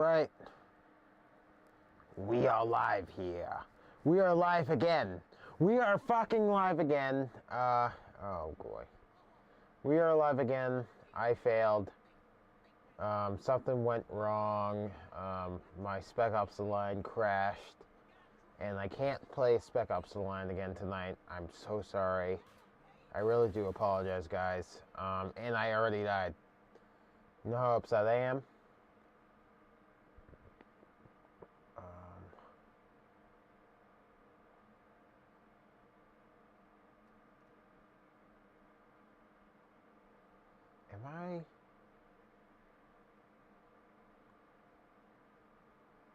Right. We are live here. We are live again. We are fucking live again. Oh boy. We are live again. I failed. Something went wrong. My Spec Ops The Line crashed. And I can't play Spec Ops The Line again tonight. I'm so sorry. I really do apologize, guys. And I already died. You know how upset I am? Am I?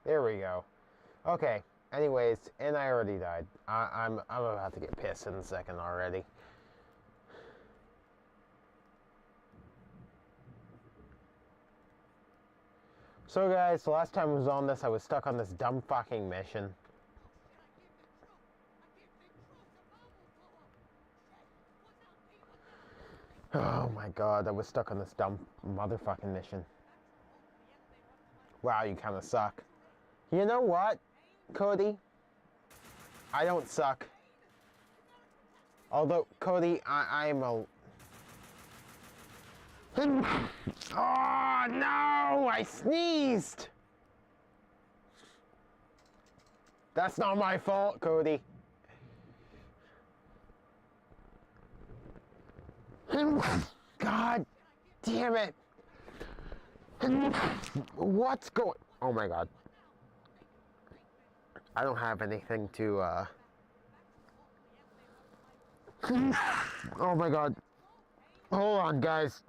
There we go. Okay. Anyways, and I already died. I'm about to get pissed in a second already. So guys, the last time I was on this, I was stuck on this dumb fucking mission. Oh my god, I was stuck on this dumb motherfucking mission. Wow, you kind of suck. You know what, Cody? I don't suck. Although, Cody, I'm a... Oh no! I sneezed! That's not my fault, Cody. God damn it! What's going... Oh my god. I don't have anything to, Oh my god. Hold on, guys.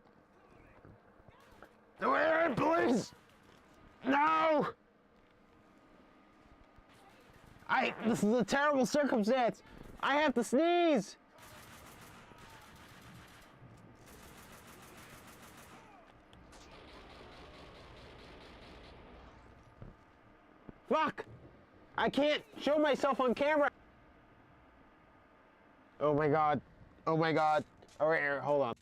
Wait, please! No! This is a terrible circumstance! I have to sneeze! Fuck! I can't show myself on camera! Oh my god. Oh my god. Alright, here, hold on.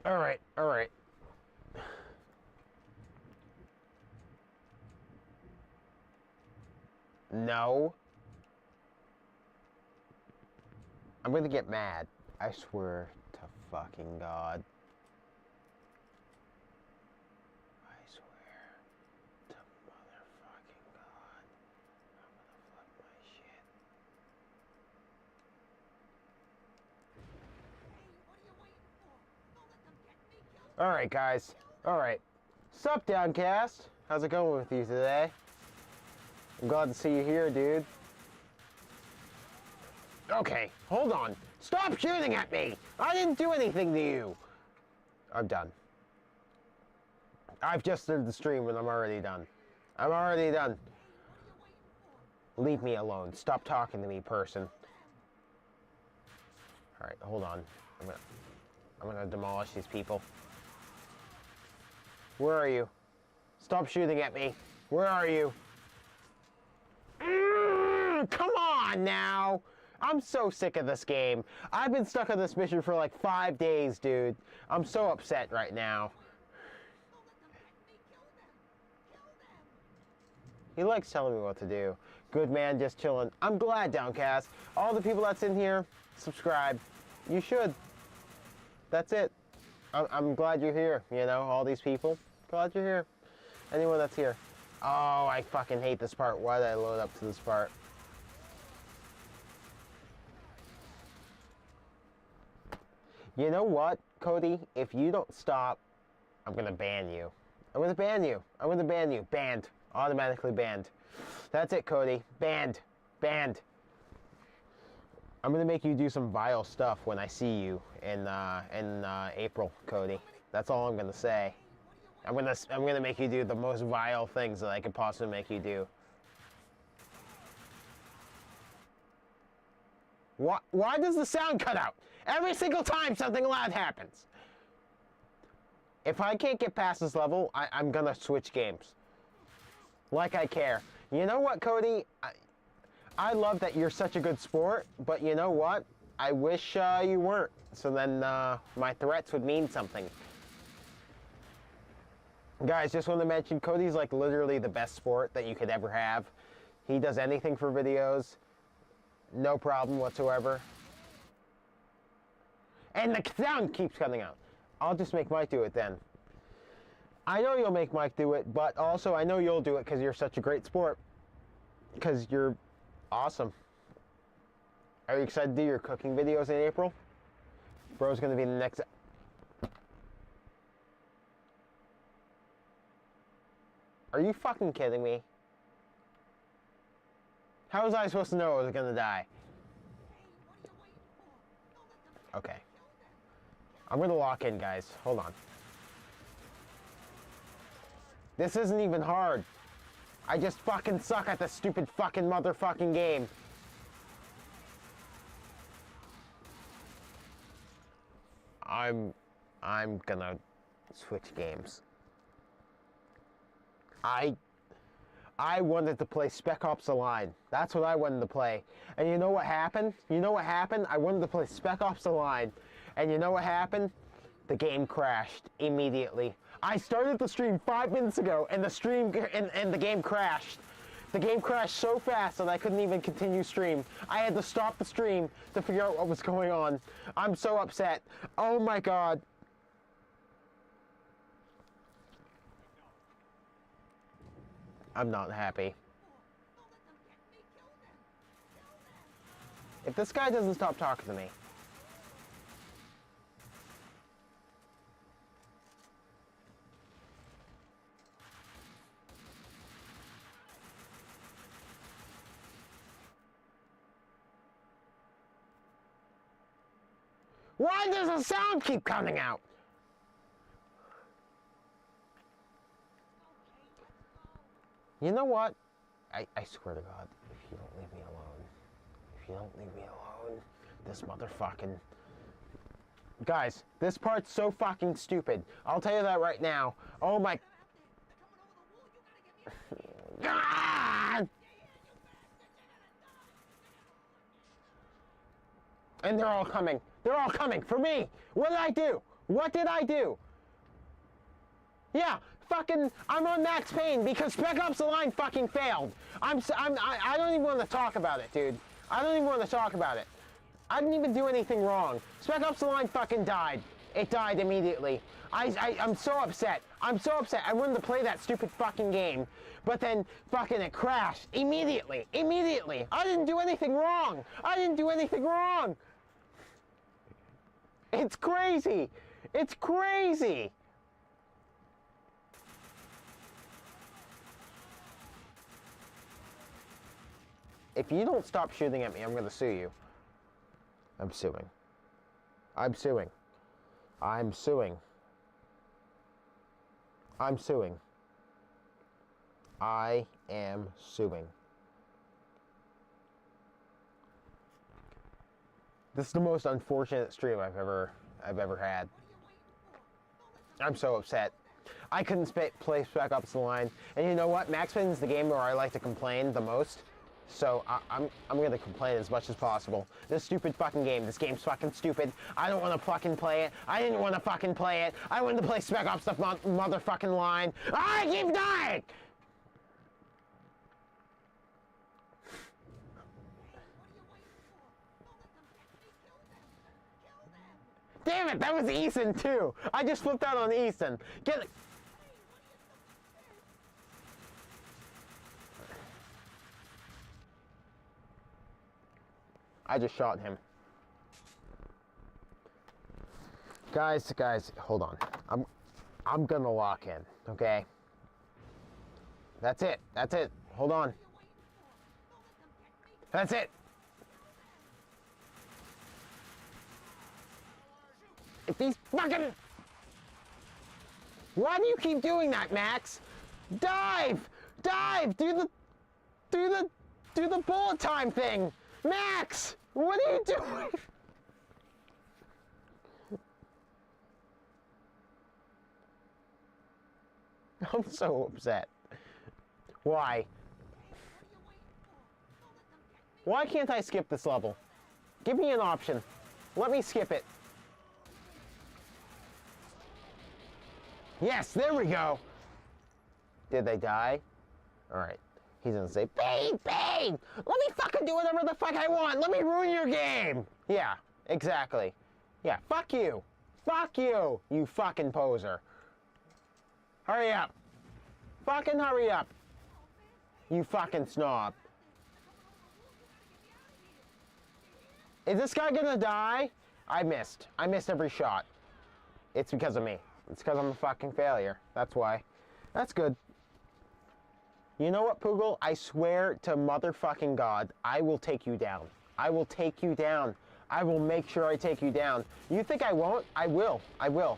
Alright, alright. No. I'm gonna get mad. I swear to fucking God. I swear to motherfucking God. I'm gonna flip my shit. Alright, guys. Alright. Sup, Downcast? How's it going with you today? I'm glad to see you here, dude. Okay, hold on. Stop shooting at me! I didn't do anything to you! I'm done. I've just started the stream and I'm already done. I'm already done. Leave me alone. Stop talking to me, person. Alright, hold on. I'm gonna demolish these people. Where are you? Stop shooting at me. Where are you? Come on now! I'm so sick of this game. I've been stuck on this mission for like 5 days, dude. I'm so upset right now. He likes telling me what to do. Good man, just chilling. I'm glad, Downcast. All the people that's in here, subscribe. You should. That's it. I'm glad you're here, you know, all these people. Glad you're here. Anyone that's here. Oh, I fucking hate this part. Why did I load up to this part? You know what, Cody? If you don't stop, I'm gonna ban you. I'm gonna ban you. I'm gonna ban you. Banned. Automatically banned. That's it, Cody. Banned. Banned. I'm gonna make you do some vile stuff when I see you in April, Cody. That's all I'm gonna say. I'm gonna make you do the most vile things that I could possibly make you do. Why does the sound cut out? Every single time something loud happens. If I can't get past this level, I'm gonna switch games. Like I care. You know what, Cody? I love that you're such a good sport, but you know what? I wish you weren't. So then my threats would mean something. Guys, just want to mention, Cody's like literally the best sport that you could ever have. He does anything for videos. No problem whatsoever. And the sound keeps cutting out. I'll just make Mike do it then. I know you'll make Mike do it, but also I know you'll do it because you're such a great sport. Because you're awesome. Are you excited to do your cooking videos in April? Bro's going to be the next... Are you fucking kidding me? How was I supposed to know I was going to die? Okay. I'm going to lock in, guys. Hold on. This isn't even hard. I just fucking suck at this stupid fucking motherfucking game. I'm gonna switch games. I wanted to play Spec Ops: The Line. That's what I wanted to play. And you know what happened? You know what happened? I wanted to play Spec Ops: The Line. And you know what happened? The game crashed immediately. I started the stream 5 minutes ago, and the game crashed. The game crashed so fast that I couldn't even continue stream. I had to stop the stream to figure out what was going on. I'm so upset. Oh my god. I'm not happy. If this guy doesn't stop talking to me. Why does the sound keep coming out? You know what? I swear to God, if you don't leave me alone, this motherfucking... Guys, this part's so fucking stupid. I'll tell you that right now. Oh my... God! And they're all coming. They're all coming for me. What did I do? What did I do? Yeah, fucking, I'm on Max Payne because Spec Ops: The Line fucking failed. I don't even want to talk about it, dude. I don't even want to talk about it. I didn't even do anything wrong. Spec Ops: The Line fucking died. It died immediately. I'm so upset. I'm so upset. I wanted to play that stupid fucking game, but then fucking it crashed immediately. Immediately. I didn't do anything wrong. I didn't do anything wrong. It's crazy. It's crazy. If you don't stop shooting at me, I'm going to sue you. I'm suing. I'm suing. I'm suing. I'm suing. I am suing. This is the most unfortunate stream I've ever had. I'm so upset. I couldn't play Spec Ops: The Line, and you know what? Max Payne is the game where I like to complain the most. So I'm gonna complain as much as possible. This stupid fucking game. This game's fucking stupid. I don't want to fucking play it. I didn't want to fucking play it. I wanted to play Spec Ops: The motherfucking Line. I keep dying. Damn it, that was Eason too. I just flipped out on Eason. Get it. I just shot him. Guys, hold on. I'm gonna lock in, okay? That's it. That's it. Hold on. That's it. If these fucking... Why do you keep doing that, Max? Dive! Dive! Do the bullet time thing! Max! What are you doing? I'm so upset. Why? Why can't I skip this level? Give me an option. Let me skip it. Yes, there we go. Did they die? Alright. He's gonna say, Payne, Payne! Let me fucking do whatever the fuck I want! Let me ruin your game! Yeah, exactly. Yeah, fuck you! Fuck you, you fucking poser. Hurry up. Fucking hurry up. You fucking snob. Is this guy gonna die? I missed. I missed every shot. It's because of me. It's because I'm a fucking failure. That's why. That's good. You know what, Poogle? I swear to motherfucking God, I will take you down. I will take you down. I will make sure I take you down. You think I won't? I will. I will.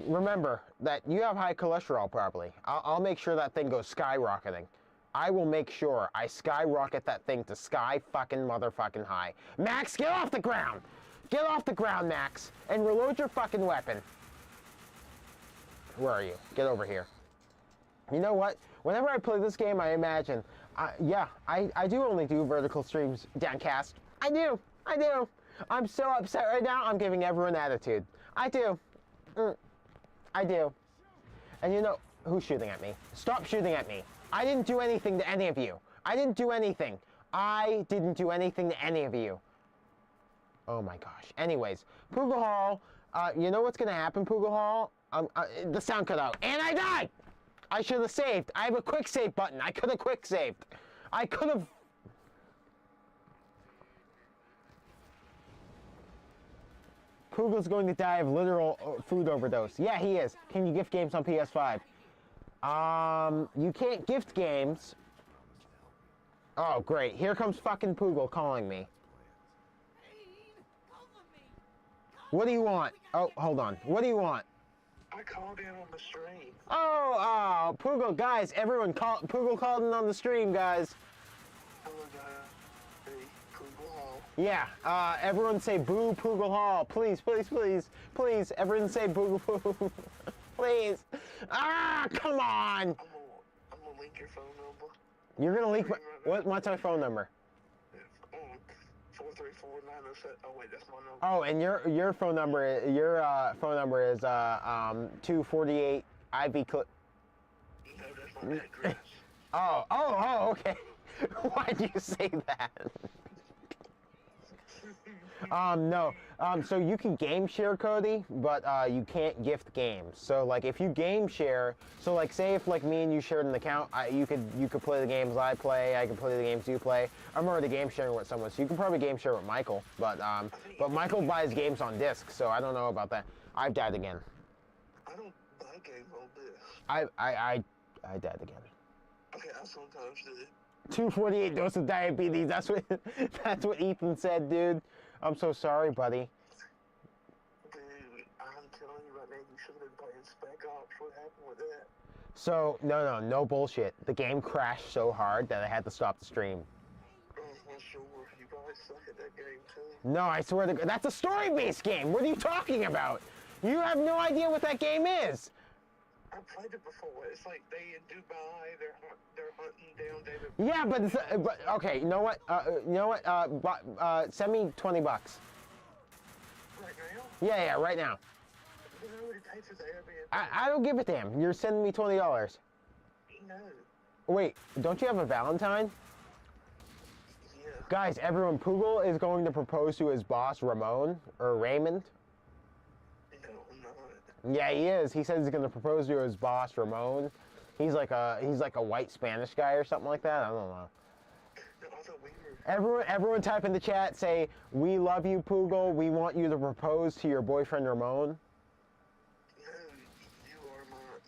Remember that you have high cholesterol probably. I'll make sure that thing goes skyrocketing. I will make sure I skyrocket that thing to sky fucking motherfucking high. Max, get off the ground! Get off the ground, Max, and reload your fucking weapon. Where are you? Get over here. You know what? Whenever I play this game, I imagine, yeah, I do only do vertical streams, Downcast. I do. I do. I'm so upset right now, I'm giving everyone attitude. I do. I do. And you know, who's shooting at me? Stop shooting at me. I didn't do anything to any of you. I didn't do anything. I didn't do anything to any of you. Oh my gosh. Anyways, Poogle Hall, you know what's gonna happen, Poogle Hall? The sound cut out, and I died! I should have saved. I have a quick save button. I could have quick saved. I could have... Poogle's going to die of literal food overdose. Yeah, he is. Can you gift games on PS5? You can't gift games. Oh, great. Here comes fucking Poogle calling me. What do you want? Oh, hold on. What do you want? I called in on the stream. Oh, Poogle, guys, everyone, Poogle called in on the stream, guys. Hello, guys. Hey, Poogle Hall. Yeah, everyone say boo Poogle Hall. Please, please, please, please, everyone say boo, boo. Please. Ah, come on. I'm gonna link your phone number. You're gonna link my, what's my phone number? 434-907. Oh wait, that's my number. Oh, and your phone number is 248 Ivy Clip. No, that's my address. Oh, okay. Why'd you say that? No. So you can game share, Cody, but you can't gift games. So like if you game share, so like say if like me and you shared an account, you could play the games I play, I can play the games you play. I'm already game sharing with someone, so you can probably game share with Michael, but Michael buys games on disc, so I don't know about that. I've died again. I don't buy games on disc. I died again. Okay, I sometimes do. 248 doses of diabetes. That's what Ethan said, dude. I'm so sorry, buddy. Dude, I'm telling you right now, you should have been playing Spec Ops. What happened with that? So, no bullshit. The game crashed so hard that I had to stop the stream. Oh, well, sure. You guys suck at that game, too. No, I swear to God. That's a story-based game. What are you talking about? You have no idea what that game is. I played it before. It's like they in Dubai, they're hunting down David. Yeah, but okay, you know what? Send me $20. Right now? Yeah, right now. You know what it takes is Airbnb. I don't give a damn. You're sending me $20. No. Wait, don't you have a Valentine? Yeah. Guys, everyone, Poogle is going to propose to his boss, Ramon, or Raymond. No, I'm not. Yeah, he is. He says he's going to propose to his boss, Ramon. He's like a white Spanish guy or something like that. I don't know. No, I thought we were... Everyone type in the chat, say, we love you, Poogle. We want you to propose to your boyfriend, Ramon. No,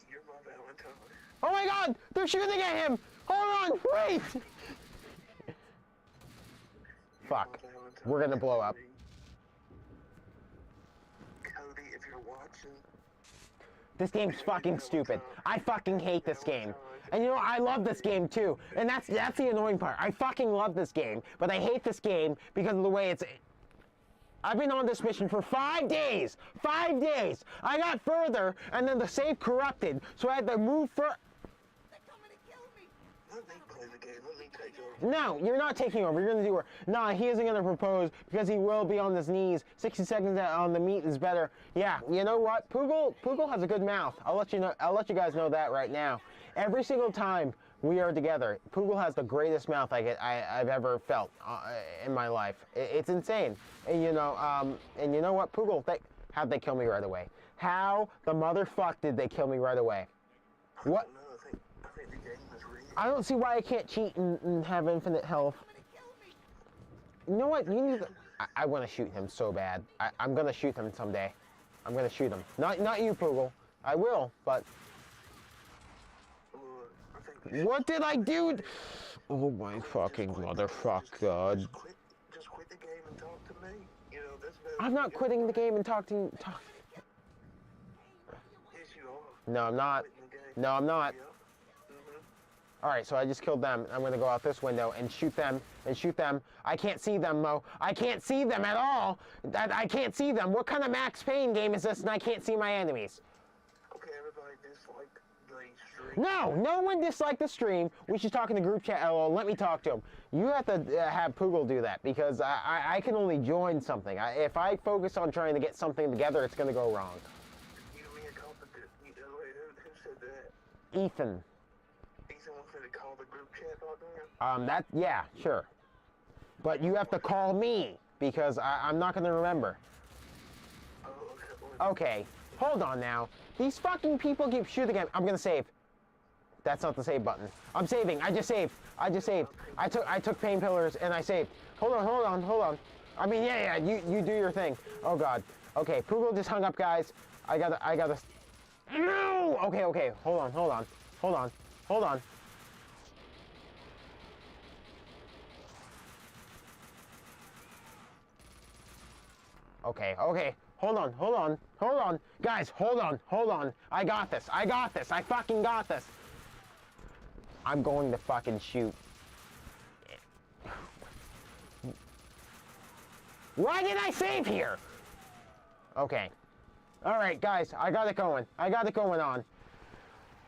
you're my Valentine. Oh my God, they're shooting at him. Hold on, wait. Fuck, we're going to blow up. Cody, if you're watching... This game's fucking stupid. I fucking hate this game. And you know, I love this game too. And that's the annoying part. I fucking love this game, but I hate this game because of the way it's... I've been on this mission for 5 days. 5 days. I got further, and then the save corrupted, so I had to move for... me play the game. Let me take over. No, you're not taking over. You're gonna do it. Nah, he isn't gonna propose because he will be on his knees. 60 seconds on the meat is better. Yeah, you know what? Poogle has a good mouth. I'll let you know. I'll let you guys know that right now. Every single time we are together, Poogle has the greatest mouth I've ever felt in my life. It's insane. And you know what? Poogle, how'd they kill me right away? How the motherfuck did they kill me right away? What? I think the game is rigged. I don't see why I can't cheat and have infinite health. You know what? You need to, I want to shoot him so bad. I'm gonna shoot him someday. I'm gonna shoot him. Not you, Poogle. I will, but. What did I do? Oh my fucking motherfuck, God. Just quit the game and talk to me. You know, that's better. I'm not quitting the game and talking. Yes, you are. No, I'm not. No, I'm not. Yep. Alright, so I just killed them. I'm gonna go out this window and shoot them. I can't see them, Mo. I can't see them at all. I can't see them. What kind of Max Payne game is this and I can't see my enemies? Okay, everybody dislike the stream. No, no one disliked the stream. We should talk in the group chat. LOL. Let me talk to him. You have to have Poogle do that because I can only join something. If I focus on trying to get something together, it's gonna go wrong. You mean a competent? Who said that? Ethan. Ethan wants me to call the group chat right now? Yeah, sure. But you have to call me because I'm not gonna remember. Oh, okay. Okay, hold on now. These fucking people keep shooting at me. I'm gonna save. That's not the save button. I'm saving. I just saved. I took painkillers and I saved. Hold on. I mean, yeah, you do your thing. Oh God. Okay, Poogle just hung up, guys. I gotta. No. Okay. Hold on. Okay. Hold on. Guys, hold on. I got this. I fucking got this. I'm going to fucking shoot. Why did I save here? Okay. Alright, guys, I got it going on.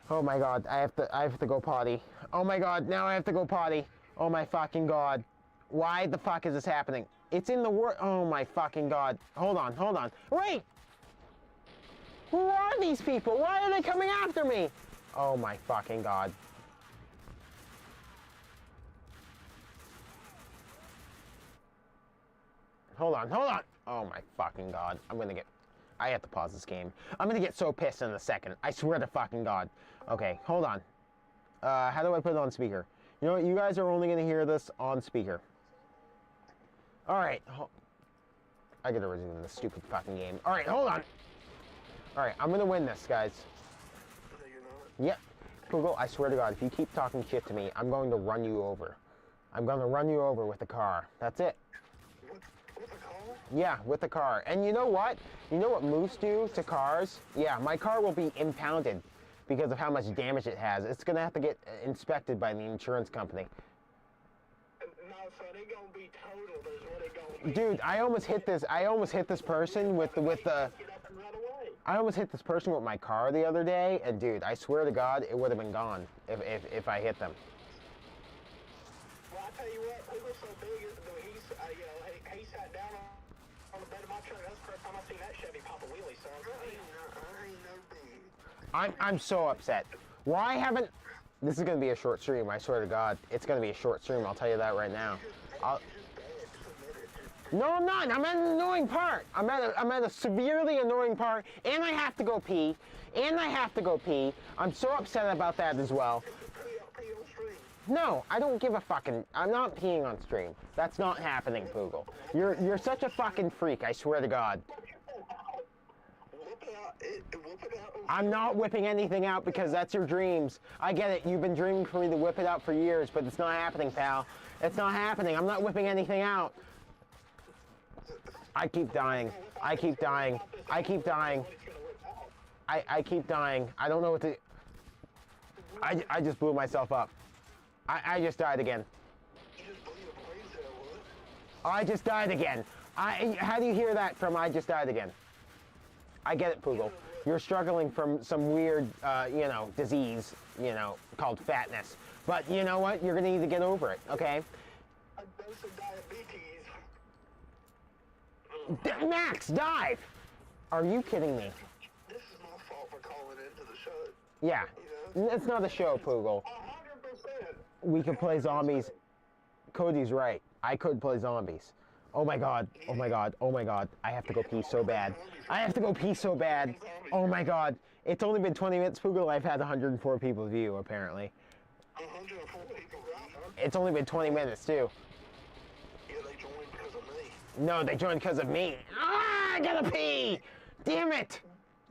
Oh my God, I have to go potty. Oh my God, now I have to go potty. Oh my fucking God. Why the fuck is this happening? It's in the word. Oh my fucking God. Hold on. Wait! Who are these people? Why are they coming after me? Oh my fucking God. Hold on. Oh my fucking God. I have to pause this game. I'm gonna get so pissed in a second. I swear to fucking God. Okay, hold on. How do I put it on speaker? You know what? You guys are only gonna hear this on speaker. Alright. I gotta resume this stupid fucking game. Alright, hold on. Alright, I'm gonna win this, guys. No, you're not. Yep. Poogle, I swear to God, if you keep talking shit to me, I'm going to run you over. I'm gonna run you over with the car. That's it. With a car? Yeah, with the car. And you know what? You know what moose do to cars? Yeah, my car will be impounded because of how much damage it has. It's gonna have to get inspected by the insurance company. No, son, it gonna be total. There's what it gonna be. Dude, I almost hit this person with the. Get up and run away. I almost hit this person with my car the other day, and dude, I swear to God, it would have been gone if I hit them. Well, I tell you what, we were so big, he sat down on the bed of my truck. That's the first time I seen that Chevy pop a wheelie, son. I ain't no big. I'm so upset. Why haven't... This is going to be a short stream, I swear to God. It's going to be a short stream, I'll tell you that right now. No, I'm not. I'm at an annoying part. I'm at a severely annoying part, and I have to go pee. I'm so upset about that as well. No, I don't give a fucking... I'm not peeing on stream. That's not happening, Poogle. You're such a fucking freak, I swear to God. I'm not whipping anything out because that's your dreams. I get it. You've been dreaming for me to whip it out for years, but it's not happening, pal. It's not happening. I'm not whipping anything out. I keep dying. I keep dying. I keep dying. I keep dying. I don't know what to... I just blew myself up. I just died again. I just died again. How do you hear that from I just died again? I get it, Poogle. You're struggling from some weird, you know, disease, you know, called fatness. But you know what? You're gonna need to get over it, okay? A dose of diabetes. Max, dive! Are you kidding me? This is my fault for calling into the show. Yeah. You know? It's not a show, Poogle. 100%. We could play zombies. Cody's right. I could play zombies. Oh my god. Oh my god. Oh my god. I have to go pee so bad. I have to go pee so bad. Oh my god. It's only been 20 minutes, Poogle. I've had 104 people view, apparently. 104 people. It's only been 20 minutes, too. Yeah, they joined because of me. No, they joined because of me. Ah, I gotta pee! Damn it!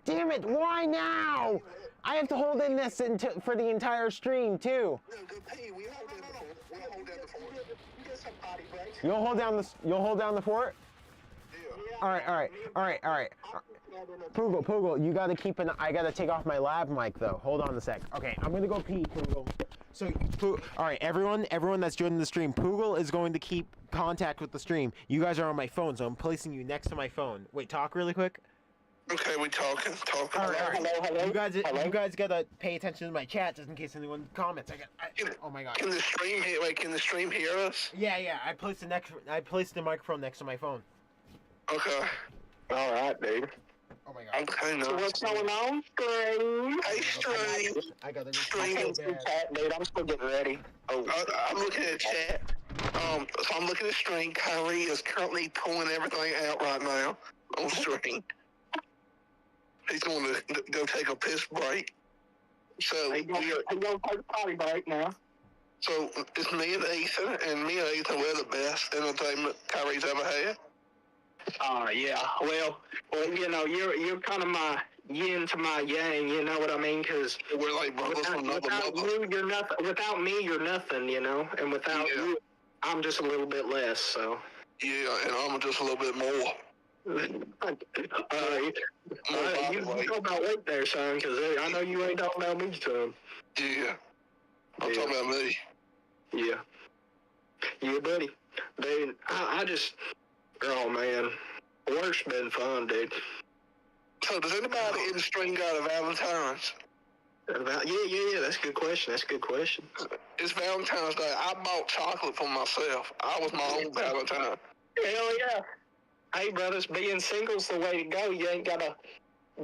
Damn it! Why now? I have to hold in this for the entire stream, too. No, go pee. We hold down the fort. We'll hold down the fort. You get some potty breaks. You'll hold down the fort? Yeah. All right. Poogle, you gotta keep I gotta take off my lav mic though. Hold on a sec. Okay, I'm gonna go pee, Poogle. So, all right, everyone that's joining the stream, Poogle is going to keep contact with the stream. You guys are on my phone, so I'm placing you next to my phone. Wait, talk really quick. Okay, we talking. All right. Hello. You guys gotta pay attention to my chat just in case anyone comments. Oh my god. Can the stream hear? Wait, can the stream hear us? Yeah. I placed the microphone next to my phone. Okay. All right, dude. Oh my god. Okay, no. So what's going on, Stream? Hey, stream. I gotta Stream. Chat, dude. I'm still getting ready. Oh, I'm looking at chat. So I'm looking at stream. Kyrie is currently pulling everything out right now on stream. He's going to go take a piss break. So I'm going to take a potty break now. So it's me and Ethan, and me and Ethan, we're the best entertainment Kyrie's ever had. Yeah. Well, you know, you're kind of my yin to my yang. You know what I mean? Because We're like brothers from another without mother. you, you're nothing. Without me, you're nothing. You know, and without Yeah. you, I'm just a little bit less. So. Yeah, and I'm just a little bit more. You talk about weight there, son, because I know you ain't talking about me, son. Yeah. I'm Yeah. talking about me. Yeah, buddy. Dude, I just, oh man, work's been fun, dude. So does anybody in the stream got a Valentine's? Yeah, that's a good question. It's Valentine's Day. I bought chocolate for myself. I was my own Valentine. Hell yeah. Hey, brothers, being single's the way to go. You ain't gotta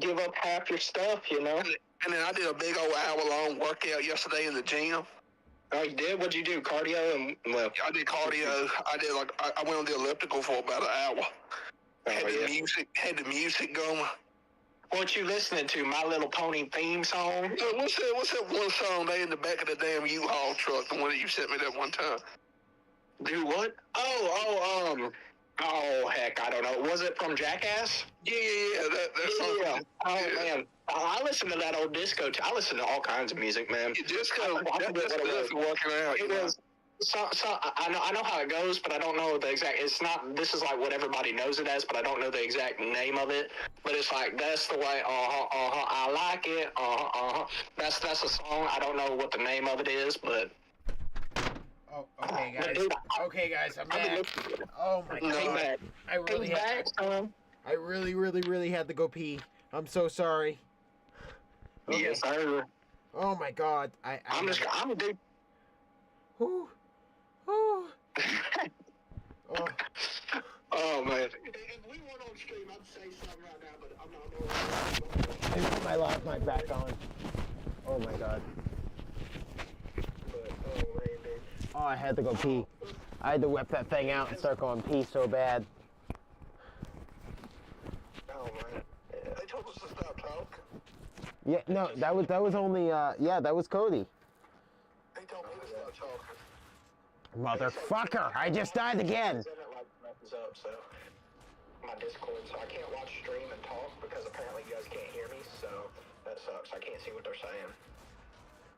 give up half your stuff, you know? And then I did a big old hour-long workout yesterday in the gym. Oh, you did? What'd you do? Cardio and, well... I did cardio. I went on the elliptical for about an hour. Had the music going. What you listening to? My Little Pony theme song? What's that one song they in the back of the damn U-Haul truck, the one that you sent me that one time? Do what? Oh, heck, I don't know. Was it from Jackass? Yeah, that song. Yeah. Oh, Yeah. man. I listen to that old disco. I listen to all kinds of music, man. You just go. I forget That's what it good was. for working out. It You know? was... So I know how it goes, but I don't know the exact. It's not. This is like what everybody knows it as, but I don't know the exact name of it. But it's like that's the way. I like it. That's a song. I don't know what the name of it is, but. Oh, okay, guys. I'm back. Oh my Hey, god. back. I really had to go pee. I'm so sorry. Okay. Yes, sir. Oh my god. I'm dude. Whew. Oh. Oh man. If we weren't on stream, I'd say something right now, but I'm not. I put my last mic back on. Oh my god. Oh, I had to go pee. I had to whip that thing out and start going pee so bad. Oh man. They told us to stop talking. Yeah, no, that was only that was Cody. They told me to stop talking. Motherfucker! I just died again. Up, so my Discord, so I can't watch stream and talk because apparently you guys can't hear me, so that sucks. I can't see what they're saying.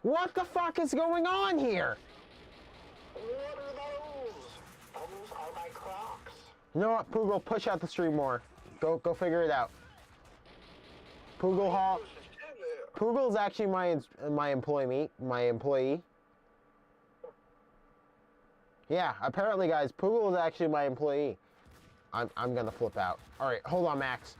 What the fuck is going on here? What are those? Those are my Crocs. You know what, Poogle, push out the stream more. Go figure it out. Poogle Hall. Poogle's actually my employee. Yeah, apparently, guys, Poogle is actually my employee. I'm gonna flip out. All right, hold on, Max.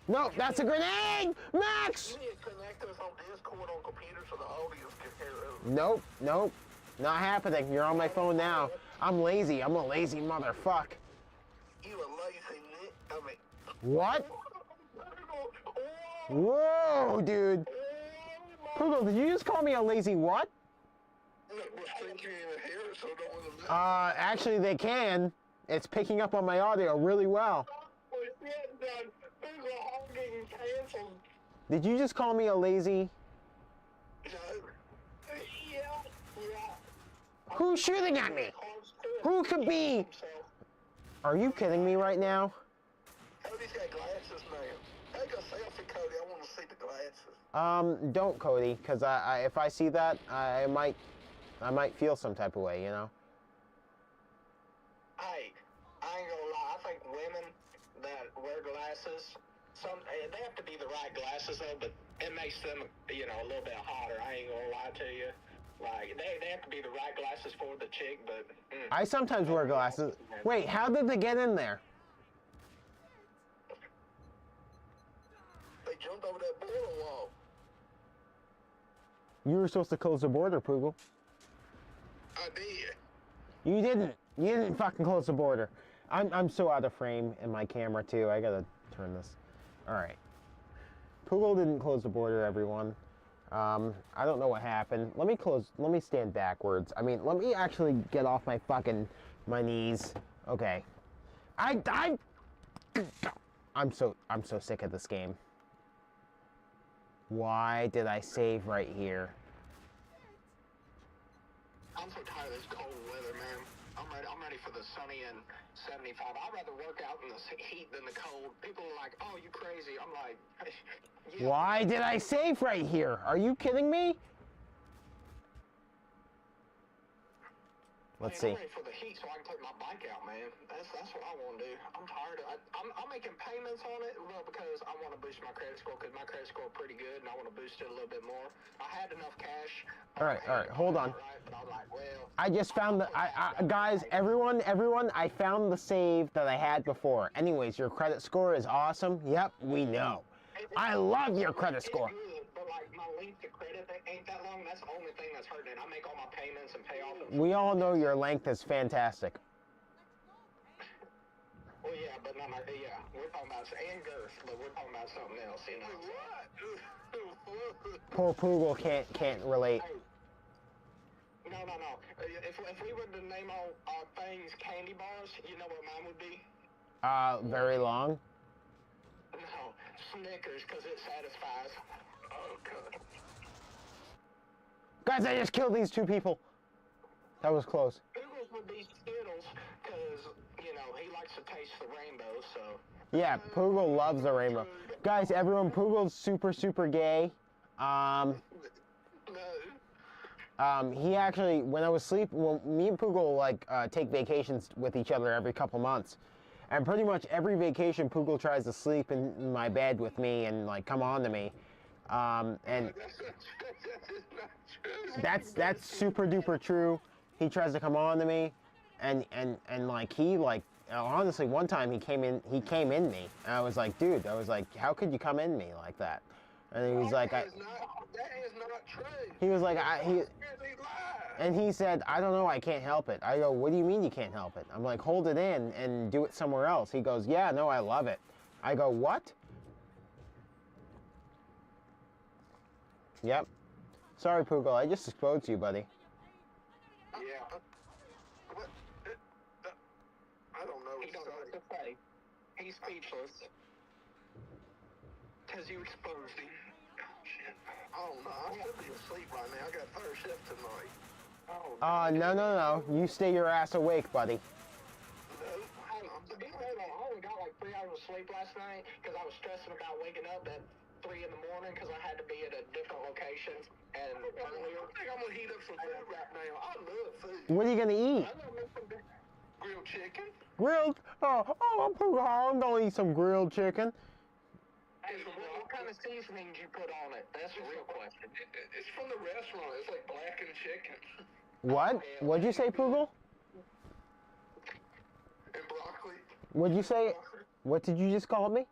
No, that's a grenade! Max! You need to connect us on Discord on computers so the audience can hear us. Nope, nope. Not happening. You're on my phone now. I'm lazy. I'm a lazy motherfuck. You a lazy Nick. I mean, What? Whoa, dude. Poogle, did you just call me a lazy what? Actually they can. It's picking up on my audio really well. Did you just call me a lazy? Who's shooting at me? Who could be? Are you kidding me right now? Cody's got glasses now. Take a selfie, Cody. I want to see the glasses. Don't, Cody, because if I see that, I might feel some type of way, you know? Hey, I ain't gonna lie. I think women that wear glasses, they have to be the right glasses though, but it makes them, you know, a little bit hotter. I ain't gonna lie to you. Like, they have to be the right glasses for the chick, but... I sometimes wear glasses. Wait, how did they get in there? They jumped over that border wall. You were supposed to close the border, Poogle. I did. You didn't. You didn't fucking close the border. I'm so out of frame in my camera, too. I gotta turn this. Alright. Poogle didn't close the border, everyone. I don't know what happened. Let me stand backwards. I mean, let me actually get off my knees. Okay. I'm so sick of this game. Why did I save right here? I'm so tired of this cold weather, man. I'm ready for the sunny and 75. I'd rather work out in the heat than the cold. People are like, oh, you crazy. I'm like, yeah. Why did I save right here? Are you kidding me? Let's see. I'm ready for the heat so I can take my bike out, man. That's what I want to do. I'm tired of it. I'm making payments on it, well, because I want to boost my credit score, because my credit score is pretty good, and I want to boost it a little bit more. I had enough cash. All right, hold on. Right, but I'm like, well, I just found the, guys, everyone, I found the save that I had before. Anyways, your credit score is awesome. Yep, we know. I love your credit score. But like my length to credit ain't that long. That's the only thing that's hurting it. I make all my payments and pay off. We all know your length is fantastic. Well, yeah, but no, yeah, we're talking about and girth, but we're talking about something else, you know. Poor Poogle can't relate. Hey, no. If we were to name all things candy bars, you know what mine would be? Very long. No, Snickers, because it satisfies. Oh, God. Guys, I just killed these two people. That was close. Poogles would be Skittles, because, you know, he likes to taste the rainbow, so... Yeah, Poogle loves the rainbow. Guys, everyone, Poogle's super gay. He actually, when I was sleeping, well, me and Poogle, like, take vacations with each other every couple months. And pretty much every vacation, Poogle tries to sleep in my bed with me and, like, come on to me. And that's super duper true. He tries to come on to me, and like, he, like, honestly, one time he came in me. And I was like, dude, how could you come in me like that? And he was like, that is not true. He was like, and he said, I don't know, I can't help it. I go, what do you mean you can't help it? I'm like, hold it in and do it somewhere else. He goes, yeah, no, I love it. I go, what? Yep. Sorry, Poogle, I just exposed you, buddy. Yeah. I don't know. He don't know what to say. He's speechless. Because you exposed him. Oh, shit. Oh, no, I should be asleep right now. I got third shift tonight. Oh, no. You stay your ass awake, buddy. To be fair, though, I only got like 3 hours of sleep last night because I was stressing about waking up at 3 in the morning because I had to be at a different location. And earlier, I think I'm going to heat up some food right now. I love food. What are you gonna eat? Grilled chicken. Grilled? Oh, Poogle, I'm gonna eat some grilled chicken. Hey, what kind of seasonings you put on it? That's the real question. It's from the restaurant. It's like blackened chicken. What? What'd you say, Poogle? And broccoli. What'd you say? What did you just call me?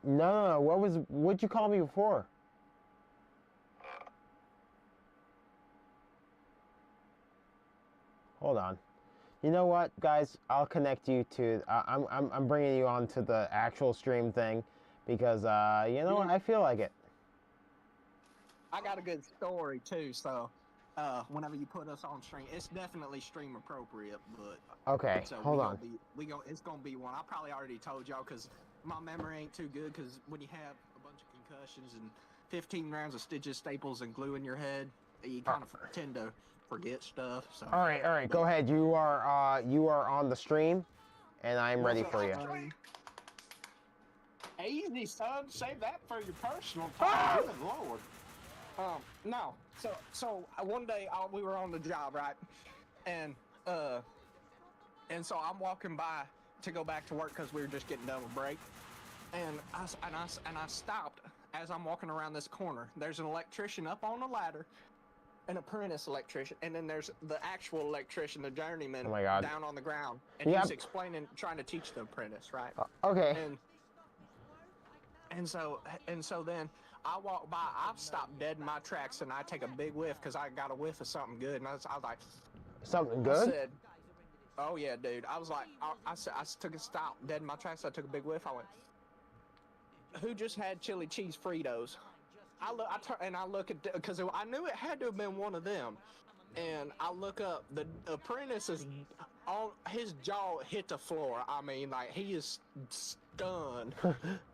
No. What'd you call me before? Hold on. You know what, guys? I'll connect you to. I'm bringing you on to the actual stream thing, because you know what? I feel like it. I got a good story too, so whenever you put us on stream, it's definitely stream appropriate. But Okay, so hold on. It's gonna be one. I probably already told y'all because my memory ain't too good. Because when you have a bunch of concussions and 15 rounds of stitches, staples, and glue in your head, you kind of tend to forget stuff. So. All right. Go ahead. You are on the stream, and I'm ready for you. Easy, son. Save that for your personal time. Good Lord. No. So one day we were on the job, right? And so I'm walking by to go back to work because we were just getting done with break. And I stopped as I'm walking around this corner. There's an electrician up on a ladder, an apprentice electrician, and then there's the actual electrician, the journeyman, down on the ground. And he's explaining, trying to teach the apprentice, right? Okay. And so then I walk by, I've stopped dead in my tracks, and I take a big whiff because I got a whiff of something good. And I was like, something good? I said, oh yeah, dude. I was like, I took a stop dead in my tracks. I took a big whiff. I went, who just had chili cheese Fritos? I look at, because I knew it had to have been one of them. And I look up, the apprentice is on, his jaw hit the floor. I mean, like, he is stunned.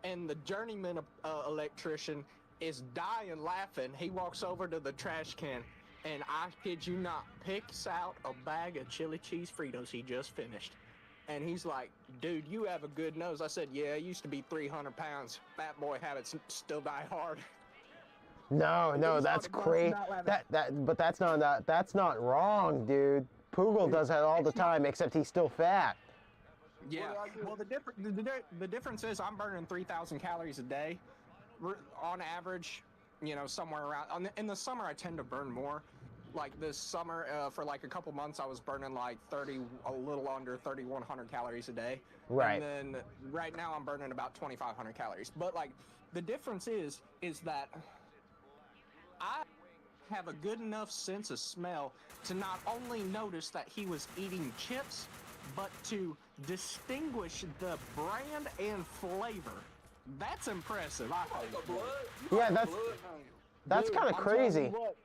And the journeyman electrician is dying laughing. He walks over to the trash can, and I kid you not, picks out a bag of chili cheese Fritos he just finished. And he's like, dude, you have a good nose. I said, yeah, I used to be 300 pounds. Fat boy habits still die hard. No, that's crazy. But that's not wrong, dude. Poogle does that all the time, except he's still fat. Yeah. Well, the difference is I'm burning 3,000 calories a day, on average. You know, somewhere around. In the summer, I tend to burn more. Like this summer, for like a couple months, I was burning like a little under 3,100 calories a day. Right. And then right now, I'm burning about 2,500 calories. But like the difference is that I have a good enough sense of smell to not only notice that he was eating chips, but to distinguish the brand and flavor. That's impressive. I think. Yeah, that's kind of crazy. What,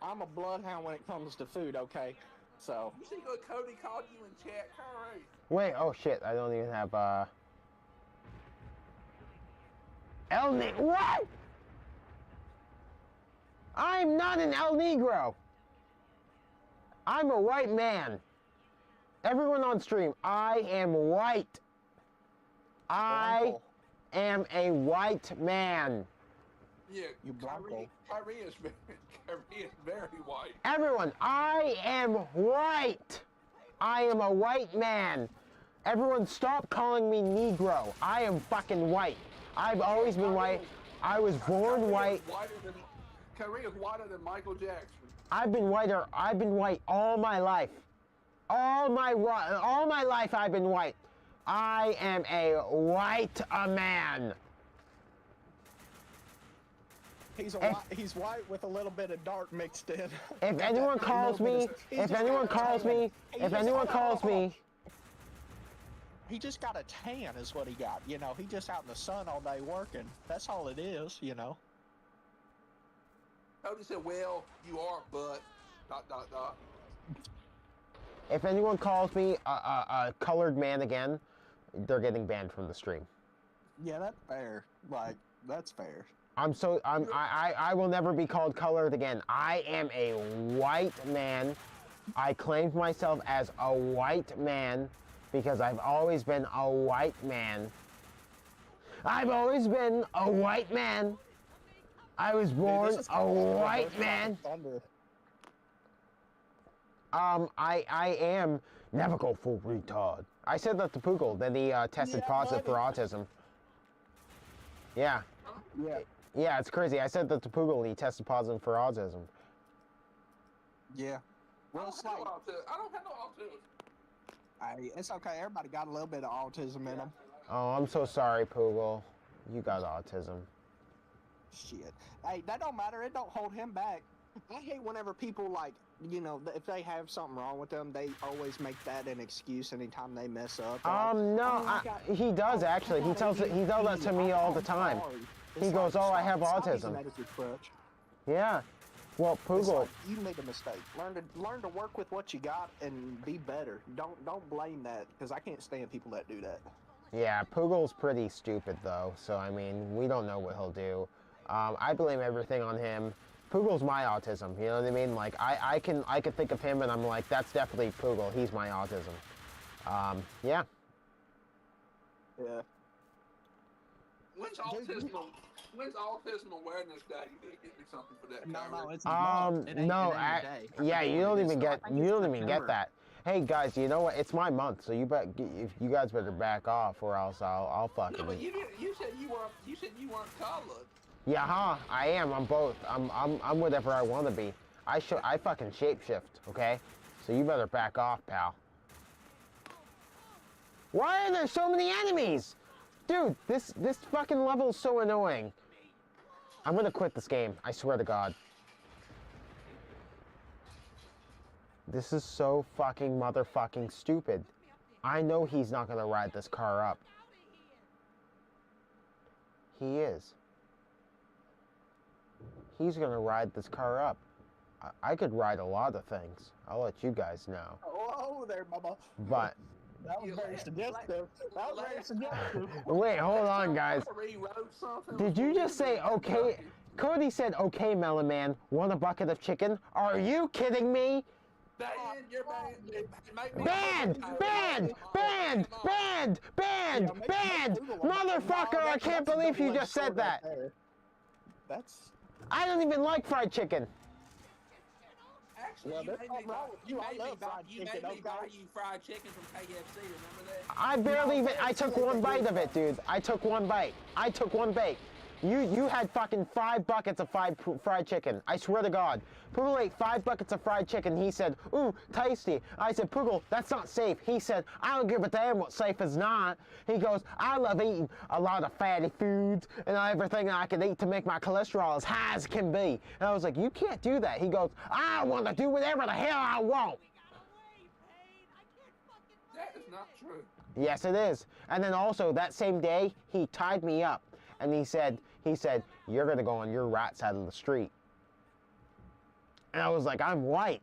I'm a bloodhound when it comes to food. Okay, so. You see what Cody called you in chat, Curry? Wait, oh shit! I don't even have What? I'm not an El Negro. I'm a white man. Everyone on stream, I am white. I am a white man. Yeah, you Blanco. Kyrie is very white. Everyone, I am white. I am a white man. Everyone stop calling me Negro. I am fucking white. I've always been white. I was born white. Kyrie is whiter than Michael Jackson. I've been white all my life. All my life I've been white. I am a white man. He's white with a little bit of dark mixed in. If anyone calls me, he just got a tan is what he got. You know, he just out in the sun all day working. That's all it is, you know. Cody said, well, you are, but... ... If anyone calls me a colored man again, they're getting banned from the stream. Yeah, that's fair. Like, that's fair. I will never be called colored again. I am a white man. I claimed myself as a white man because I've always been a white man. I've always been a white man. I was born a white man. I am never go full retard. I said that to Poogle, then he tested positive for autism. Yeah. Yeah, it's crazy. I said that to Poogle and he tested positive for autism. Yeah. Well, it's like, I don't have no autism. It's okay. Everybody got a little bit of autism in them. Oh, I'm so sorry, Poogle. You got autism. Shit. Hey, that don't matter. It don't hold him back. I hate whenever people, like, you know, if they have something wrong with them, they always make that an excuse anytime they mess up. No, he does actually. He tells that to me all the time. He goes, "Oh, I have autism." That as your crutch. Yeah. Well, It's Poogle. like, you made a mistake. Learn to work with what you got and be better. Don't blame that, because I can't stand people that do that. Yeah, Poogle's pretty stupid though. So I mean, we don't know what he'll do. I blame everything on him. Poogle's my autism. You know what I mean? Like I can think of him and I'm like, that's definitely Poogle. He's my autism. Yeah. Yeah. When's Autism Awareness Day? You need to get me something for that. No, Kyrie. it's no, yeah, you don't even get that. Hey guys, you know what? It's my month, so you guys better back off, or else I'll fucking. No, but you said you weren't colored. Yeah, huh? I am. I'm both. I'm whatever I want to be. I fucking shapeshift. Okay, so you better back off, pal. Why are there so many enemies? Dude, this fucking level is so annoying. I'm gonna quit this game. I swear to God. This is so fucking motherfucking stupid. I know he's not gonna ride this car up. He is. He's gonna ride this car up. I could ride a lot of things. I'll let you guys know. Oh, there, Bubba. But That was very suggestive. That was very suggestive. wait, hold on, guys. Rewrote something. Did you just say okay? Cody said, "Okay, Melon Man, want a bucket of chicken?" Are you kidding me? You're Banned! Motherfucker, I can't believe you just said that. That's... I don't even like fried chicken. Actually, Well, you that's made not me wrong buy, with you. I love fried chicken, made me okay? buy you fried chicken from KFC. Remember that? I barely even, I took one bite of it, dude. I took one bite. You had fucking 5 buckets of fried chicken. I swear to God. Poogle ate 5 buckets of fried chicken. He said, "Ooh, tasty." I said, "Poogle, that's not safe." He said, "I don't give a damn what safe is not." He goes, "I love eating a lot of fatty foods and everything I can eat to make my cholesterol as high as can be." And I was like, "You can't do that." He goes, "I want to do whatever the hell I want." That is not true. Yes, it is. And then also that same day, he tied me up. And he said, "You're gonna go on your right side of the street." And I was like, I'm white.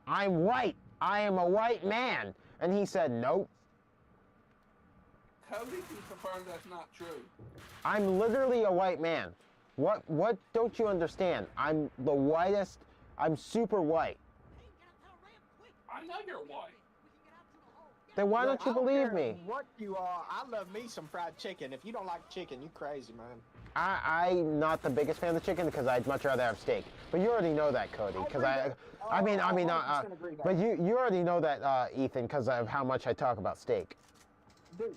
I am a white man. And he said, "Nope." Cody can confirm that's not true. I'm literally a white man. What don't you understand? I'm the whitest. I'm super white. I know you're white. Then why don't you believe me? What you are? I love me some fried chicken. If you don't like chicken, you crazy, man. I'm not the biggest fan of chicken because I'd much rather have steak. But you already know that, Cody. Because but you already know that, Ethan, because of how much I talk about steak. Dude,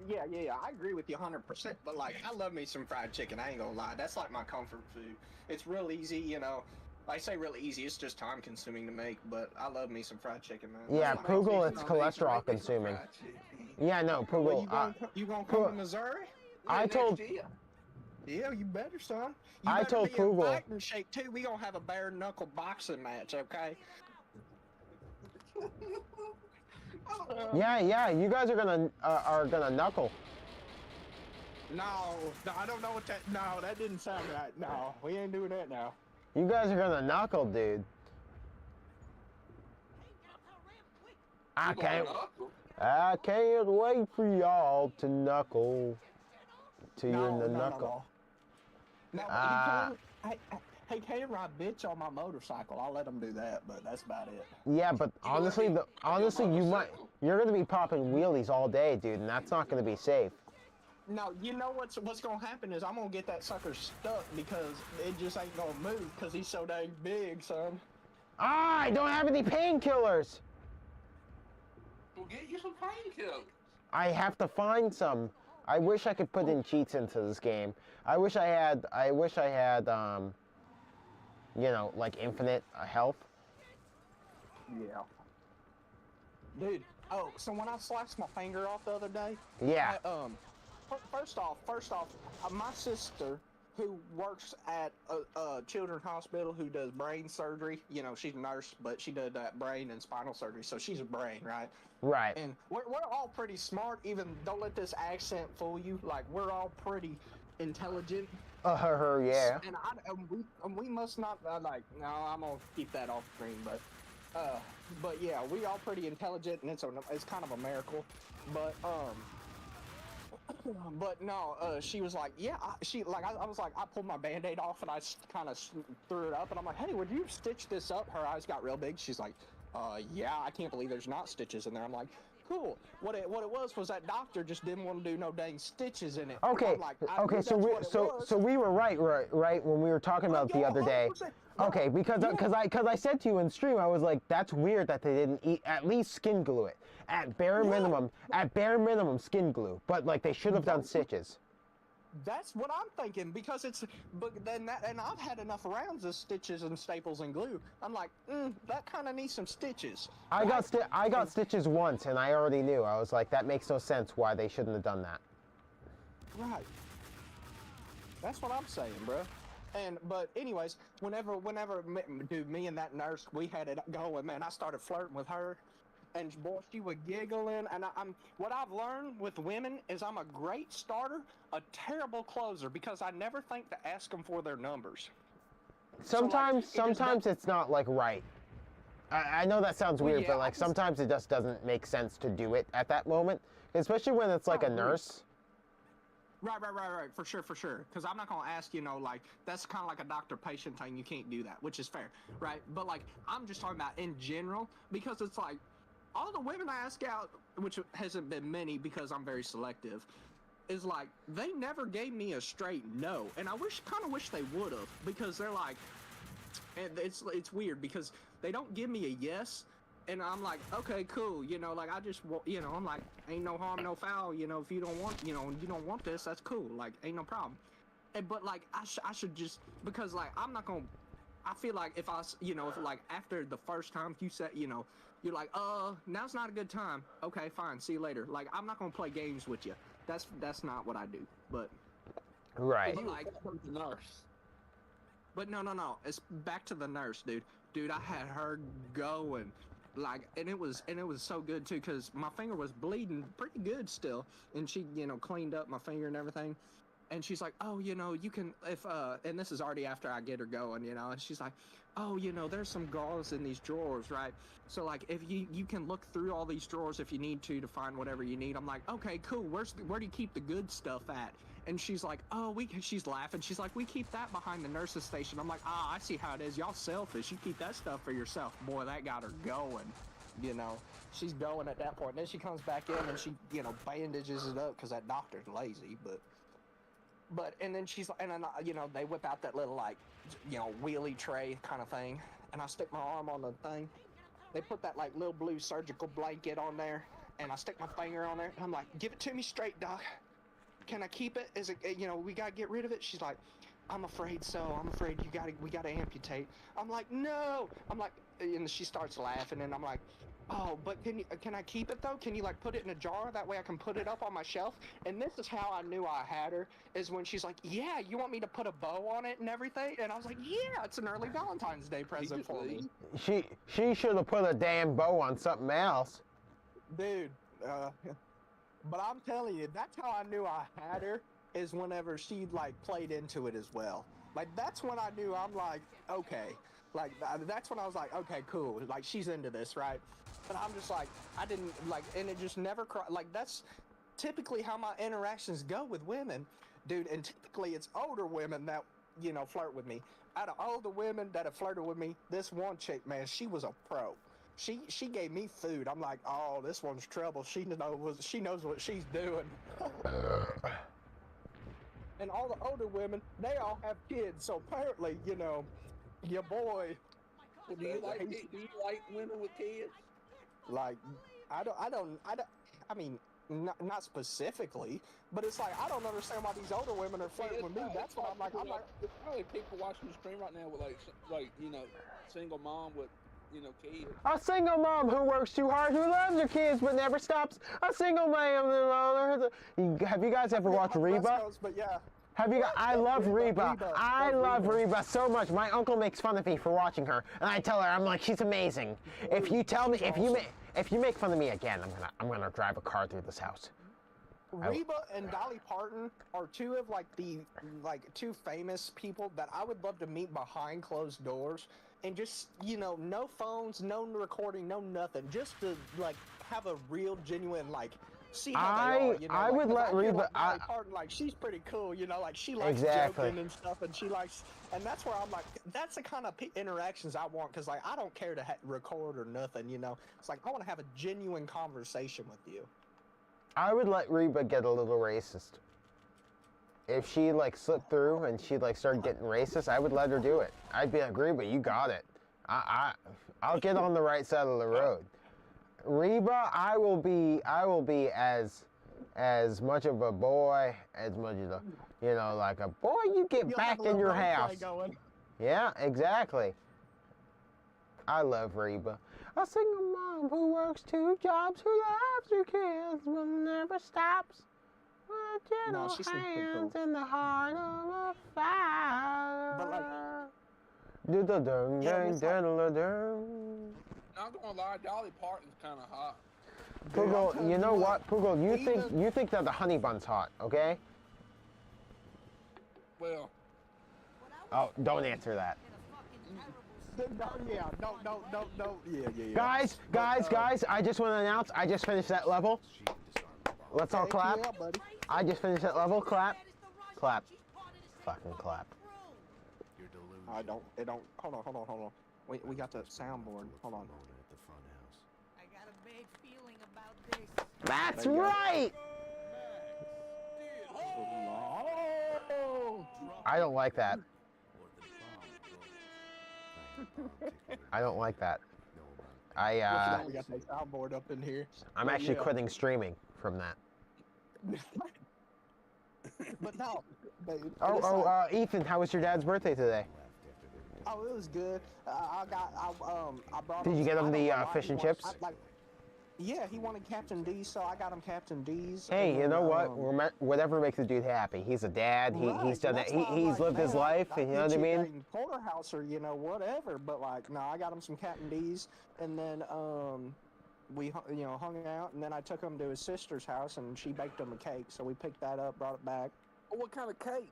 yeah, I agree with you 100%. But like, I love me some fried chicken. I ain't gonna lie. That's like my comfort food. It's real easy, you know. I say real easy. It's just time consuming to make. But I love me some fried chicken, man. Yeah, That's Poogle, like- it's cholesterol consuming. Yeah, no, Well, Poogle. you gonna come to Missouri? I told. Yeah, you better, son. I told be in Poogle. fighting shape too. We gonna have a bare knuckle boxing match, okay? Yeah, you guys are gonna knuckle. No, I don't know what that. No, that didn't sound right. No, we ain't doing that now. You guys are gonna knuckle, dude. I can't wait for y'all to knuckle to your knuckle. No, hey, can't ride bitch on my motorcycle. I'll let them do that, but that's about it. Yeah, but honestly, you're gonna be popping wheelies all day, dude, and that's not gonna be safe. No, you know what's gonna happen is I'm gonna get that sucker stuck because it just ain't gonna move because he's so dang big, son. I don't have any painkillers. We'll get you some painkillers. I have to find some. I wish I could put in cheats into this game. I wish I had, you know, like infinite health. Yeah. Dude, oh, so when I sliced my finger off the other day, Yeah. First off, my sister, who works at a children's hospital, who does brain surgery. You know, she's a nurse, but she does that brain and spinal surgery, so she's a brain, right? Right. And we're all pretty smart. Even don't let this accent fool you. Like, we're all pretty intelligent. Yeah. And we must not like. No, I'm gonna keep that off screen, but yeah, we all pretty intelligent, and it's kind of a miracle. But no, she was like, yeah, I was like, I pulled my Band-Aid off and I kind of threw it up, and I'm like, hey, would you stitch this up? Her eyes got real big. She's like, yeah, I can't believe there's not stitches in there. I'm like, cool. What it was that doctor just didn't want to do no dang stitches in it. Okay, Like, so we were right when we were talking about it the other day. 100%. Okay, because I said to you in stream, I was like, that's weird that they didn't at least skin glue it. At bare minimum, skin glue. But like they should have done stitches. That's what I'm thinking, because and I've had enough rounds of stitches and staples and glue. I'm like, that kind of needs some stitches. I got stitches once, and I already knew. I was like, that makes no sense why they shouldn't have done that. Right. That's what I'm saying, bro. But anyways, whenever, dude, me and that nurse, we had it going, man. I started flirting with her, and boy, she was giggling. And what I've learned with women is I'm a great starter, a terrible closer, because I never think to ask them for their numbers. Sometimes it's not like right. I know that sounds weird, but like sometimes it just doesn't make sense to do it at that moment, especially when it's like a nurse. Right, for sure. Because I'm not gonna ask, like, that's kind of like a doctor-patient thing. You can't do that, which is fair, right? But like, I'm just talking about in general, because it's like, all the women I ask out, which hasn't been many because I'm very selective, is like, they never gave me a straight no. And I kind of wish they would have, because they're like, and it's weird because they don't give me a yes. And I'm like, okay, cool, like, I just, I'm like, ain't no harm, no foul, if you don't want, you don't want this, that's cool, like, ain't no problem. But, like, I should just, because, like, I'm not gonna, I feel like if if, like, after the first time, if you said, you're like, now's not a good time, okay, fine, see you later. Like, I'm not gonna play games with you. That's not what I do, but. Right. But, like, The nurse. But no, it's back to the nurse, dude. Dude, I had her going. Like, and it was so good too, because my finger was bleeding pretty good still, and she cleaned up my finger and everything, and she's like, oh, you can, if and this is already after I get her going, and she's like, oh, there's some gauze in these drawers, right? So like, if you can look through all these drawers if you need to find whatever you need. I'm like, okay, cool, where do you keep the good stuff at? And she's like, she's laughing. She's like, we keep that behind the nurse's station. I'm like, I see how it is. Y'all selfish. You keep that stuff for yourself. Boy, that got her going. She's going at that point. And then she comes back in and she, bandages it up because that doctor's lazy. But and then she's like, and then, they whip out that little, like, wheelie tray kind of thing. And I stick my arm on the thing. They put that, like, little blue surgical blanket on there. And I stick my finger on there. And I'm like, give it to me straight, doc. Can I keep it? Is it, we gotta get rid of it? She's like, I'm afraid so. I'm afraid we gotta amputate. I'm like, no. I'm like, and she starts laughing, and I'm like, oh, but can I keep it though? Can you like put it in a jar? That way I can put it up on my shelf. And this is how I knew I had her, is when she's like, yeah, you want me to put a bow on it and everything? And I was like, yeah, it's an early Valentine's Day present for me. She should have put a damn bow on something else. Dude, but I'm telling you, that's how I knew I had her, is whenever she, like, played into it as well. Like, that's when I knew, I'm like, okay. Like, that's when I was like, okay, cool. Like, she's into this, right? And I'm just like, I didn't, like, and it just never, like, that's typically how my interactions go with women, dude. And typically it's older women that, flirt with me. Out of all the women that have flirted with me, this one chick, man, she was a pro. She gave me food. I'm like, oh, this one's trouble. She knows what she's doing. And all the older women, they all have kids. So apparently, your boy. Do you like women with kids? Like, I mean, not specifically, but it's like, I don't understand why these older women are flirting with me. That's what I'm like. There's probably people watching the stream right now with like single mom with kids. A single mom who works too hard, who loves her kids but never stops. A single man. Have you guys ever watched Reba? But yeah. Have you? I love Reba. Reba. I Love love Reba so much. My uncle makes fun of me for watching her, and I tell her, I'm like, she's amazing. If you tell me, if you make fun of me again, I'm gonna drive a car through this house. Reba and Dolly Parton are two of the two famous people that I would love to meet behind closed doors, and just no phones, no recording, no nothing, just to have a real genuine see how they are, I would let Reba. Dolly Parton, she's pretty cool, she likes Exactly. joking and stuff, and she likes, and that's where I'm like, that's the kind of interactions I want, because I don't care to record or nothing, It's I want to have a genuine conversation with you. I would let Reba get a little racist. If she slipped through and she started getting racist, I would let her do it. I'd be like, Reba, you got it. I'll get on the right side of the road. Reba, I will be as much of a boy as much as a boy. You get You'll back have a in your little role play house. going. Yeah, exactly. I love Reba. A single mom who works 2 jobs, who loves her kids, but never stops. With gentle she's pretty hands cool. in the heart of a fire. But Do-da-dum, Yeah, dang, it's da-da-da-dum. Not gonna lie, Dolly Parton's kind of hot. Poogle, you know what? Poogle, even- you think that the honey bun's hot, okay? Well, Oh, don't answer that. Yeah, no. Yeah. Guys, I just want to announce, I just finished that level. Let's all clap. Yeah, buddy. I just finished that level. Clap. Clap. Fucking clap. It don't. Hold on. We got the soundboard. Hold on. I got a bad feeling about this. That's There you go. right! Oh! I don't like that. I don't like that. We got the soundboard up in here. I'm But actually yeah. quitting streaming from that. But no. It's Ethan, how was your dad's birthday today? Oh, it was good. I brought. Did you get him I don't the, know why fish he and wants- chips? Yeah, he wanted Captain D's, so I got him Captain D's. Hey, and you then, know what? Whatever makes a dude happy. He's a dad. He's done that. That's why I'm He's like, lived his man, life. I'll You know what I get you mean? a porterhouse or whatever. But no, I got him some Captain D's, and then we hung out, and then I took him to his sister's house, and she baked him a cake. So we picked that up, brought it back. oh, what kind of cake?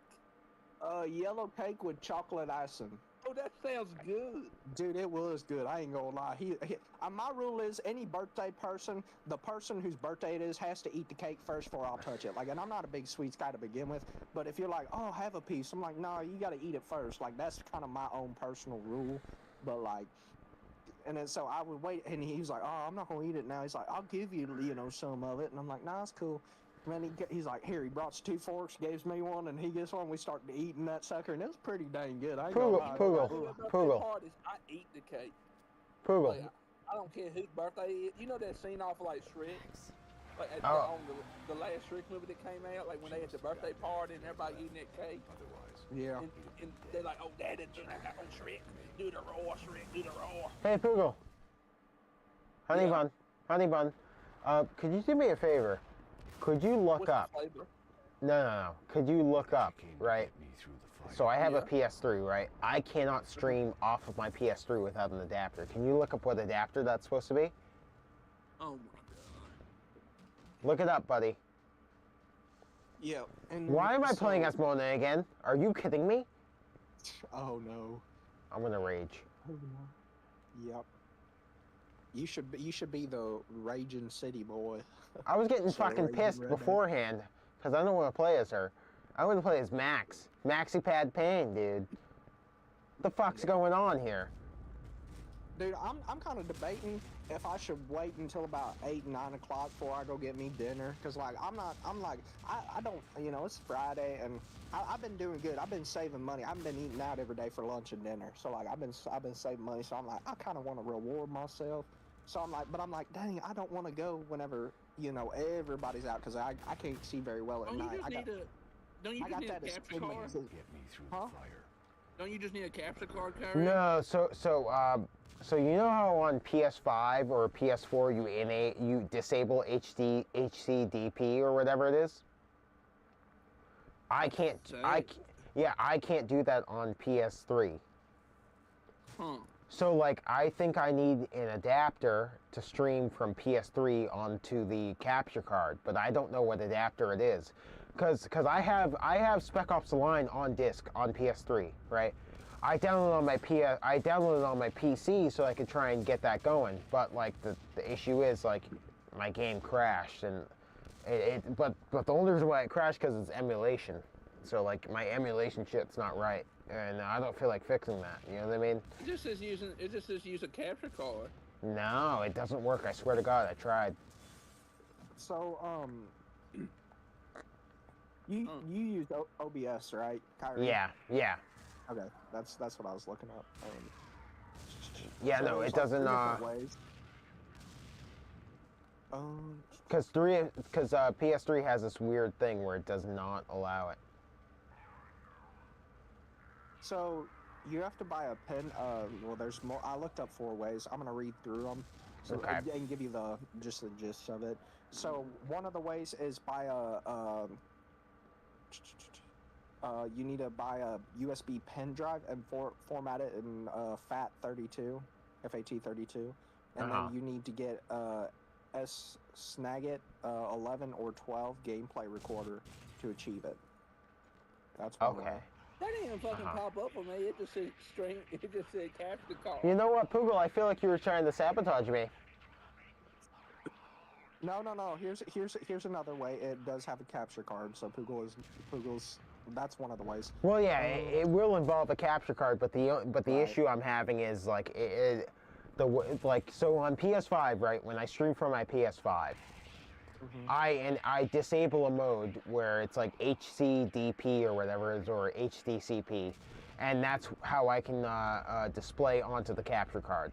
Yellow cake with chocolate icing. Oh, that sounds good. Dude, it was good. I ain't gonna lie. My rule is any birthday person, the person whose birthday it is has to eat the cake first before I'll touch it. And I'm not a big sweets guy to begin with, but if you're like, oh, have a piece, I'm like, no, you gotta eat it first. That's kind of my own personal rule. But and then so I would wait, and he was like, oh, I'm not gonna eat it now. He's like, I'll give you, some of it. And I'm like, nah, it's cool. And then he's like, here, he brought us 2 forks, gives me one, and he gets one. We started eating that sucker, and it was pretty dang good. I ain't gonna lie. Poogle. Parties, I eat the cake. Poogle. Like, I don't care whose birthday it is. You know that scene off of Shrek? Oh. On the last Shrek movie that came out, when they had the birthday party and everybody eating that cake. Yeah. And they're like, oh, Daddy, do that on Shrek. Do the roar, Shrek, do the roar. Hey, Poogle. Honey bun. Could you do me a favor? Could you look What's up? the flavor? No. Could you look up, right? So I have a PS3, right? I cannot stream off of my PS3 without an adapter. Can you look up what adapter that's supposed to be? Oh, my God. Look it up, buddy. Yeah. And Why am I so- playing as Mona again? Are you kidding me? Oh no. I'm gonna rage. Yep. You should be the raging city boy. I was getting So fucking raging pissed redneck. beforehand because I don't want to play as her. I want to play as Max. Maxi Pad Payne, dude. What the fuck's going on here? Dude, I'm kind of debating if I should wait until about 8, 9 o'clock before I go get me dinner. Cause I don't, it's Friday and I've been doing good. I've been saving money. I've been eating out every day for lunch and dinner. So I've been saving money. So I'm like, I kind of want to reward myself. So I'm like, dang, I don't want to go whenever, everybody's out. Cause I can't see very well at Don't you night. just need a capture card? Huh? Don't you just need a capture card, Kyrie? No, so So you know how on PS5 or PS4 you disable HCDP or whatever it is? I can't. I can't do that on PS3. So like I think I need an adapter to stream from PS3 onto the capture card, but I don't know what adapter it is. Cause I have Spec Ops: The Line on disc on PS3, right? I downloaded it on my PC so I could try and get that going, but like the issue is like my game crashed, and but the only reason why it crashed because it's emulation. So like my emulation shit's not right, and I don't feel like fixing that. You know what I mean? It just says use a capture card. No, it doesn't work. I swear to God, I tried. So you use OBS, right, Kyrie? Yeah. Okay, that's what I was looking up. Yeah, so no, it there's, doesn't. Ways. Because PS3 has this weird thing where it does not allow it. So you have to buy a pen. Well, there's more. I looked up 4 ways. I'm gonna read through them, so Okay. and give you the gist of it. So one of the ways is buy you need to buy a USB pen drive and format it in FAT32, FAT32, and then you need to get Snagit 11 or 12 gameplay recorder to achieve it. That's one Okay. way. That didn't even fucking pop up for me. It just said string. It just said capture card. You know what, Poogle? I feel like you were trying to sabotage me. No. Here's another way. It does have a capture card, so Poogle's. That's one of the ways. Well, yeah, it will involve a capture card, but the Right. issue I'm having is like so on PS5, right? When I stream from my PS5, I disable a mode where it's like HCDP or whatever it is, or HDCP, and that's how I can display onto the capture card.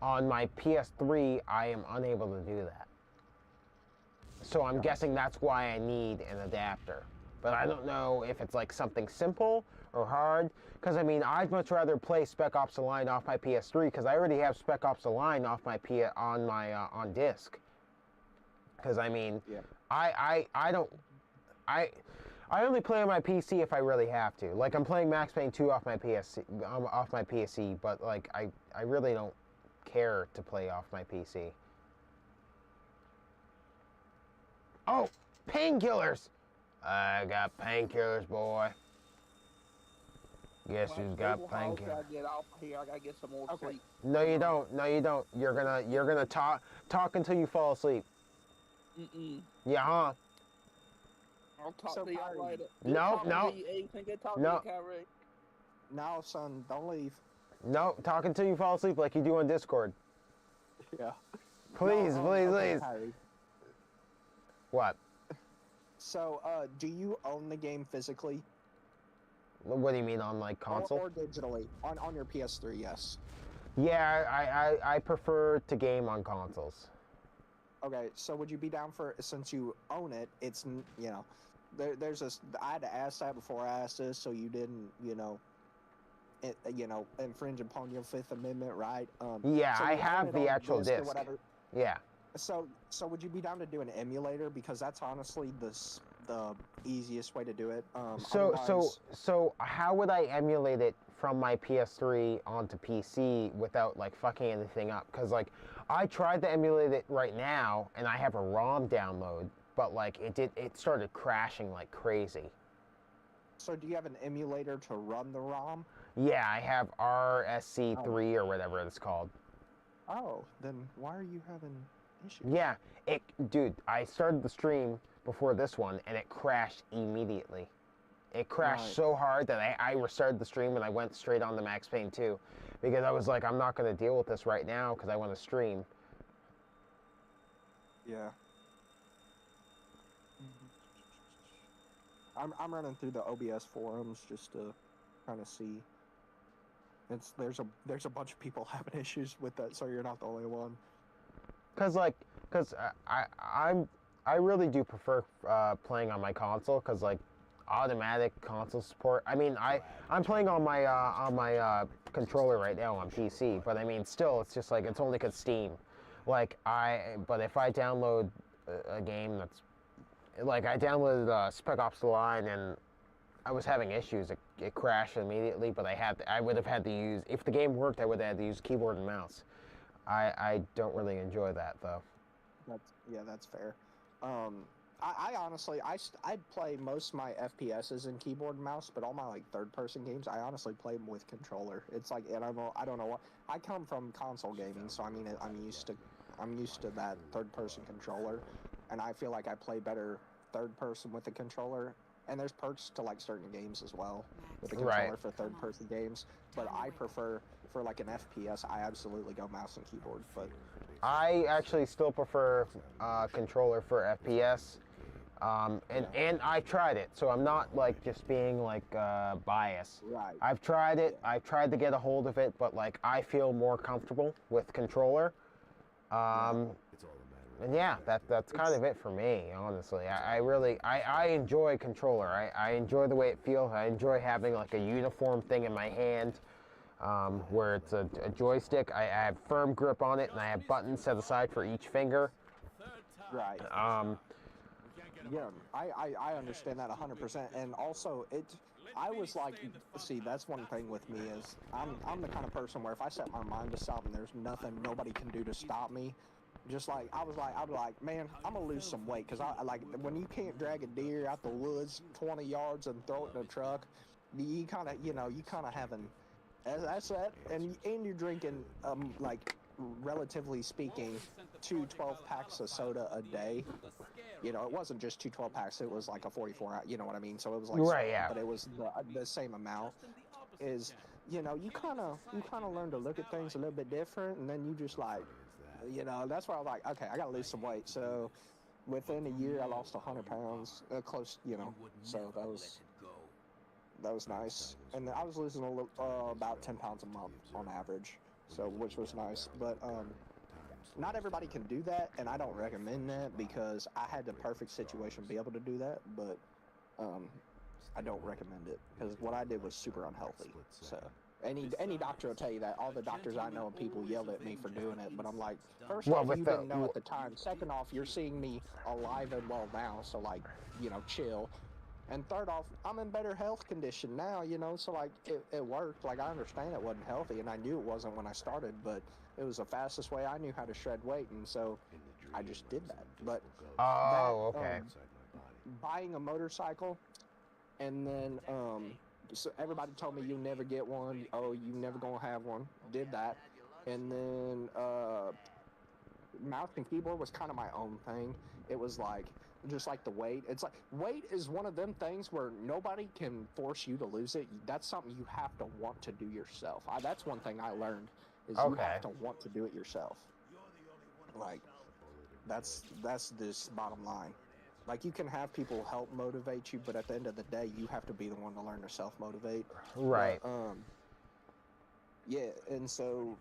On my PS3, I am unable to do that. So I'm guessing that's why I need an adapter. But I don't know if it's like something simple or hard. Because I mean, I'd much rather play Spec Ops: The Line off my PS3 because I already have Spec Ops: The Line off my on disc. Because I mean, I only play on my PC if I really have to. Like I'm playing Max Payne 2 off my PC, but like I really don't care to play off my PC. Oh, painkillers! I got painkillers, boy. Guess who's got painkillers? I gotta get off here. I gotta get some more sleep. No, you don't. No, you don't. You're gonna talk until you fall asleep. Yeah, huh? I'll talk to y'all later. No. No. No, son, don't leave. No, talk until you fall asleep like you do on Discord. Yeah. Please, please. Harry. What? So, do you own the game physically? What do you mean, on like console? Or digitally? On your PS3, yes. Yeah, I prefer to game on consoles. Okay, so would you be down for, since you own it, it's, you know, there's this, I had to ask that before I asked this, so you didn't, infringe upon your Fifth Amendment, right? Yeah, so I you own have it the on actual or disc. whatever. Yeah. So would you be down to do an emulator? Because that's honestly the easiest way to do it. So how would I emulate it from my PS3 onto PC without like fucking anything up? Because like I tried to emulate it right now, and I have a ROM download, but like it started crashing like crazy. So do you have an emulator to run the ROM? Yeah, I have RSC3 or whatever it's called. Oh, then why are you having issues? Yeah, dude, I started the stream before this one, and it crashed immediately. It crashed so hard that I restarted the stream, and I went straight on to Max Payne 2, because I was like, I'm not going to deal with this right now, because I want to stream. Yeah. I'm running through the OBS forums just to kind of see. There's a bunch of people having issues with that, so you're not the only one. Cause I really do prefer playing on my console, cause like automatic console support. I mean, I'm playing on my controller right now on PC, but I mean, still, it's just like, it's only because Steam. Like, but if I download a game that's, like, I downloaded Spec Ops The Line, and I was having issues. It crashed immediately, but I would have had to use, if the game worked, I would have had to use keyboard and mouse. I don't really enjoy that, though. That's fair. I honestly, I play most of my FPSs in keyboard and mouse, but all my like third-person games, I honestly play them with controller. It's like, and I don't know what, I come from console gaming, so I mean, I'm used to that third-person controller, and I feel like I play better third-person with the controller. And there's perks to like certain games as well with the controller for third-person games, but I prefer for like an FPS, I absolutely go mouse and keyboard. But I actually still prefer controller for FPS. And I tried it, so I'm not like just being like biased. Right. I've tried it. I've tried to get a hold of it, but like I feel more comfortable with controller. And yeah, that's kind of it for me, honestly. I enjoy controller. I enjoy the way it feels. I enjoy having like a uniform thing in my hand, where it's a joystick. I have firm grip on it, and I have buttons set aside for each finger. Right. Yeah, I understand that 100%, and also I was like, see, that's one thing with me is I'm the kind of person where if I set my mind to something, there's nothing nobody can do to stop me. Just like I'd be like, man, I'm gonna lose some weight, because I like when you can't drag a deer out the woods 20 yards and throw it in a truck, you kind of having that's that, and you're drinking like relatively speaking 2 12-packs of soda a day. You know, it wasn't just 2 12-packs, it was like a 44, you know what I mean? So it was like, right, yeah. But it was the same amount. Is, you know, you kind of learn to look at things a little bit different, and then you just like, you know, that's where I was like, okay, I gotta lose some weight. So within a year, I lost 100 pounds, close, you know, so that was nice. And I was losing about 10 pounds a month on average, so which was nice. But not everybody can do that, and I don't recommend that, because I had the perfect situation to be able to do that, but I don't recommend it, because what I did was super unhealthy. So any doctor will tell you that. All the doctors I know and people yelled at me for doing it, but I'm like, first off, you didn't know at the time. Second off, you're seeing me alive and well now, so like, you know, chill. And third off, I'm in better health condition now, you know, so like it worked. Like, I understand it wasn't healthy, and I knew it wasn't when I started, but it was the fastest way I knew how to shred weight, and so I just did that. But okay. Buying a motorcycle, and then so everybody told me you'll never get one. Oh, you never gonna have one. Did that, and then mouse and keyboard was kind of my own thing. It was like, just like the weight. It's like, weight is one of them things where nobody can force you to lose it. That's something you have to want to do yourself. That's one thing I learned, is you have to want to do it yourself. Like, that's this bottom line. Like, you can have people help motivate you, but at the end of the day, you have to be the one to learn to self-motivate. Right. But, yeah, and so,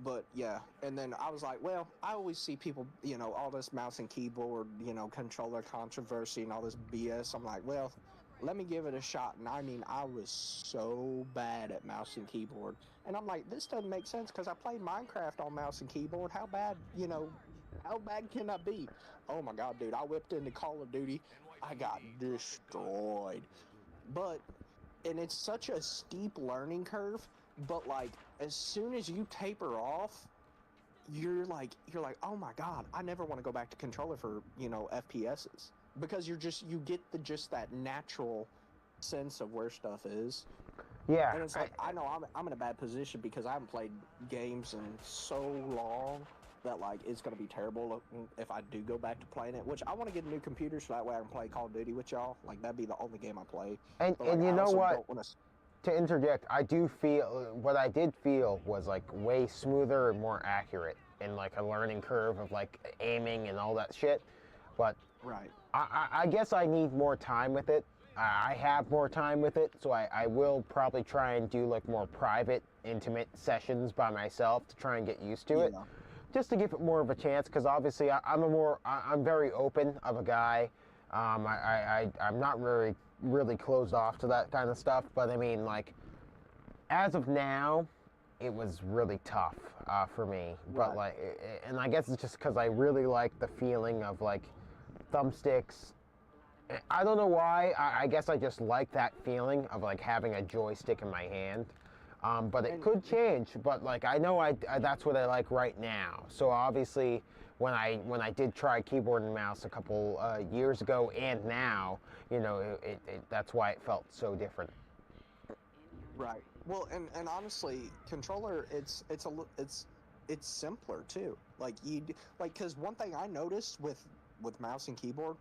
but yeah, and then I was like, well, I always see people, you know, all this mouse and keyboard, you know, controller controversy and all this BS. I'm like, well, let me give it a shot. And I mean, I was so bad at mouse and keyboard. And I'm like, this doesn't make sense, because I played Minecraft on mouse and keyboard. How bad, you know, how bad can I be? Oh my God, dude, I whipped into Call of Duty. I got destroyed. And it's such a steep learning curve, but like, as soon as you taper off, you're like, oh my God, I never want to go back to controller for, you know, FPSs, because you get just that natural sense of where stuff is. Yeah. And it's like, I know I'm in a bad position, because I haven't played games in so long that like it's gonna be terrible if I do go back to playing it. Which I want to get a new computer, so that way I can play Call of Duty with y'all. Like, that'd be the only game I play. And you know what? To interject, I do feel, what I did feel was like way smoother and more accurate, in like a learning curve of like aiming and all that shit. But right, I guess I need more time with it. I have more time with it, so I will probably try and do like more private, intimate sessions by myself to try and get used to it, just to give it more of a chance. Because obviously I'm very open of a guy. I'm not really closed off to that kind of stuff, but I mean, like, as of now, it was really tough for me. But like, and I guess it's just because I really like the feeling of like thumbsticks. I don't know why. I guess I just like that feeling of like having a joystick in my hand. But it could change. But like I know that's what I like right now. So obviously, when I did try keyboard and mouse a couple years ago and now, you know, that's why it felt so different. Right. Well, and honestly, controller, it's simpler too. Like because one thing I noticed with mouse and keyboard,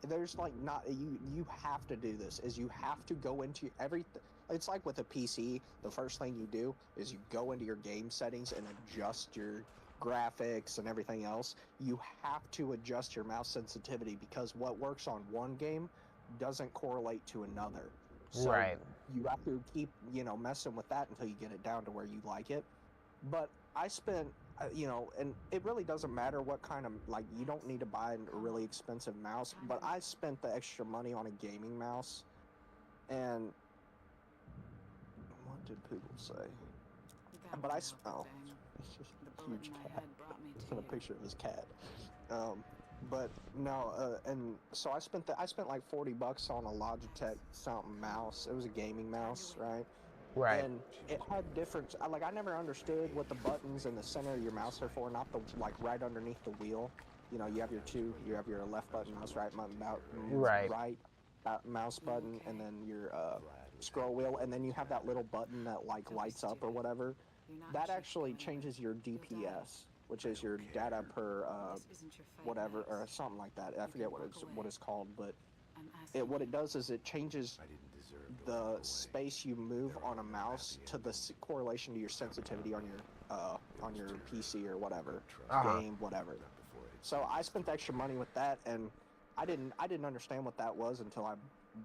there's like not you have to do this is you have to go into everything. It's like with a PC, the first thing you do is you go into your game settings and adjust your graphics and everything else. You have to adjust your mouse sensitivity because what works on one game doesn't correlate to another. So Right. you have to keep, messing with that until you get it down to where you like it. But I spent, and it really doesn't matter what kind of, like, you don't need to buy a really expensive mouse, but I spent the extra money on a gaming mouse. And what did people say? But it's just a huge cat. It's in a picture of his cat. But no, and so I spent like $40 on a Logitech something mouse. It was a gaming mouse, right? Right. And it had different. I never understood what the buttons in the center of your mouse are for, not the like right underneath the wheel. You know, you have your left button mouse, right mouse button, and then your scroll wheel, and then you have that little button that like lights up or whatever. That actually changes your DPS, which is your data per whatever or something like that. I forget what it's called, but what it does is it changes the space you move on a mouse to the correlation to your sensitivity on your PC or whatever game, whatever. So I spent extra money with that, and I didn't understand what that was until I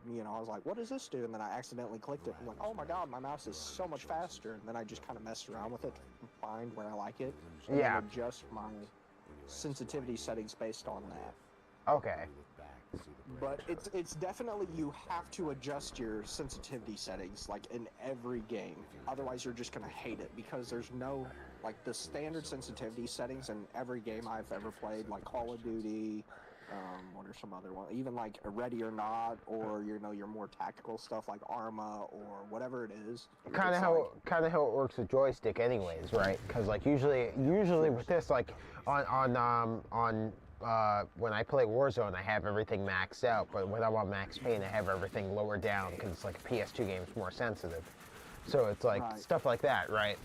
was like, what does this do? And then I accidentally clicked it. I'm like, oh my god, my mouse is so much faster. And then I just kind of messed around with it to find where I like it. And then adjust my sensitivity settings based on that. Okay. But it's definitely, you have to adjust your sensitivity settings like in every game. Otherwise you're just gonna hate it, because there's no, like, the standard sensitivity settings in every game I've ever played, like Call of Duty, what are some other ones? Even like Ready or Not, or your more tactical stuff like Arma or whatever it is. Kind of how it works with joystick, anyways, right? Because like usually with this, like on when I play Warzone, I have everything maxed out, but when I'm on Max Payne, I have everything lower down because it's like a PS2 game, it's more sensitive. So it's like stuff like that, right?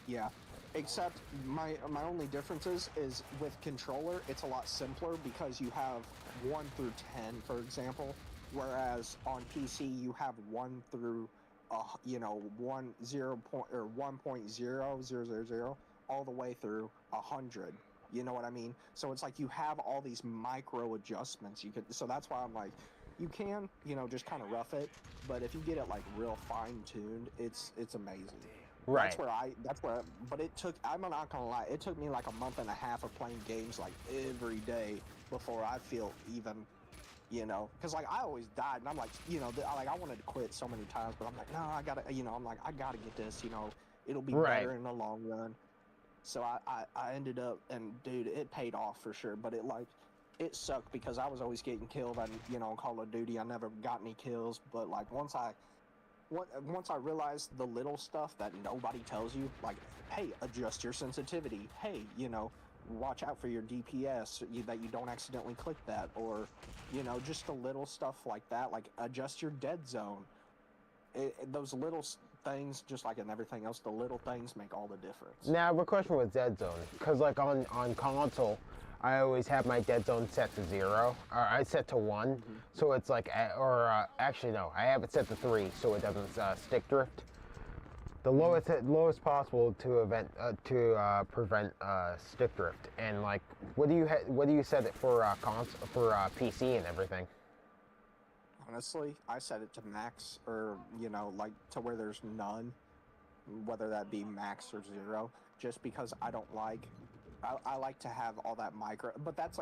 Yeah. Except my only difference is with controller, it's a lot simpler because you have 1 through 10, for example, whereas on PC you have 1 through 1.0 all the way through 100. You know what I mean? So it's like you have all these micro adjustments. So that's why I'm like, you can just kind of rough it, but if you get it like real fine tuned, it's amazing. Right. But I'm not gonna lie, it took me like a month and a half of playing games like every day before I feel even, because like I always died, and I'm like, I wanted to quit so many times, but I'm like, no, I gotta, I'm like, I gotta get this, it'll be better in the long run. So I ended up, and dude, it paid off for sure, but it sucked because I was always getting killed, and Call of Duty, I never got any kills, but like once I realized the little stuff that nobody tells you, like, hey, adjust your sensitivity, hey, watch out for your DPS, that you don't accidentally click that, or, just the little stuff like that, like adjust your dead zone. Those little things, just like in everything else, the little things make all the difference. Now, I have a question with dead zone, because like on console, I always have my dead zone set to 0, or I set to 1, so it's like, actually no, I have it set to 3, so it doesn't stick drift. The lowest possible to prevent stick drift. And like, what do you set it for PC and everything? Honestly, I set it to max, or like to where there's none, whether that be max or 0, just because I don't like. I like to have all that micro, but that's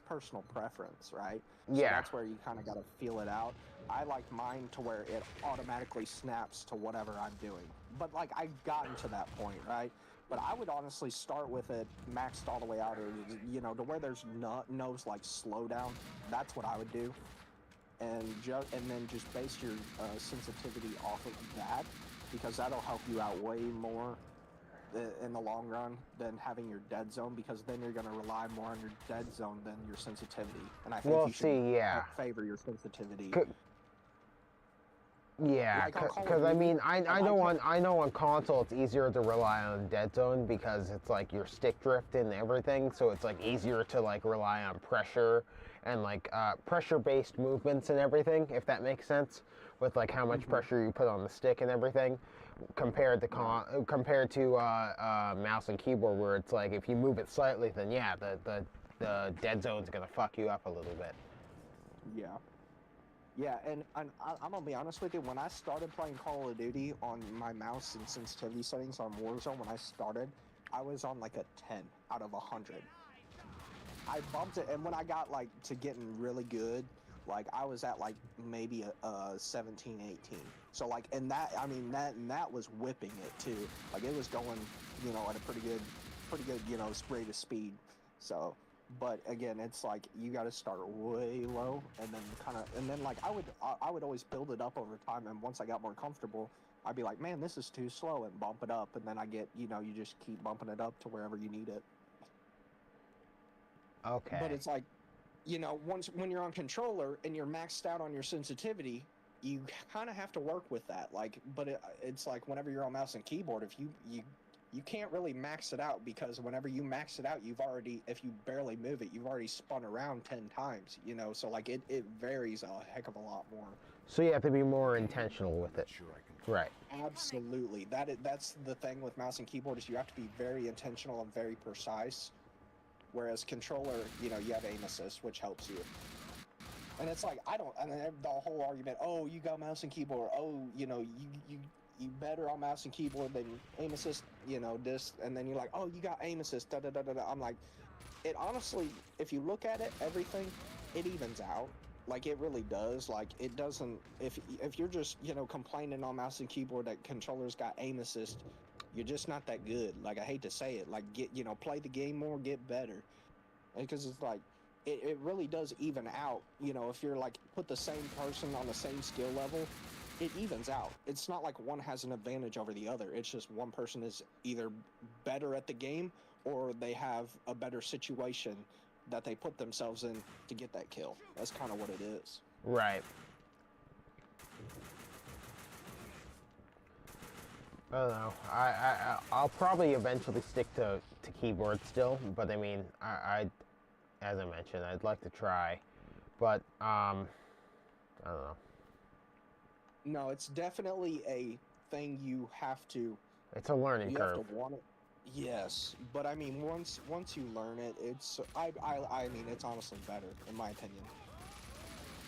personal preference, right? So yeah. That's where you kind of got to feel it out. I like mine to where it automatically snaps to whatever I'm doing. But like I've gotten to that point, right? But I would honestly start with it maxed all the way out, or you know, to where there's no like slowdown. That's what I would do, and then just base your sensitivity off of that, because that'll help you out way more in the long run than having your dead zone, because then you're going to rely more on your dead zone than your sensitivity. And I think Well, you should see, yeah. favor your sensitivity. Yeah, Like on Call of because I Duty, mean, I know on console it's easier to rely on dead zone because it's like your stick drift and everything, so it's like easier to like rely on pressure and like pressure-based movements and everything, if that makes sense, with like how much pressure you put on the stick and everything, compared to mouse and keyboard, where it's like if you move it slightly, then yeah, the dead zone's gonna fuck you up a little bit. Yeah. Yeah, and I'm gonna be honest with you, when I started playing Call of Duty on my mouse and sensitivity settings on Warzone, when I started, I was on like a 10 out of 100. I bumped it, and when I got like to getting really good, like I was at like maybe a 17, 18. So like, and that, I mean, that was whipping it too. Like it was going, you know, at a pretty good, you know, rate of speed. So, but again, it's like you got to start way low, and then like I would always build it up over time, and once I got more comfortable, I'd be like, man, this is too slow, and bump it up, and then I get, you know, you just keep bumping it up to wherever you need it. Okay. But it's like, you know, when you're on controller and you're maxed out on your sensitivity, you kind of have to work with that. Like, but it's like whenever you're on mouse and keyboard, if you can't really max it out, because whenever you max it out, if you barely move it, you've already spun around 10 times, you know, so like it varies a heck of a lot more. So you have to be more intentional with it. Right. Absolutely. That's the thing with mouse and keyboard, is you have to be very intentional and very precise. Whereas controller, you know, you have aim assist, which helps you. And it's like, and the whole argument, oh, you got mouse and keyboard, oh, you know, you better on mouse and keyboard than aim assist, you know, this, and then you're like, oh, you got aim assist, da da da da da. I'm like, it honestly, if you look at it, everything, it evens out. Like, it really does. Like, it doesn't, if you're just, you know, complaining on mouse and keyboard that controllers got aim assist, you're just not that good. Like, I hate to say it, like, play the game more, get better. Because it's like, it really does even out. You know, if you're like, put the same person on the same skill level, it evens out. It's not like one has an advantage over the other. It's just one person is either better at the game, or they have a better situation that they put themselves in to get that kill. That's kind of what it is. Right. I don't know. I'll probably eventually stick to keyboard still, but I mean, I as I mentioned, I'd like to try, but I don't know. No, it's definitely a thing you have to. It's a learning curve. You have to want it. Yes, but I mean, once you learn it, it's I mean, it's honestly better in my opinion.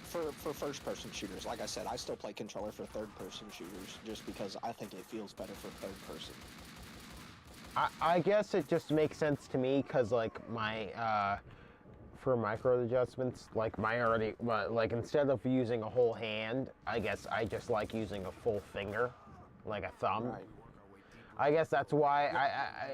For first-person shooters, like I said, I still play controller for third-person shooters just because I think it feels better for third-person. I guess it just makes sense to me because, like, my, for micro adjustments, like, like, instead of using a whole hand, I guess I just like using a full finger, like a thumb. Right. I guess that's why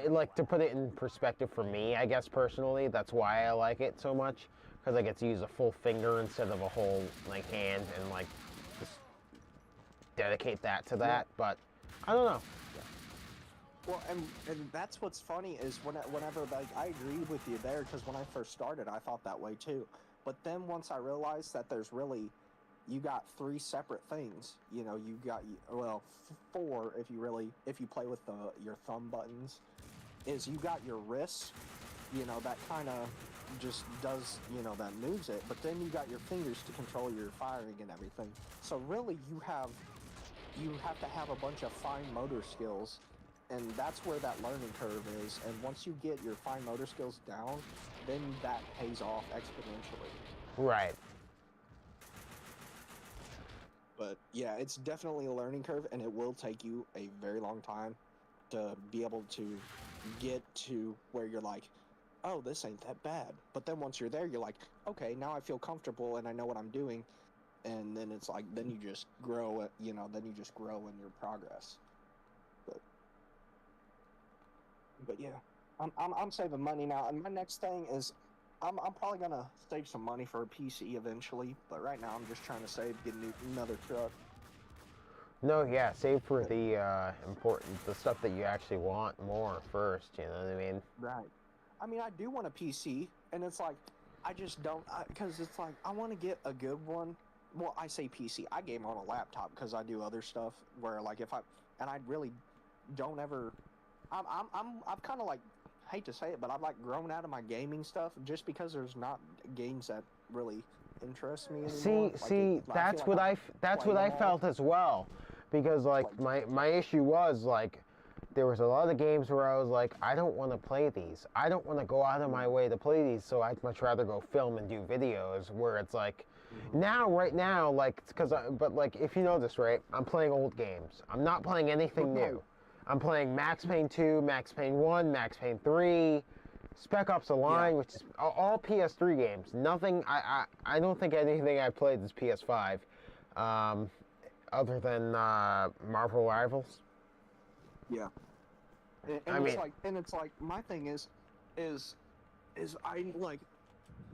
I like to put it in perspective for me, I guess, personally. That's why I like it so much. Because I get to use a full finger instead of a whole, like, hand, and, like, just dedicate that to that, but I don't know. Well, and that's what's funny is whenever, like, I agree with you there, because when I first started, I thought that way too. But then once I realized that there's really, you got 3 separate things. You know, you got, well, 4 if you play with your thumb buttons, is you got your wrists, you know, that kind of just does, you know, that moves it, but then you got your fingers to control your firing and everything. So really you have to have a bunch of fine motor skills, and that's where that learning curve is. And once you get your fine motor skills down, then that pays off exponentially. Right. But yeah, it's definitely a learning curve, and it will take you a very long time to be able to get to where you're like, oh, this ain't that bad. But then once you're there, you're like, okay, now I feel comfortable and I know what I'm doing. and then it's like then you just grow it, then you just grow in your progress. But yeah, I'm saving money now, and my next thing is I'm probably gonna save some money for a PC eventually, but right now I'm just trying to save, get another truck. No, yeah, save for the the stuff that you actually want more first, you know what I mean? Right. I mean, I do want a PC, and it's like, I just don't, because it's like, I want to get a good one. Well, I say PC, I game on a laptop because I do other stuff where, like, and I really don't ever, I've kind of like, hate to say it, but I've like grown out of my gaming stuff just because there's not games that really interest me anymore. That's what I felt as well, because like my issue was like there was a lot of games where I was like, I don't want to play these. I don't want to go out of my way to play these, so I'd much rather go film and do videos. Where it's like, right now, like, but like if you know this, right? I'm playing old games. I'm not playing anything new. I'm playing Max Payne 2, Max Payne 1, Max Payne 3. Spec Ops: The Line, which is all PS3 games. Nothing. I don't think anything I played is PS5, other than Marvel Rivals. Yeah. And it's like my thing is I like,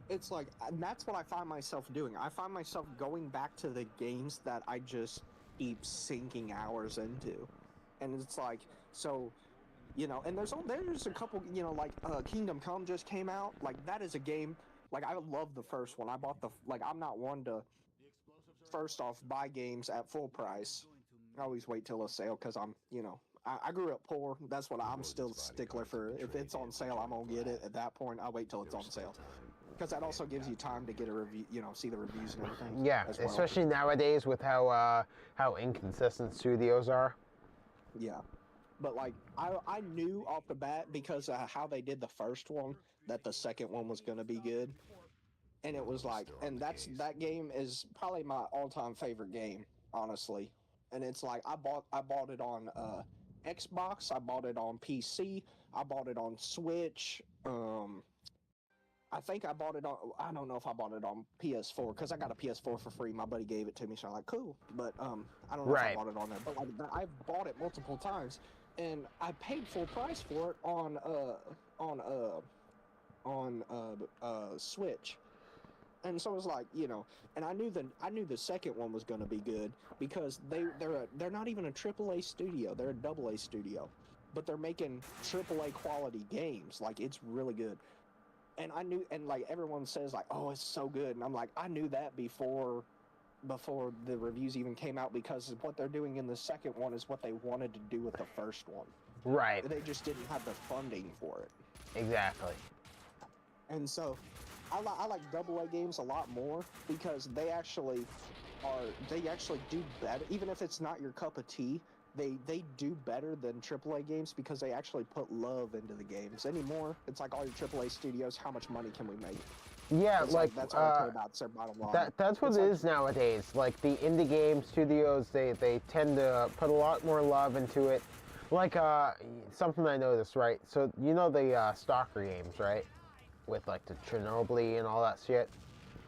it's like, and that's what I find myself doing. I find myself going back to the games that I just keep sinking hours into, and it's like so. And there's a couple, like Kingdom Come just came out. Like that is a game. Like I love the first one. I bought I'm not one to first off buy games at full price. I always wait till a sale because I grew up poor. That's what I'm still a stickler for. If it's on sale, I'm gonna get it. At that point, I wait till it's on sale because that also gives you time to get a review. See the reviews and everything. Yeah, as well. Especially nowadays with how inconsistent studios are. Yeah. But like I knew off the bat because of how they did the first one that the second one was going to be good, and it was like, and that game is probably my all-time favorite game, honestly. And it's like I bought it on Xbox, I bought it on PC, I bought it on Switch. I think I bought it on. I don't know if I bought it on PS4 because I got a PS4 for free. My buddy gave it to me, so I'm like, cool. But I don't know if I bought it on there. But like, I've bought it multiple times, and I paid full price for it on Switch. And so it was like, and I knew the second one was going to be good because they're not even a AAA studio. They're a AA studio, but they're making AAA quality games. Like it's really good. And I knew, and like everyone says like, oh, it's so good. And I'm like, I knew that before the reviews even came out because what they're doing in the second one is what they wanted to do with the first one. Right. They just didn't have the funding for it. Exactly. And so I like AA games a lot more because they actually do better. Even if it's not your cup of tea, they do better than AAA games because they actually put love into the games. Anymore, it's like all your AAA studios, how much money can we make? Yeah, like that's all I care about. It's their bottom line. That's what it is nowadays. Like the indie game studios, they tend to put a lot more love into it. Like something I noticed, right? So the Stalker games, right? With like the Chernobyl and all that shit.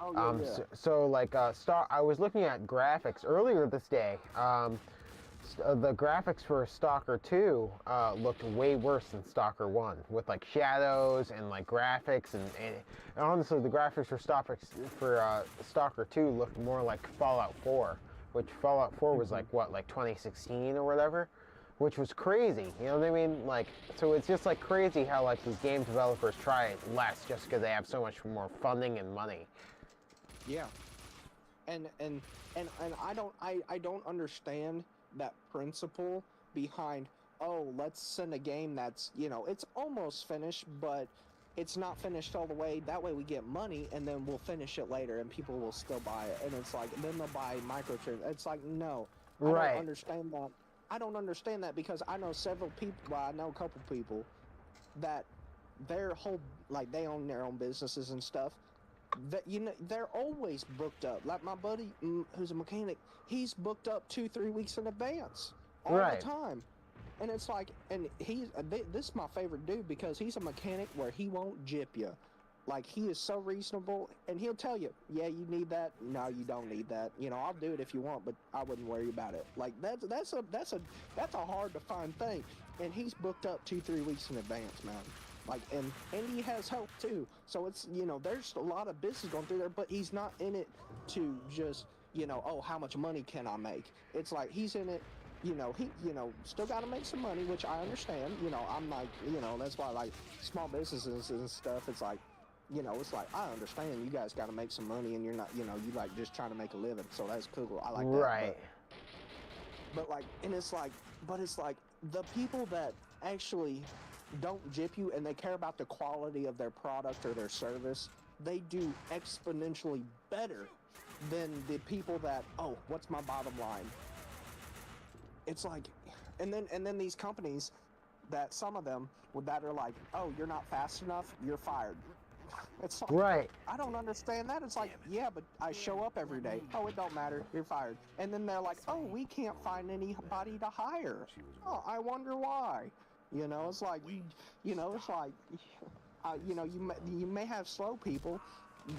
Oh yeah. So like I was looking at graphics earlier this day. The graphics for Stalker 2 looked way worse than Stalker 1 with like shadows and like graphics and honestly the graphics for Stalker 2 looked more like Fallout 4, which Fallout 4 was like 2016 or whatever, which was crazy, you know what I mean? Like, so it's just like crazy how like these game developers try it less just because they have so much more funding and money. Yeah. And I don't understand that principle behind, oh, let's send a game that's, it's almost finished, but it's not finished all the way. That way we get money, and then we'll finish it later, and people will still buy it. And it's like, then they'll buy microtransactions. It's like, no. I don't understand that. I don't understand that because I know several people, I know a couple people that their whole, like, they own their own businesses and stuff. That they're always booked up. Like my buddy, who's a mechanic, he's booked up 2-3 weeks in advance all the time, and it's like, and this is my favorite dude because he's a mechanic where he won't jip you. Like, he is so reasonable, and he'll tell you, yeah, you need that. No, you don't need that. You know, I'll do it if you want, but I wouldn't worry about it. Like, that's a hard to find thing, and he's booked up 2-3 weeks in advance, man. Like, and he has help too. So it's, you know, there's a lot of business going through there, but he's not in it to just, you know, oh, how much money can I make? It's like he's in it. You know, he, you know, still got to make some money, which I understand. You know, I'm like, you know, that's why, like, small businesses and stuff, it's like, you know, it's like, I understand you guys got to make some money and you're not, you know, you like just trying to make a living. So that's cool. I like that. Right. But like, and it's like, the people that actually don't jip you and they care about the quality of their product or their service, they do exponentially better than the people that, oh, what's my bottom line? It's like, and then these companies that some of them that are like, oh, you're not fast enough, you're fired. It's like, Right. I don't understand that. It's like, yeah, but I show up every day. Oh, it don't matter. You're fired. And then they're like, oh, we can't find anybody to hire. Oh, I wonder why. You know, it's like, you know, it's like, you know, you may have slow people,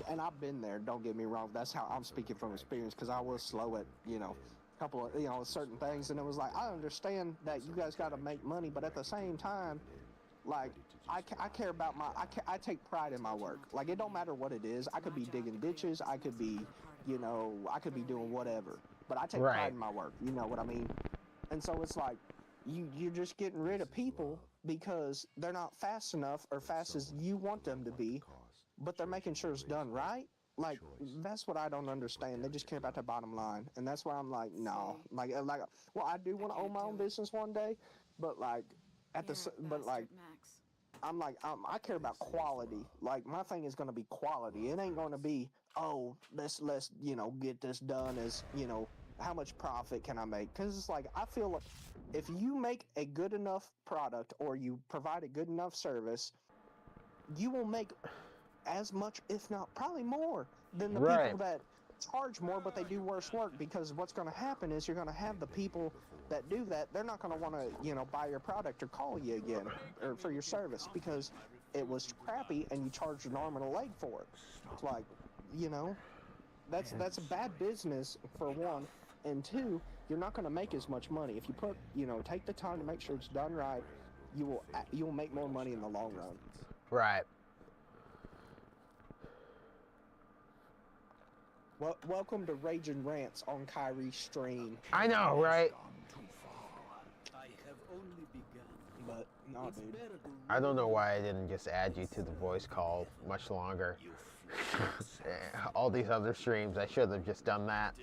and I've been there. Don't get me wrong. That's how I'm speaking from experience, because I was slow at, you know, a couple of, you know, certain things, and it was like, I understand that you guys got to make money, but at the same time, like, I care about I take pride in my work. Like, it don't matter what it is. I could be digging ditches. I could be, you know, I could be doing whatever. But I take pride in my work. You know what I mean? And so it's like, you're just getting rid of people because they're not fast enough or fast as you want them to be, but they're making sure it's done right. Like, that's what I don't understand. They just care about their bottom line. And that's why I'm like, no. Like, well, I do want to own my own business one day, but like, but like, I'm like, I care about quality. Like, my thing is going to be quality. It ain't going to be, oh, let's, you know, get this done as, you know, how much profit can I make? Because it's like, I feel like if you make a good enough product or you provide a good enough service, you will make as much, if not probably more, than the people that charge more, but they do worse work. Because what's going to happen is you're going to have the people that do that, they're not going to want to, you know, buy your product or call you again or for your service because it was crappy and you charged an arm and a leg for it. It's like, you know, that's a bad business for one, and two, you're not going to make as much money if you put, you know, take the time to make sure it's done right. You will make more money in the long run. Right. Well, welcome to Raging Rants on Kyrie's stream. I know, right? But no, dude. I don't know why I didn't just add you to the voice call much longer. All these other streams, I should have just done that.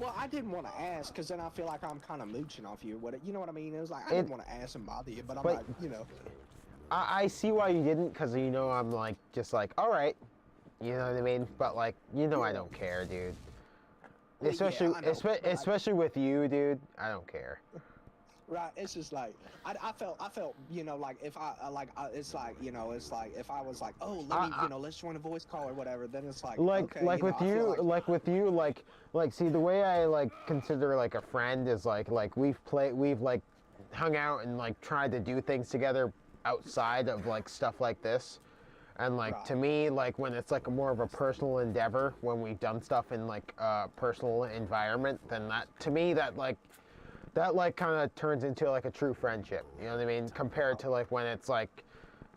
Well, I didn't want to ask because then I feel like I'm kind of mooching off you. You know what I mean? It was like, I didn't want to ask and bother you, but I'm like, you know. I see why you didn't, because, you know, I'm like, just like, all right. You know what I mean? But, like, you know, I don't care, dude. Especially with you, dude. I don't care. Right, it's just like I felt, you know, like if it's like, you know, it's like if I was like, oh, let me, you know, let's join a voice call or whatever, then it's like okay, like with you, like see, the way I like consider like a friend is like we've like hung out and like tried to do things together outside of like stuff like this. And like to me, like when it's like more of a personal endeavor, when we've done stuff in like a personal environment, then that to me that kind of turns into like a true friendship. You know what I mean? Compared to like when it's like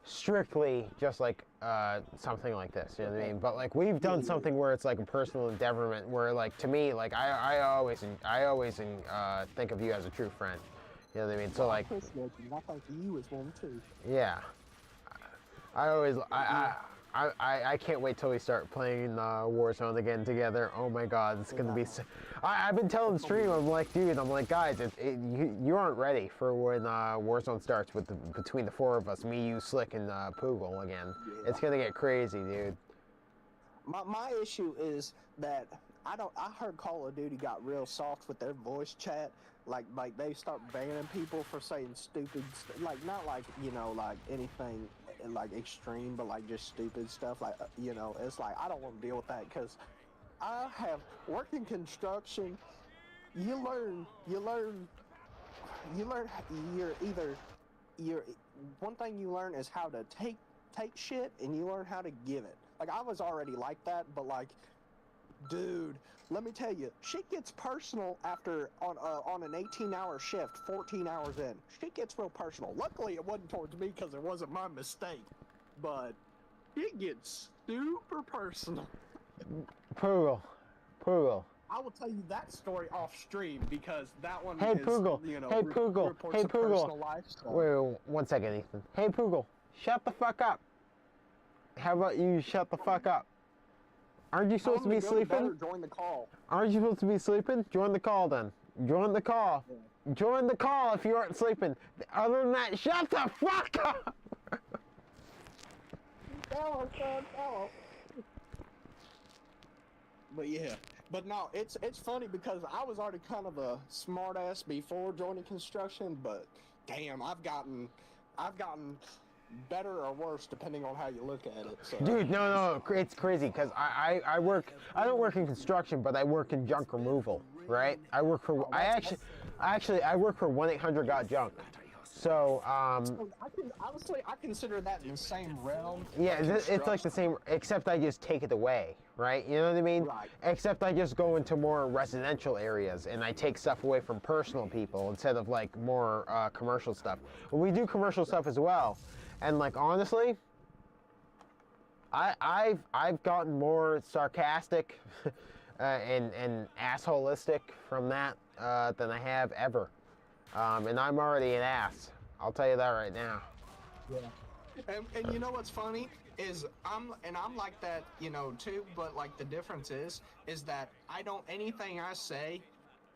strictly just like something like this. You know what I mean? But like we've done something where it's like a personal endeavorment, where like to me, like I always think of you as a true friend. You know what I mean? So like. I think you as one too. Yeah. I can't wait till we start playing Warzone again together. Oh my God, it's gonna be. I've been telling stream, I'm like, dude, I'm like, guys, you aren't ready for when Warzone starts with between the four of us, me, you, Slick, and Poogle again. Yeah. It's gonna get crazy, dude. My issue is that I heard Call of Duty got real soft with their voice chat. Like they start banning people for saying stupid, like not like, you know, like anything like extreme, but like just stupid stuff. Like, you know, it's like I don't want to deal with that because I have worked in construction. You learn you're one thing you learn is how to take take shit and you learn how to give it. Like, I was already like that, but like, dude, let me tell you, shit gets personal after on an 18-hour shift, 14 hours in. Shit gets real personal. Luckily, it wasn't towards me because it wasn't my mistake, but it gets super personal. Poogle. I will tell you that story off stream because that one Hey, is, Poogle. you know, Hey, Poogle. reports Hey, of Poogle. personal life. So. Wait, 1 second, Ethan. Hey, Poogle. Shut the fuck up. How about you shut the fuck up? Aren't you supposed to be sleeping? Join the call. Aren't you supposed to be sleeping? Join the call then. Join the call. Yeah. Join the call if you aren't sleeping. Other than that, shut the fuck up! But yeah, but no, it's funny because I was already kind of a smart ass before joining construction, but damn, I've gotten better or worse depending on how you look at it. So. Dude, no, it's crazy because I don't work in construction, but I work in junk removal, right? I work for, I work for 1-800-GOT-JUNK. So, I consider that in the same realm. Yeah, it's like the same, except I just take it away, right? You know what I mean? Right. Except I just go into more residential areas and I take stuff away from personal people instead of like more commercial stuff. But we do commercial stuff as well, and like honestly, I've gotten more sarcastic and assholistic from that than I have ever. And I'm already an ass. I'll tell you that right now. Yeah. And you know what's funny is I'm like that, you know, too. But like the difference is that anything I say,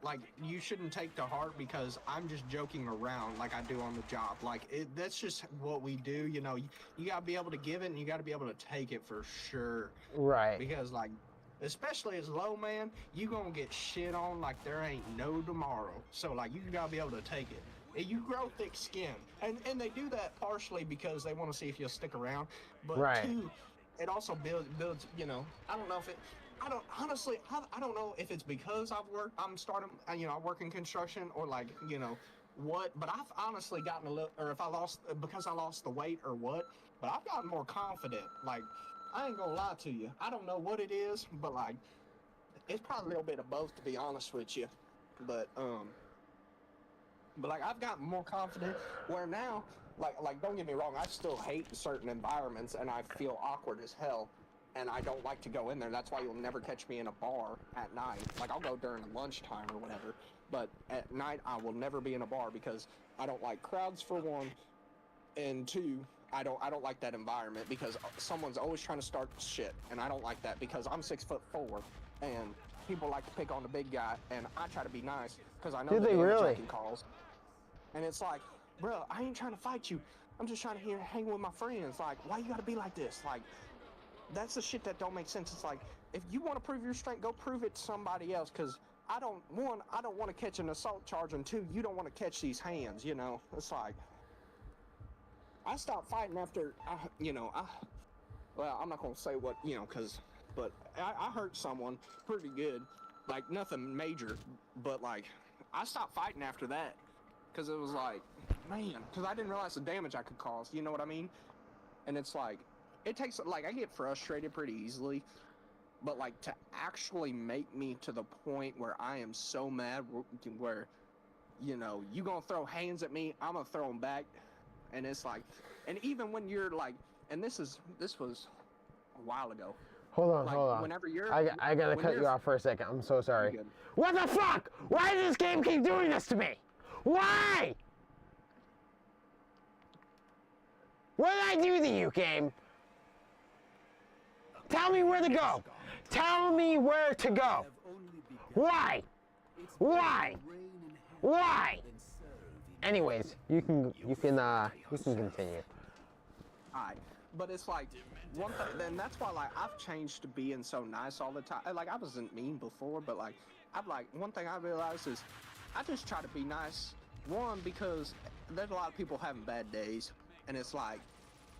like you shouldn't take to heart because I'm just joking around like I do on the job. Like that's just what we do. You know, you gotta be able to give it and you gotta be able to take it for sure. Right. Because like. Especially as low man, you gonna get shit on like there ain't no tomorrow. So like you gotta be able to take it. And you grow thick skin, and they do that partially because they want to see if you'll stick around. But right. Two, it also builds. You know, I don't know if it. I don't honestly. I don't know if it's because I work in construction or like you know what. But I've honestly gotten a little, or if I lost because I lost the weight or what. But I've gotten more confident. Like. I ain't gonna lie to you. I don't know what it is, but like, it's probably a little bit of both, to be honest with you. But like I've gotten more confident. Where now, like don't get me wrong, I still hate certain environments, and I feel awkward as hell, and I don't like to go in there. That's why you'll never catch me in a bar at night. Like I'll go during lunchtime or whatever, but at night I will never be in a bar because I don't like crowds for one, and two. I don't like that environment because someone's always trying to start shit, and I don't like that because I'm 6'4", and people like to pick on the big guy, and I try to be nice because I know Do they really? Calls, and it's like, bro, I ain't trying to fight you. I'm just trying to hang with my friends. Like, why you gotta be like this? Like, that's the shit that don't make sense. It's like, if you want to prove your strength, go prove it to somebody else. Because I don't want to catch an assault charge, and two, you don't want to catch these hands. You know, it's like. I stopped fighting after, well, I'm not going to say what, you know, but I hurt someone pretty good, like nothing major, but like, I stopped fighting after that, because it was like, man, because I didn't realize the damage I could cause, you know what I mean? And it's like, it takes, like, I get frustrated pretty easily, but like, to actually make me to the point where I am so mad, where, you know, you gonna throw hands at me, I'm gonna throw them back. And it's like, and even when you're like, and this was a while ago. Hold on, like, hold on. Whenever you're, I gotta cut you off for a second. I'm so sorry. What the fuck? Why does this game keep doing this to me? Why? What did I do to you, game? Tell me where to go. Tell me where to go. Why? Why? Why? Anyways, you can continue. Alright, but it's like one thing, then that's why like I've changed to being so nice all the time. Like I wasn't mean before, but like I'm like one thing I realized is I just try to be nice. One, because there's a lot of people having bad days, and it's like,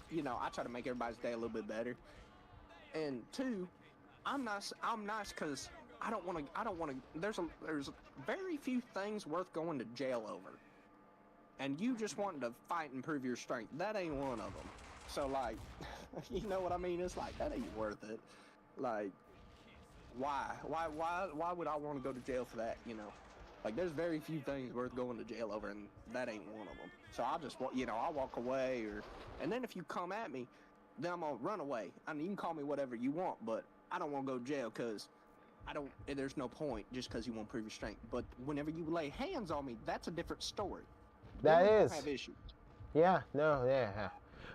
you know, I try to make everybody's day a little bit better. And two, I'm nice because I don't want to. There's very few things worth going to jail over. And you just wanting to fight and prove your strength, that ain't one of them. So like, you know what I mean? It's like that ain't worth it. Like, why would I want to go to jail for that? You know, like there's very few things worth going to jail over, and that ain't one of them. So I'll just, you know, I'll walk away, and then if you come at me, then I'm gonna run away. I mean, you can call me whatever you want, but I don't want to go to jail because there's no point just because you won't prove your strength. But whenever you lay hands on me, that's a different story. That Then we is. don't have issues. Yeah, no, yeah.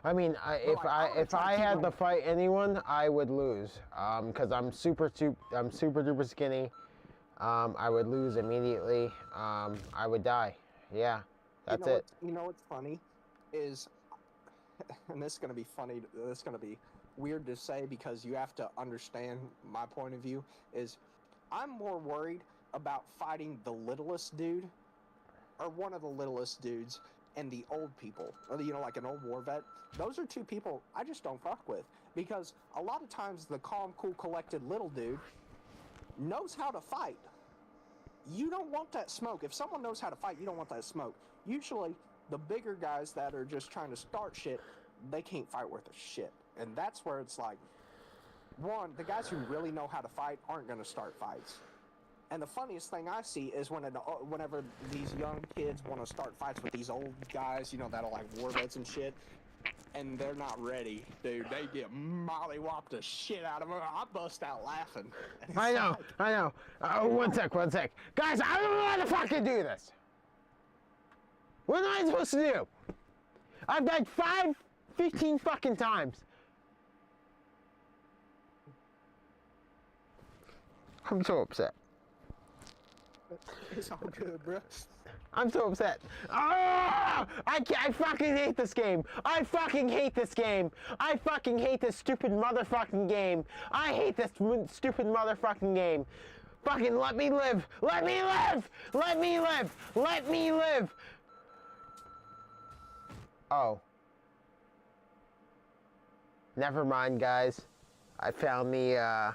I mean, if I had to fight anyone, I would lose. Because I'm super duper skinny. I would lose immediately. I would die. Yeah, that's it. You know what's funny is, and this is gonna be funny. This is gonna be weird to say because you have to understand my point of view. Is I'm more worried about fighting the littlest dude, or one of the littlest dudes, and the old people, or, you know, like an old war vet. Those are two people I just don't fuck with, because a lot of times the calm, cool, collected little dude knows how to fight. You don't want that smoke. If someone knows how to fight, you don't want that smoke. Usually, the bigger guys that are just trying to start shit, they can't fight worth a shit. And that's where it's like, one, the guys who really know how to fight aren't going to start fights. And the funniest thing I see is whenever these young kids want to start fights with these old guys, you know, that'll like war vets and shit, and they're not ready, dude. They get mollywopped the shit out of them. I bust out laughing. I know. One sec. Guys, I don't know how to fucking do this. What am I supposed to do? I've died 15 fucking times. I'm so upset. It's all good, bro. I'm so upset. Oh! I fucking hate this game. I fucking hate this game. I fucking hate this stupid motherfucking game. I hate this stupid motherfucking game. Fucking let me live. Let me live. Let me live. Let me live. Oh. Never mind, guys. I found the,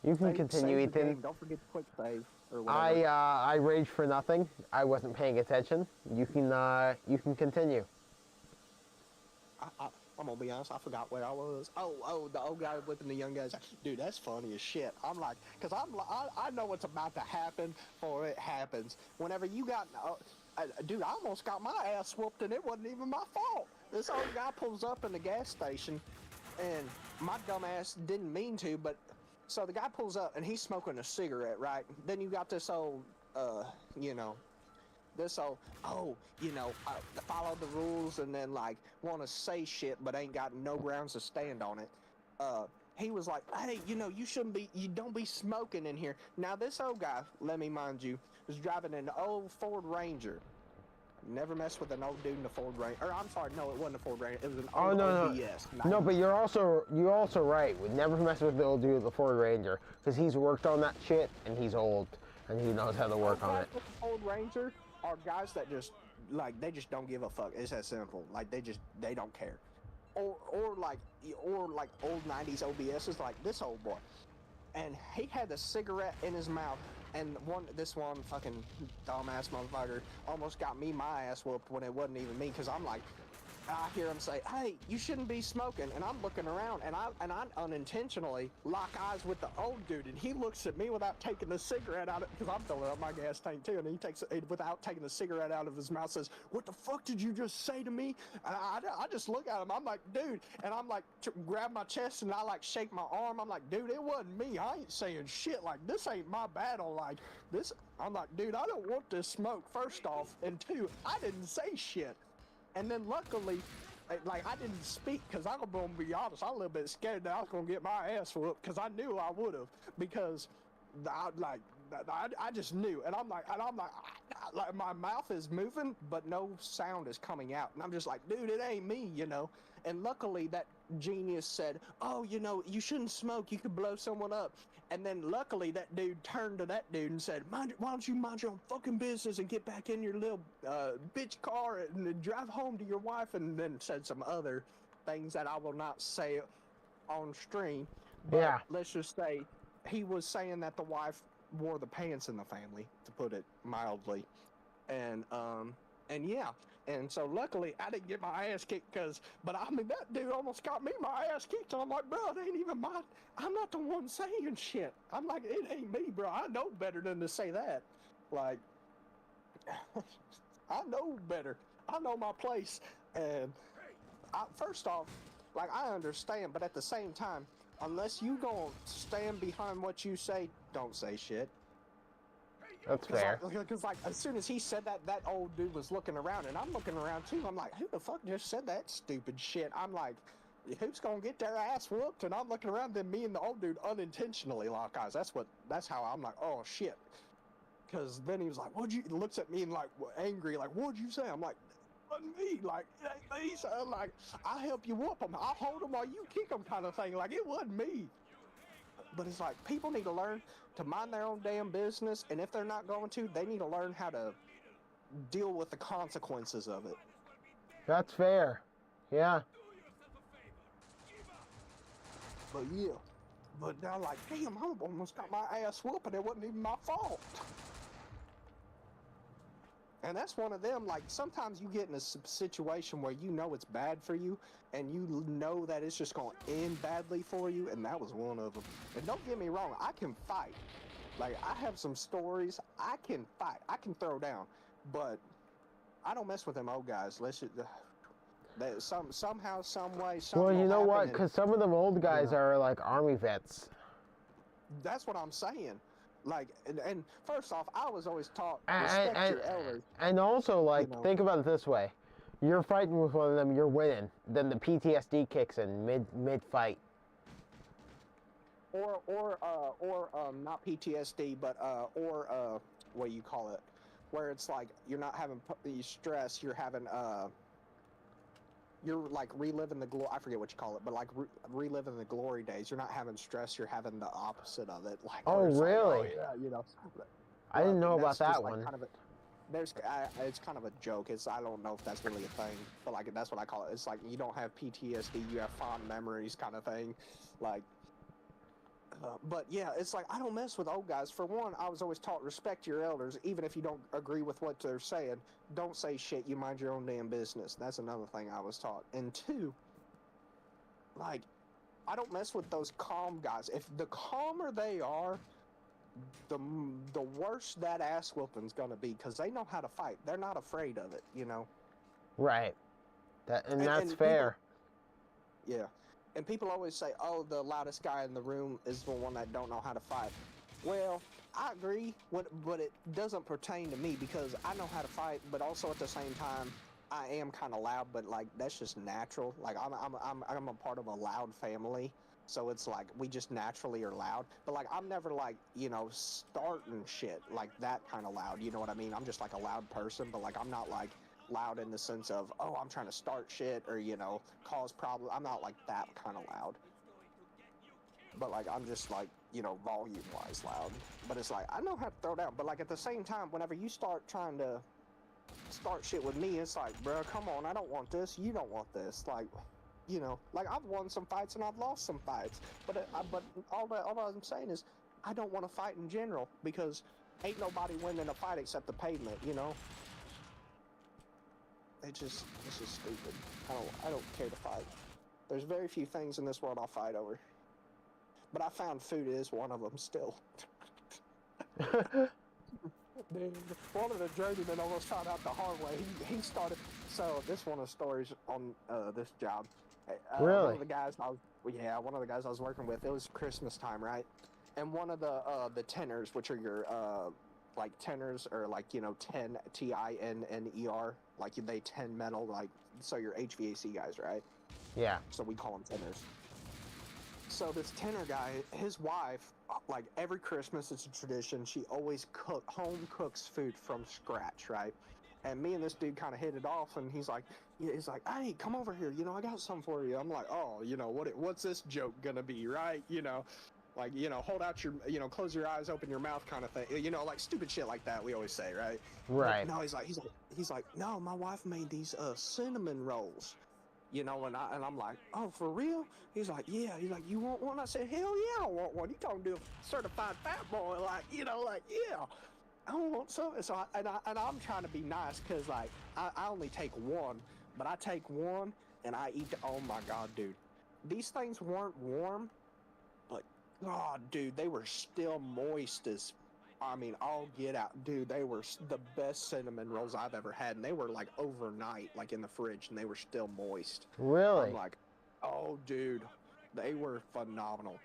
You can continue, Ethan. Don't forget to quick save or whatever. I raged for nothing. I wasn't paying attention. You can continue. I'm gonna be honest, I forgot where I was. Oh, the old guy whipping the young guys. Dude, that's funny as shit. I'm like, cause I know what's about to happen before it happens. Whenever you got, dude, I almost got my ass whooped and it wasn't even my fault. This old guy pulls up in the gas station, and my dumb ass didn't mean to, but. So the guy pulls up and he's smoking a cigarette, right? Then you got this old, you know, follow the rules and then like want to say shit but ain't got no grounds to stand on it. He was like, hey, you know, you don't be smoking in here. Now this old guy, let me mind you, was driving an old Ford Ranger. Never mess with an old dude in a Ford Ranger. Or I'm sorry, no, it wasn't a Ford Ranger. It was an old OBS. No, but you're also right. We never mess with the old dude with the Ford Ranger because he's worked on that shit and he's old and he knows how to work on it. Old Ranger are guys that just like they just don't give a fuck. It's that simple. Like they don't care. Or like old 90s OBSs like this old boy. And he had a cigarette in his mouth. And this one fucking dumbass motherfucker almost got me my ass whooped when it wasn't even me, because I'm like, I hear him say, hey, you shouldn't be smoking, and I'm looking around, and I unintentionally lock eyes with the old dude, and he looks at me without taking the cigarette out of, because I'm filling up my gas tank too, and he takes it without taking the cigarette out of his mouth, says, what the fuck did you just say to me? And I just look at him, I'm like, dude, and I'm like, grab my chest, and I like shake my arm, I'm like, dude, it wasn't me, I ain't saying shit, like, this ain't my battle, like, this, I'm like, dude, I don't want this smoke, first off, and two, I didn't say shit. And then luckily, like, I didn't speak because I'm going to be honest, I'm a little bit scared that I was going to get my ass whooped because I knew I would have, because I just knew. And I'm like, my mouth is moving, but no sound is coming out. And I'm just like, dude, it ain't me, you know. And luckily that genius said, oh, you know, you shouldn't smoke. You could blow someone up. And then luckily that dude turned to that dude and said, why don't you mind your own fucking business and get back in your little bitch car and drive home to your wife, and then said some other things that I will not say on stream. But yeah. Let's just say he was saying that the wife wore the pants in the family, to put it mildly. And And yeah, and so luckily I didn't get my ass kicked but I mean, that dude almost got me my ass kicked. And I'm like, bro, it ain't even my, I'm not the one saying shit. I'm like, it ain't me, bro. I know better than to say that. Like, I know better. I know my place. And first off, like, I understand, but at the same time, unless you gonna stand behind what you say, don't say shit. That's fair. Because like as soon as he said that, that old dude was looking around, and I'm looking around too. I'm like, who the fuck just said that stupid shit? I'm like, who's gonna get their ass whooped? And I'm looking around, then me and the old dude unintentionally lock eyes. That's how I'm like, oh shit. Because then he was like, what'd you? He looks at me and like angry, like, what'd you say? I'm like, it wasn't me. Like, it ain't me. So I'm like, I'll help you whoop him. I'll hold him while you kick him, kind of thing. Like, it wasn't me. But it's like, people need to learn to mind their own damn business, and if they're not going to, they need to learn how to deal with the consequences of it. That's fair. Yeah. But yeah. But now, like, damn, I almost got my ass whooped, and it wasn't even my fault. And that's one of them, like, sometimes you get in a situation where you know it's bad for you, and you know that it's just going to end badly for you, and that was one of them. And don't get me wrong, I can fight. Like, I have some stories. I can fight. I can throw down. But I don't mess with them old guys. Let's just, somehow, some way, something Well, you will know happen, what? and Because some of them old guys are like army vets. that's what I'm saying. Like, and first off, I was always taught respect your elders. And also, like, You know. think about it this way: you're fighting with one of them, you're winning. Then the PTSD kicks in mid fight. Or not PTSD, but what do you call it? Where it's like you're not having stress, you're having you're like reliving the glory. I forget what you call it, but like reliving the glory days. You're not having stress, you're having the opposite of it. Like, Oh, really? Like, oh, yeah, you know. I didn't know about that's that just, like, one. kind of it's kind of a joke. I don't know if that's really a thing, but like that's what I call it. It's like you don't have PTSD, you have fond memories, kind of thing. Like. But yeah, it's like I don't mess with old guys. For one, I was always taught respect your elders, even if you don't agree with what they're saying. Don't say shit. You mind your own damn business. That's another thing I was taught. And two, like, I don't mess with those calm guys. If the calmer they are, the worse that ass whooping's gonna be, because they know how to fight. They're not afraid of it, you know. Right. That's and fair. Yeah. And people always say, oh, the loudest guy in the room is the one that don't know how to fight. Well, I agree, but it doesn't pertain to me because I know how to fight, but also at the same time, I am kind of loud, but like that's just natural. Like I'm a part of a loud family, so it's like we just naturally are loud. But like I'm never like, you know, starting shit like that kind of loud. You know what I mean? I'm just like a loud person, but like I'm not like loud in the sense of, oh, I'm trying to start shit or, you know, cause problems. I'm not like that kind of loud. But like I'm just like, you know, volume wise loud. But it's like I know how to throw down. But like at the same time, whenever you start trying to start shit with me, it's like, bro, come on, I don't want this. You don't want this. Like, you know, like I've won some fights and I've lost some fights. But all I'm saying is I don't want to fight in general because ain't nobody winning a fight except the pavement, you know. It's just stupid. I don't care to fight. There's very few things in this world I'll fight over. But I found food is one of them still. Dude, one of the journeymen almost found out the hard way. He started. So this one of the stories on this job. Really? One of the guys one of the guys I was working with. It was Christmas time, right? And one of the tenors, which are your like tenors, or like, you know, TINNER, like they 10 metal, like, so your HVAC guys, right? Yeah. So we call them tenors. So this tenor guy, his wife, like every Christmas, it's a tradition. She always home cooks food from scratch, right? And me and this dude kind of hit it off, and he's like, hey, come over here. You know, I got something for you. I'm like, oh, you know, what's this joke gonna be, right? You know, like, you know, hold out your, you know, close your eyes, open your mouth kind of thing. You know, like stupid shit like that, we always say, right? Right. But no, he's like, no, my wife made these cinnamon rolls. You know, and I'm like, oh, for real? He's like, yeah. He's like, you want one? I said, hell yeah, I want one. You talking to a certified fat boy, like, you know, like, yeah. I don't want some. So I'm trying to be nice because like I only take one, but I take one and I eat. Oh my god, dude, these things weren't warm, but god, dude, they were still moist as. I mean, all get out, dude. They were the best cinnamon rolls I've ever had, and they were like overnight, like in the fridge, and they were still moist. Really? I'm like, oh, dude, they were phenomenal.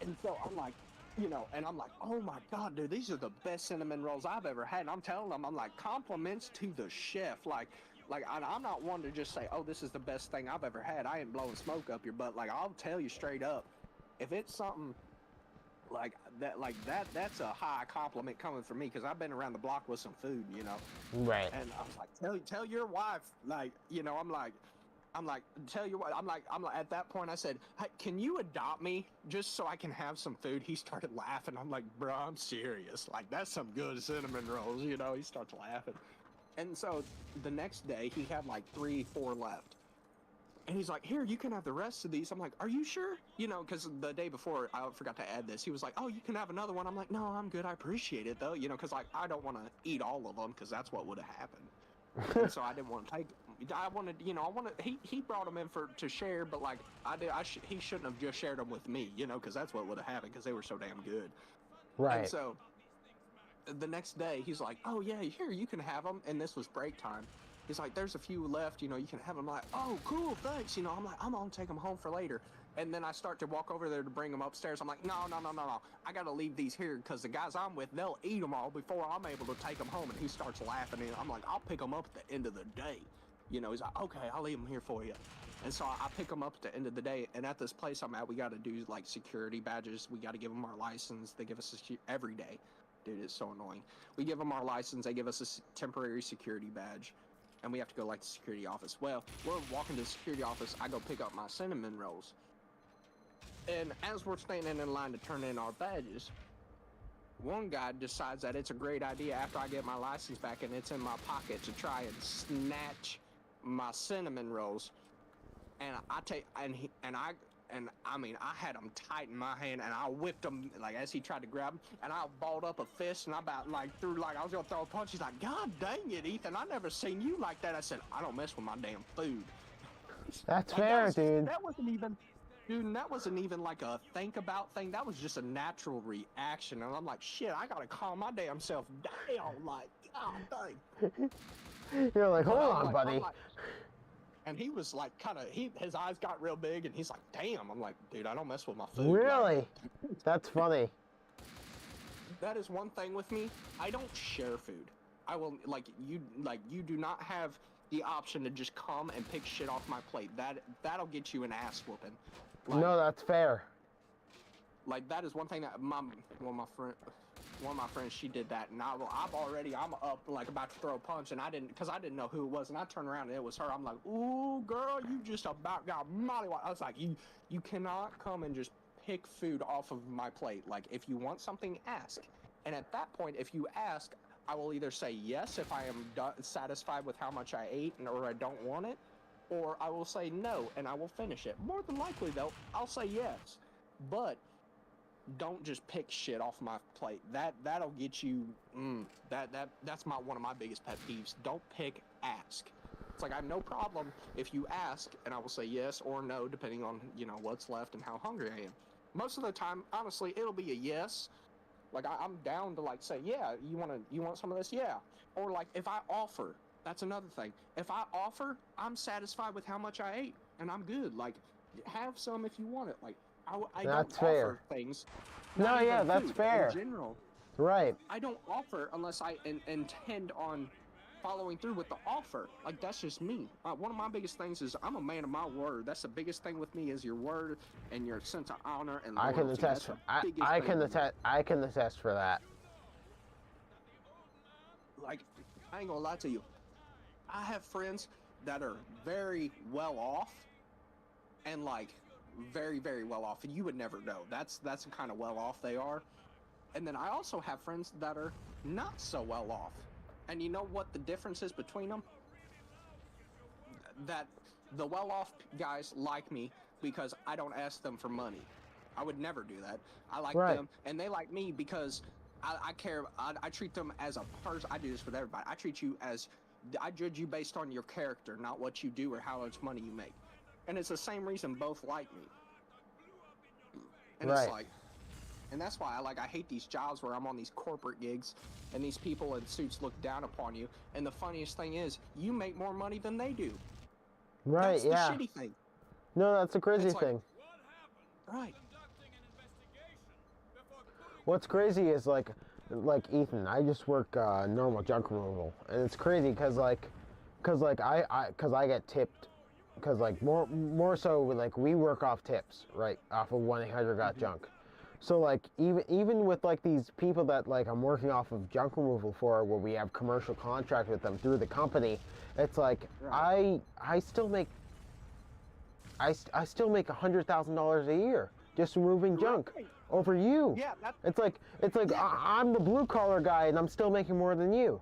And so I'm like, you know, and I'm like, oh my god, dude, these are the best cinnamon rolls I've ever had. And I'm telling them, I'm like, compliments to the chef. Like I'm not one to just say, oh, this is the best thing I've ever had. I ain't blowing smoke up your butt. Like, I'll tell you straight up, if it's something like that's a high compliment coming from me, because I've been around the block with some food, you know. Right. And I was like, tell your wife, like, you know, I'm like, tell you what, I'm like, at that point, I said, hey, can you adopt me just so I can have some food? He started laughing. I'm like, bro, I'm serious. Like, that's some good cinnamon rolls, you know? He starts laughing. And so the next day, he had like 3, 4 left. And he's like, here, you can have the rest of these. I'm like, are you sure? You know, because the day before, I forgot to add this. He was like, oh, you can have another one. I'm like, no, I'm good. I appreciate it, though. You know, because like, I don't want to eat all of them, because that's what would have happened. And so I didn't want to take. I wanted, you know, He brought them in to share, but like he shouldn't have just shared them with me, you know, because that's what would have happened, because they were so damn good. Right. And so the next day, he's like, oh yeah, here, you can have them. And this was break time. He's like, there's a few left, you know, you can have them. I'm like, oh, cool, thanks. You know, I'm like, I'm gonna take them home for later. And then I start to walk over there to bring them upstairs. I'm like, no. I got to leave these here, because the guys I'm with, they'll eat them all before I'm able to take them home. And he starts laughing. And I'm like, I'll pick them up at the end of the day. You know, he's like, okay, I'll leave them here for you. And so I pick them up at the end of the day. And at this place I'm at, we got to do like security badges. We got to give them our license. They give us every day. Dude, it's so annoying. We give them our license. They give us a temporary security badge. And we have to go like the security office. Well, we're walking to the security office. I go pick up my cinnamon rolls. And as we're standing in line to turn in our badges, one guy decides that it's a great idea after I get my license back and it's in my pocket to try and snatch my cinnamon rolls. And I mean, I had them tight in my hand, and I whipped them, like, as he tried to grab them, and I balled up a fist, and I about, like, I was gonna throw a punch. He's like, God dang it, Ethan, I never seen you like that. I said, I don't mess with my damn food. That's Like, fair, dude. That wasn't even like a think about thing. That was just a natural reaction. And I'm like, shit, I gotta calm my damn self down. Like, God dang. You're like, hold on, buddy. And he was like, his eyes got real big, and he's like, damn. I'm like, dude, I don't mess with my food. Really? Like, That's funny. that is one thing with me. I don't share food. I will, you do not have the option to just come and pick shit off my plate. That'll get you an ass whooping. Like, No, that's fair. Like, that is one thing that one of my friends, she did that, and I'm up, like, about to throw a punch, and I didn't know who it was, and I turned around and it was her. I'm like, ooh, girl, you just about got mollywopped. I was like, you cannot come and just pick food off of my plate. Like, if you want something, ask. And at that point, if you ask, I will either say yes if I am satisfied with how much I ate, or I don't want it, or I will say no, and I will finish it. More than likely, though, I'll say yes. But don't just pick shit off my plate. That'll get you. That's one of my biggest pet peeves. Don't pick. Ask. It's like, I have no problem if you ask, and I will say yes or no depending on, you know, what's left and how hungry I am. Most of the time, honestly, it'll be a yes. Like, I'm down to, like, say, yeah, you want some of this? Yeah. Or like, if I offer, that's another thing. If I offer, I'm satisfied with how much I ate, and I'm good. Like, have some if you want it. Like, I That's don't fair. offer things. No, not yeah, even that's food, fair. In general, Right. I don't offer unless I intend on following through with the offer. Like, that's just me. One of my biggest things is I'm a man of my word. That's the biggest thing with me, is your word and your sense of honor and loyalty. I can attest. I can attest for that. Like, I ain't gonna lie to you. I have friends that are very well off, and like very, very well off, and you would never know. That's the kind of well off they are. And then I also have friends that are not so well off. And you know what the difference is between them? That the well off guys like me because I don't ask them for money. I would never do that. I like them, and they like me because I care. I treat them as a person. I do this with everybody. I treat you as, I judge you based on your character, not what you do or how much money you make. And it's the same reason both like me. And Right. it's like, and that's why I hate these jobs where I'm on these corporate gigs and these people in suits look down upon you. And the funniest thing is, you make more money than they do. Right, That's yeah. the shitty thing. No, that's the crazy It's like- thing. Right. What's crazy is like Ethan, I just work normal junk removal, and it's crazy because I get tipped, because like more so like we work off tips, right, off of 1-800-GOT-JUNK. So like even with like these people that like I'm working off of junk removal for, where we have commercial contract with them through the company, it's like Right. I still make $100,000 a year just removing junk Right. over you. Yeah, It's like I'm the blue collar guy and I'm still making more than you.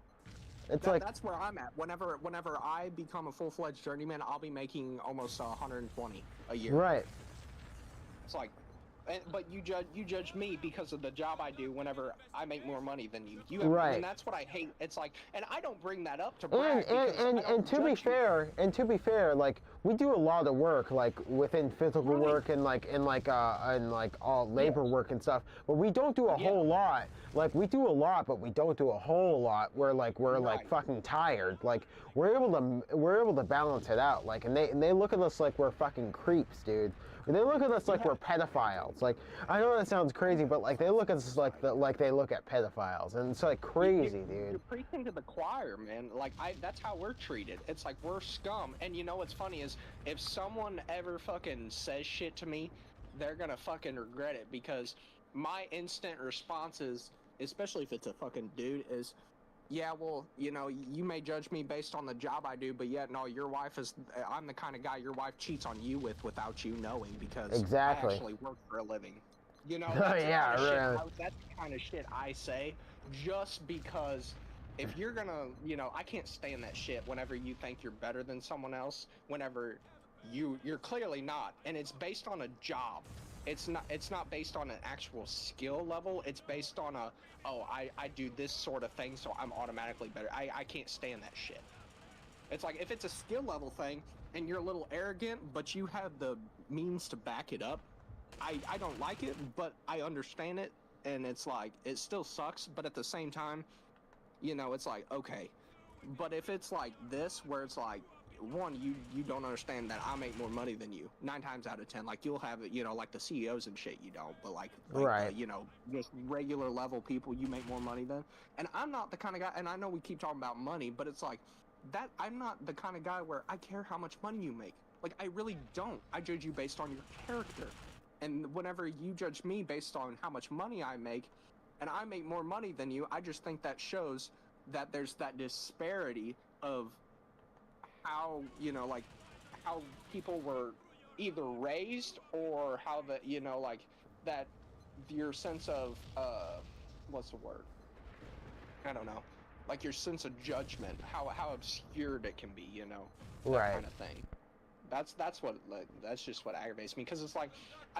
It's like that's where I'm at. Whenever I become a full-fledged journeyman, I'll be making almost 120 a year. right. It's like, but you judge me because of the job I do. Whenever I make more money than you, Right. and that's what I hate. It's like, and I don't bring that up to brag And because I don't and to be judge you. fair, like we do a lot of work, like within physical Right. work and like all labor work and stuff. But we don't do a whole lot. Like we do a lot, but we don't do a whole lot. We're like Right. fucking tired. Like we're able to balance it out. Like and they look at us like we're fucking creeps, dude. They look at us like we're pedophiles. Like I know that sounds crazy, but like they look at us like they look at pedophiles, and it's like crazy, You're dude. preaching to the choir, man. Like that's how we're treated. It's like we're scum. And you know what's funny is if someone ever fucking says shit to me, they're gonna fucking regret it, because my instant response is, especially if it's a fucking dude, is, yeah, well, you know, you may judge me based on the job I do, but yet, no, your wife is, I'm the kind of guy your wife cheats on you with without you knowing, because Exactly. I actually work for a living. You know, Oh, yeah, really. that's the kind of shit I say, just because if you're gonna, you know, I can't stand that shit whenever you think you're better than someone else, whenever you're clearly not, and it's based on a job. It's not based on an actual skill level. It's based on I do this sort of thing, so I'm automatically better. I can't stand that shit. It's like, if it's a skill level thing and you're a little arrogant, but you have the means to back it up, I don't like it, but I understand it, and it's like, it still sucks, but at the same time, you know, it's like, okay. But if it's like this, where it's like, one, you don't understand that I make more money than you 9 times out of 10. Like, you'll have it, you know, like the CEOs and shit, you don't, but like Right. you know, just regular level people, you make more money than. And I'm not the kind of guy, and I know we keep talking about money, but it's like that, I'm not the kind of guy where I care how much money you make. Like, I really don't. I judge you based on your character. And whenever you judge me based on how much money I make, and I make more money than you, I just think that shows that there's that disparity of how, you know, like, how people were either raised, or how the, you know, like, that your sense of, what's the word? I don't know. Like, your sense of judgment, how obscured it can be, you know? That Right. kind of thing. That's what, like, that's just what aggravates me, because it's like,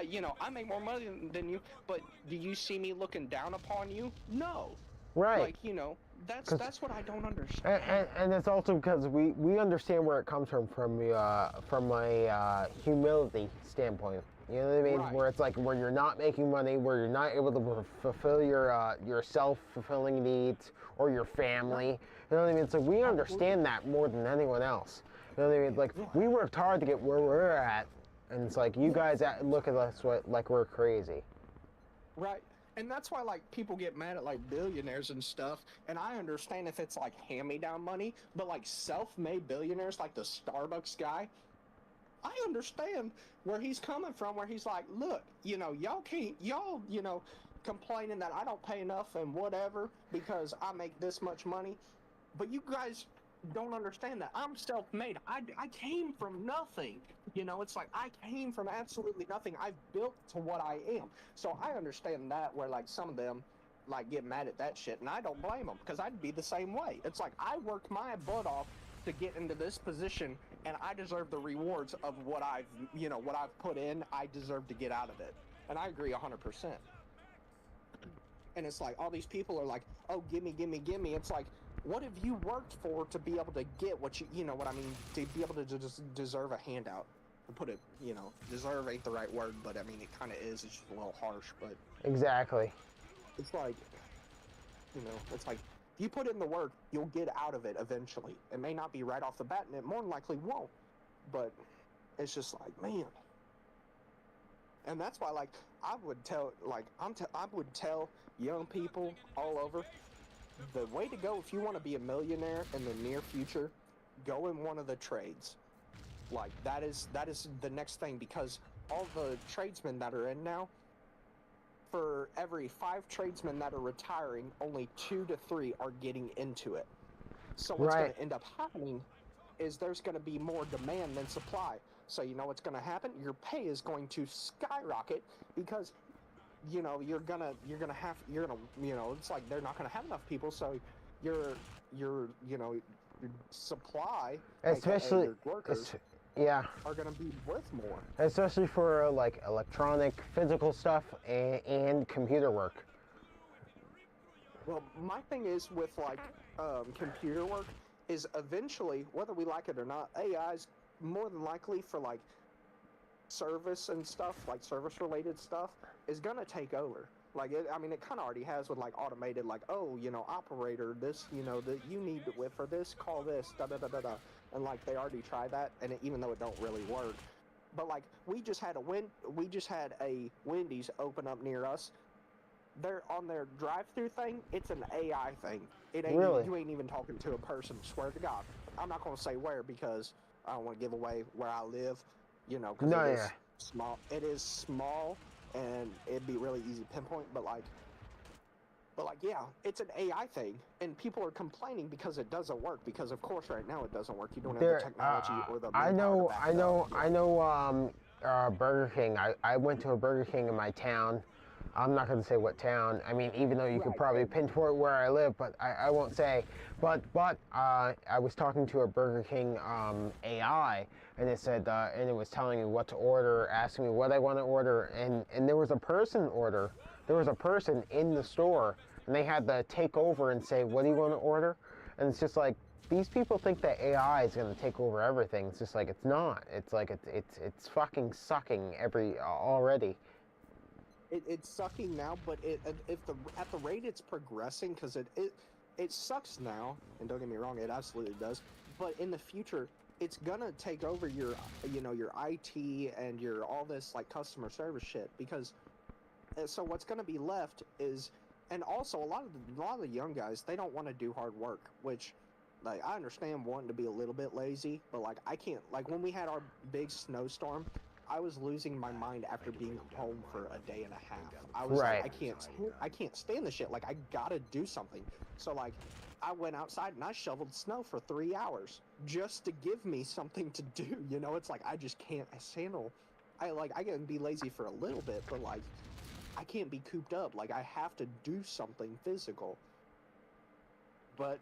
you know, I make more money than you, but do you see me looking down upon you? No. Right. Like, you know, that's what I don't understand. And it's also because we understand where it comes from a humility standpoint. You know what I mean? Right. Where it's like, where you're not making money, where you're not able to fulfill your self-fulfilling needs or your family. You know what I mean? It's like, we understand that more than anyone else. You know what I mean? Like, we worked hard to get where we're at, and it's like, you guys look at us like we're crazy. Right. And that's why, like, people get mad at, like, billionaires and stuff, and I understand if it's, like, hand-me-down money, but, like, self-made billionaires, like the Starbucks guy, I understand where he's coming from, where he's like, look, you know, y'all, you know, complaining that I don't pay enough and whatever because I make this much money, but you guys don't understand that I'm self-made. I came from nothing. You know, it's like, I came from absolutely nothing. I've built to what I am. So I understand that, where, like, some of them, like, get mad at that shit, and I don't blame them, because I'd be the same way. It's like, I worked my butt off to get into this position, and I deserve the rewards of what I've, you know, what I've put in. I deserve to get out of it. And I agree 100%. And it's like, all these people are like, oh, gimme, gimme, gimme. It's like, what have you worked for to be able to get what you know what I mean, to be able to just deserve a handout? To put it, deserve ain't the right word, but I mean, it kind of is. It's just a little harsh, but Exactly. it's like, it's like, if you put in the work, you'll get out of it eventually. It may not be right off the bat, and it more than likely won't, but it's just like, man. And that's why, like, I would tell young people all over, the way to go if you want to be a millionaire in the near future, go in one of the trades. Like, that is the next thing, because all the tradesmen that are in now, for every 5 tradesmen that are retiring, only 2 to 3 are getting into it. So what's going to end up happening is there's going to be more demand than supply. So you know what's going to happen? Your pay is going to skyrocket, because it's like they're not going to have enough people, so your supply, especially your workers, are going to be worth more. Especially for like electronic, physical stuff and computer work. Well, my thing is with like computer work is eventually, whether we like it or not, AI's more than likely for like service and stuff, like service-related stuff, is gonna take over. Like, it kind of already has with like automated, like, oh, operator, this, that you need to whip for this, call this, da da da da da, and like they already tried that, and even though it don't really work, but like we just had a Wendy's open up near us. They're on their drive-through thing. It's an AI thing. It ain't really? You ain't even talking to a person. Swear to God. I'm not gonna say where, because I don't want to give away where I live. Because it is small. It is small, and it'd be really easy to pinpoint. But yeah, it's an AI thing, and people are complaining because it doesn't work. Because of course, right now it doesn't work. You don't have the technology or the manpower to back it up. Burger King. I went to a Burger King in my town. I'm not going to say what town. I mean, even though you could probably pinpoint where I live, but I won't say. But I was talking to a Burger King AI, and it said, and it was telling me what to order, asking me what I want to order, and there was a person order. There was a person in the store, and they had to take over and say, what do you want to order? And it's just like, these people think that AI is going to take over everything. It's just like, it's not. It's like, it's fucking sucking already. It's sucking now, but at the rate it's progressing, because it sucks now, and don't get me wrong, it absolutely does. But in the future, it's gonna take over your your IT and your all this like customer service shit, because so what's gonna be left is, and also a lot of the young guys, they don't want to do hard work, which like I understand wanting to be a little bit lazy, but like I can't, like when we had our big snowstorm, I was losing my mind after being home for a day and a half. I was like, I can't stand this shit. Like, I gotta do something. So like, I went outside and I shoveled snow for 3 hours just to give me something to do. It's like, I just can't handle. I can be lazy for a little bit, but like, I can't be cooped up. Like, I have to do something physical. But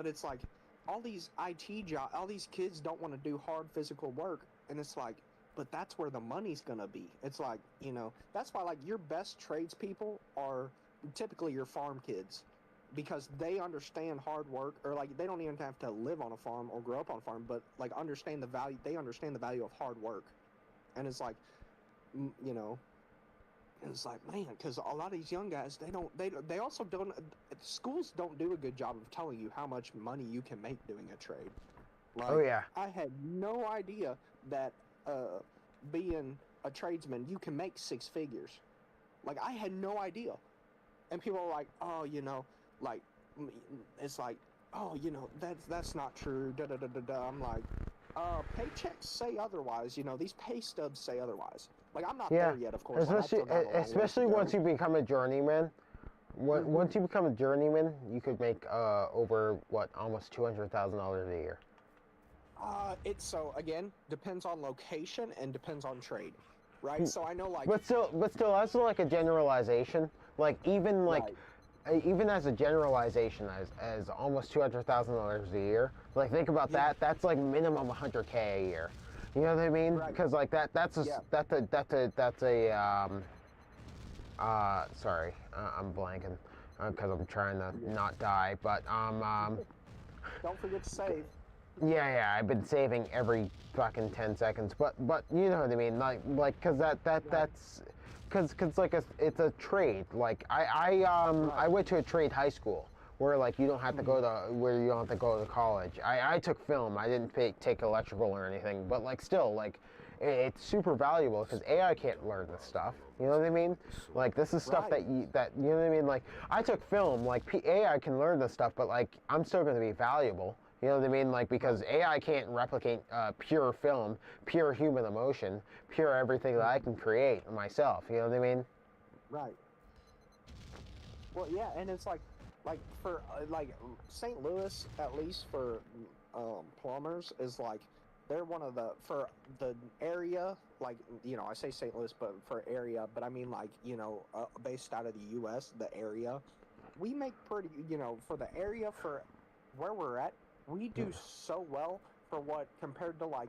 it's like, all these IT jobs, all these kids don't want to do hard physical work, and it's like, but that's where the money's gonna be. It's like, that's why like your best tradespeople are typically your farm kids, because they understand hard work, or like they don't even have to live on a farm or grow up on a farm, but like understand the value. They understand the value of hard work, and it's like, and it's like, man, because a lot of these young guys, they also don't. Schools don't do a good job of telling you how much money you can make doing a trade. Like, oh yeah. I had no idea that being a tradesman, you can make 6 figures. Like, I had no idea. And people are like, oh, like, it's like, oh, that's not true, da da da da da. I'm like, paychecks say otherwise, these pay stubs say otherwise. Like, I'm not there yet, of course. Especially once you become a journeyman. Once you become a journeyman, you could make over, almost $200,000 a year. It's so again depends on location and depends on trade, right? So I know like. But still, that's like a generalization. Like even even as a generalization, as almost $200,000 a year. Like think about that. That's like minimum $100K a year. You know what I mean? Because like that's a Sorry, I'm blanking because I'm trying to not die. But Don't forget to save. yeah, I've been saving every fucking 10 seconds. But you know what I mean? Like, cause that's, cause like it's a trade. Like I went to a trade high school where like you don't have to go to where you don't have to go to college. I took film. I didn't take electrical or anything. But like still like. It's super valuable because AI can't learn this stuff. You know what I mean? Like this is stuff that you know what I mean. Like I took film. Like AI can learn this stuff, but like I'm still going to be valuable. You know what I mean? Like because AI can't replicate pure film, pure human emotion, pure everything that I can create myself. You know what I mean? Right. Well, yeah, and it's like for like St. Louis, at least for plumbers, is like they're one of the for the area. Like I say St. Louis, but for area, but I mean like based out of the U.S. The area, we make pretty for the area for where we're at, we do so well for what compared to like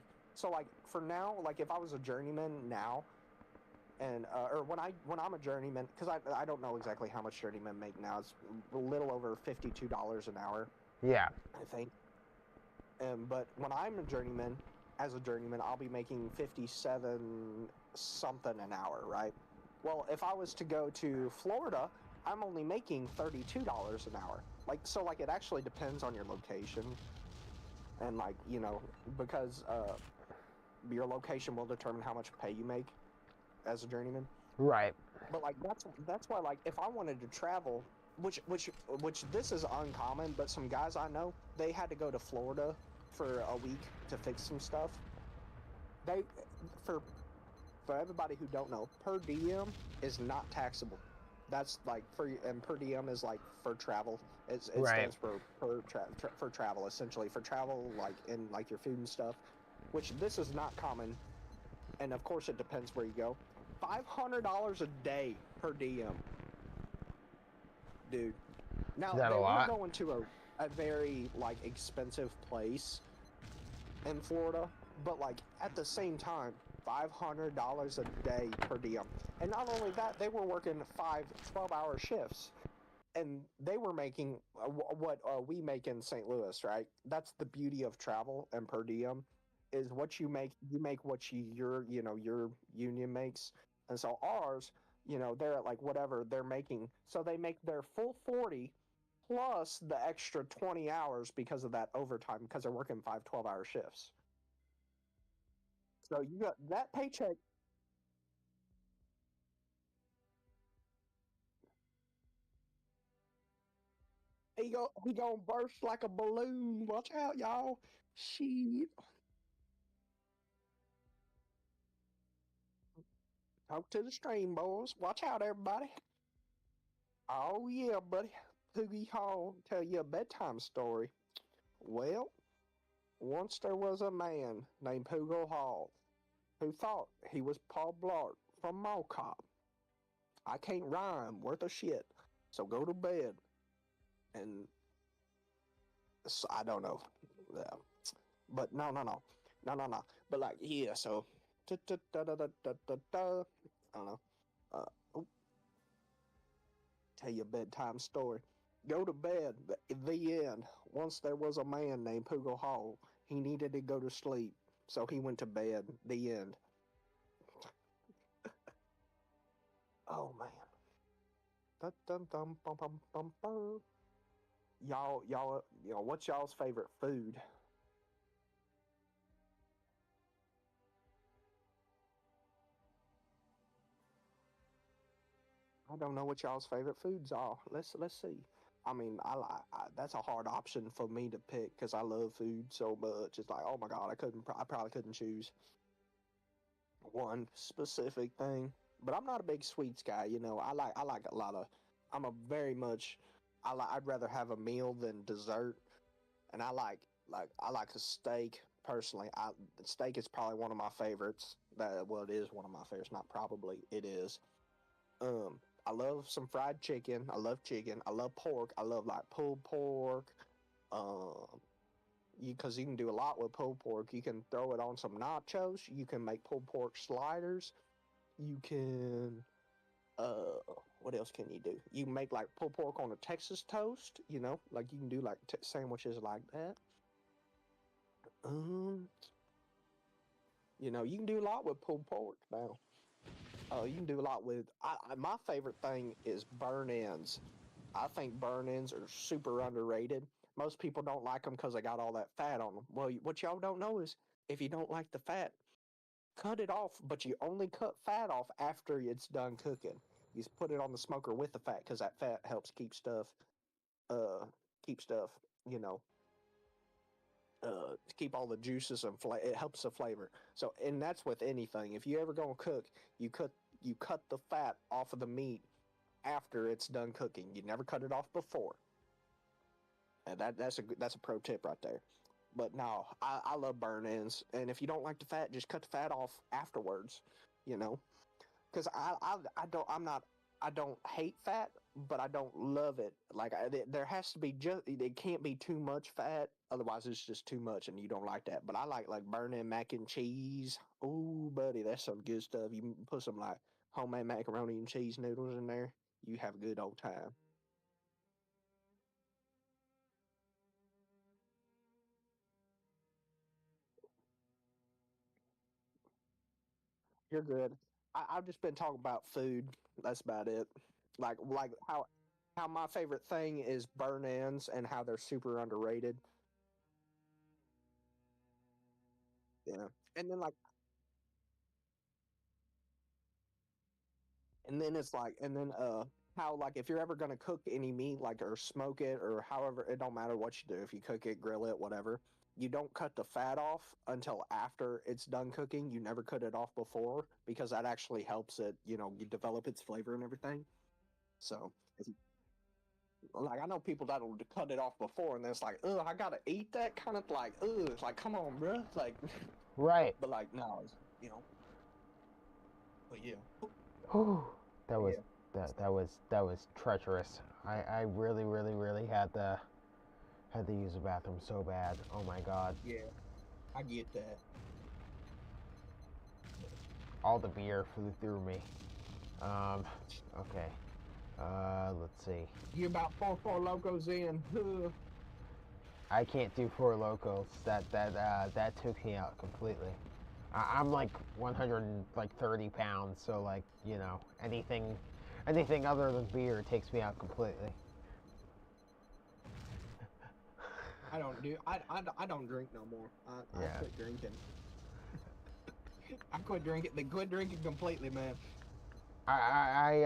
for now, like if I was a journeyman now. And or when I'm a journeyman, because I don't know exactly how much journeymen make now. It's a little over $52 an hour. Yeah. I think. But when I'm a journeyman, as a journeyman, I'll be making 57 something an hour, right? Well, if I was to go to Florida, I'm only making $32 an hour. Like so, like it actually depends on your location, and like because your location will determine how much pay you make as a journeyman. Right. But like that's why like if I wanted to travel, which this is uncommon, but some guys I know, they had to go to Florida for a week to fix some stuff. They for everybody who don't know, per diem is not taxable. That's like and per diem is like for travel. It stands for for travel, essentially for travel like in like your food and stuff, which this is not common. And of course it depends where you go. $500 a day per diem, dude. Now Is that they a lot? weren't going to a very like expensive place in Florida, but like at the same time, $500 a day per diem. And not only that, they were working 12-hour shifts, and they were making what we make in St. Louis, right? That's the beauty of travel and per diem, is what you make what your union makes. And so ours, they're at like whatever they're making. So they make their full 40 plus the extra 20 hours because of that overtime, because they're working 12-hour shifts. So you got that paycheck. He gonna burst like a balloon. Watch out, y'all. Shit. Talk to the stream, boys. Watch out, everybody. Oh yeah, buddy. Poogie Hall tell you a bedtime story. Well, once there was a man named Poogle Hall who thought he was Paul Blart from Mall Cop. I can't rhyme worth a shit, so go to bed. And so, I don't know. Yeah. But no. But like, yeah, so. I don't know. Oh, tell you a bedtime story. Go to bed. The end. Once there was a man named Poogle Hall. He needed to go to sleep, so he went to bed. The end. Oh man. Dun, dun, dun, bum, bum, bum, bum. Y'all, what's y'all's favorite food? I don't know what y'all's favorite foods are. Let's see. I mean, that's a hard option for me to pick because I love food so much. It's like, oh my god, I probably couldn't choose one specific thing. But I'm not a big sweets guy. I like a lot of. I'm a very much. I'd rather have a meal than dessert, and I like a steak personally. Steak is probably one of my favorites. Well, it is one of my favorites. Not probably, it is. Um, I love some fried chicken. I love chicken. I love pork. I love like pulled pork. Um, because you can do a lot with pulled pork. You can throw it on some nachos. You can make pulled pork sliders. You can what else can you do? You can make like pulled pork on a Texas toast. You know, like you can do like sandwiches like that. You know, you can do a lot with pulled pork now. You can do a lot with. My favorite thing is burn ends. I think burn ends are super underrated. Most people don't like them because they got all that fat on them. Well, what y'all don't know is if you don't like the fat, cut it off, but you only cut fat off after it's done cooking. You just put it on the smoker with the fat because that fat helps keep stuff, you know, to keep all the juices and it helps the flavor. So, and that's with anything. If you ever gonna cook, you cut the fat off of the meat after it's done cooking. You never cut it off before. And that's a pro tip right there. But no, I love burn ends, and if you don't like the fat, just cut the fat off afterwards. You know, because I don't hate fat, but I don't love it. Like there has to be it can't be too much fat, otherwise it's just too much, and you don't like that. But I like burn-in mac and cheese. Ooh, buddy, that's some good stuff. You can put some like homemade macaroni and cheese noodles in there. You have a good old time. You're good. I've just been talking about food. That's about it. Like how my favorite thing is burn ends and how they're super underrated. Yeah. And then like and then it's like and then how like if you're ever gonna cook any meat like or smoke it or however it don't matter what you do, if you cook it, grill it, whatever, you don't cut the fat off until after it's done cooking. You never cut it off before because that actually helps it, you know, you develop its flavor and everything. So if you like I know people that'll cut it off before, and then it's like, oh, I gotta eat that kind of like, oh, it's like, come on, bro, like, Right. but like, no, you know, but yeah, Whew. That was yeah, that was treacherous. I really had to use the bathroom so bad. Oh my god. yeah, I get that. All the beer flew through me. Okay. Let's see. You about four locos in? I can't do four locals. That took me out completely. I'm like 130 pounds, so like you know anything other than beer takes me out completely. I don't drink no more. I Yeah. quit drinking. I quit drinking. They quit drinking completely, man. I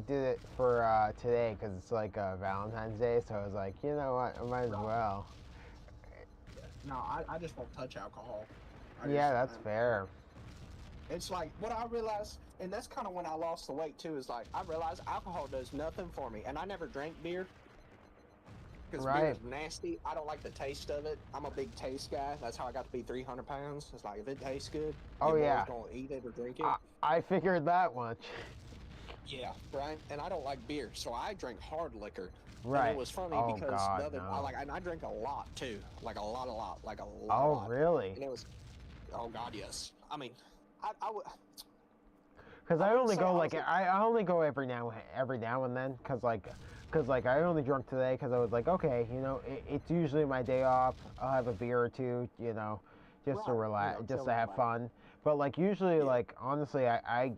did it for today because it's like Valentine's Day, so I was like, you know what, I might as well. No, I just won't touch alcohol. Yeah, that's fair. It's like what I realized, and that's kind of when I lost the weight too. Is like I realized alcohol does nothing for me, and I never drank beer because beer is nasty. I don't like the taste of it. I'm a big taste guy. That's how I got to be 300 pounds. It's like if it tastes good, oh yeah, gonna eat it or drink it. I figured that much. Yeah, right. And I don't like beer, so I drink hard liquor. Right. And it was funny Oh, because God, the other, no. and I drink a lot too, like a lot, like a lot. Oh, really? And it was, oh God, yes. I mean, I would. Because I only go like I only go every now and then because like I only drunk today because I was like, okay, you know, it's usually my day off. I'll have a beer or two, you know, just to relax, just to have fun. But like usually, like honestly, I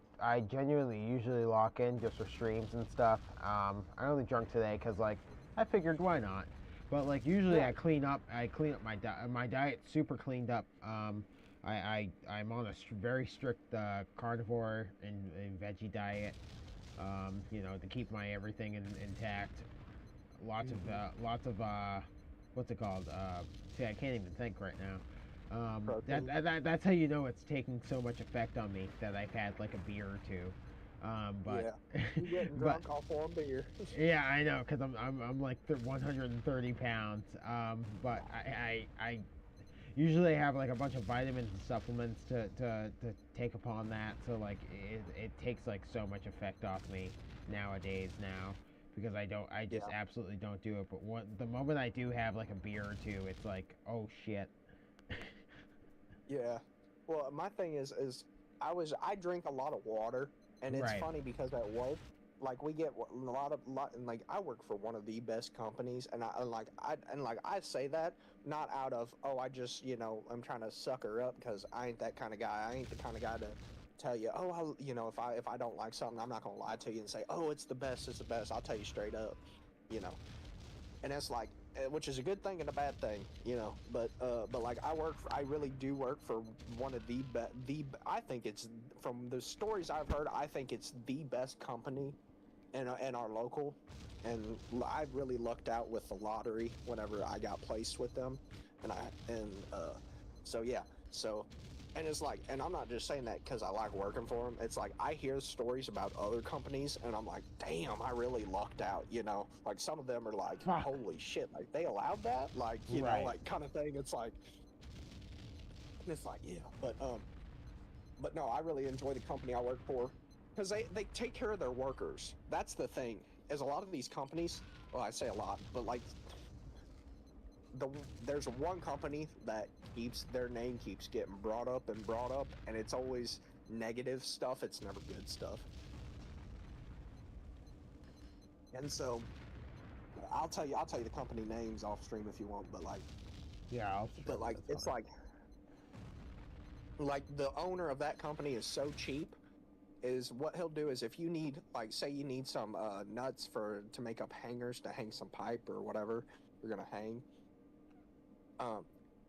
genuinely usually lock in just for streams and stuff. I only drunk today because like I figured why not. But like usually I clean up my diet super cleaned up. I'm on a very strict carnivore and veggie diet. You know, to keep my everything intact. Lots of what's it called? See, I can't even think right now. That's how you know it's taking so much effect on me that I've had like a beer or two. But you're getting drunk off one beer. Yeah, I know, cause I'm like 130 pounds. But I usually have like a bunch of vitamins and supplements to take upon that. So like it takes like so much effect off me nowadays because I just absolutely don't do it. But the moment I do have like a beer or two, it's like, oh shit. Yeah. Well, my thing is I drink a lot of water, And it's Right. funny because at work, like we get a lot, and like I work for one of the best companies, and I say that not out of, oh, I just, I'm trying to sucker up, because I ain't that kind of guy. I ain't the kind of guy to tell you, oh, if I don't like something, I'm not gonna lie to you and say, oh, it's the best, it's the best. I'll tell you straight up, you know. And it's like, which is a good thing and a bad thing, but like I really do work for one of I think it's, from the stories I've heard, I think it's the best company in our local, and I really lucked out with the lottery whenever I got placed with them, so yeah, and it's like, and I'm not just saying that because I like working for them. It's like I hear stories about other companies, and I'm like, damn, I really lucked out. Like some of them are like, Fuck. holy shit, like they allowed that, like Right. like kind of thing. It's like, yeah, but no, I really enjoy the company I work for because they take care of their workers. That's the thing. Is a lot of these companies, well, I say a lot, but like there's one company that their name keeps getting brought up, and it's always negative stuff. It's never good stuff. And so I'll tell you the company names off stream if you want, but like, Yeah. but like it's fine. like the owner of that company is so cheap, is what he'll do is, if you need, like, say you need some nuts to make up hangers to hang some pipe or whatever you're gonna hang,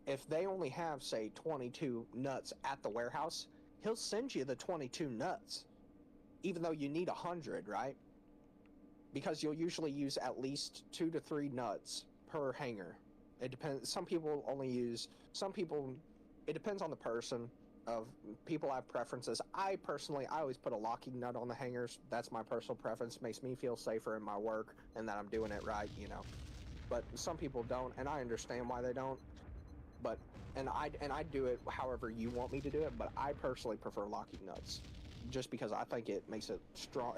if they only have, say, 22 nuts at the warehouse, he'll send you the 22 nuts, even though you need 100, right? Because you'll usually use at least 2 to 3 nuts per hanger. It depends. Some people only use. Some people. It depends on the person. People have preferences. I always put a locking nut on the hangers. That's my personal preference. Makes me feel safer in my work and that I'm doing it right, But some people don't, and I understand why they don't. But and I do it however you want me to do it. But I personally prefer locking nuts, just because I think it makes it strong.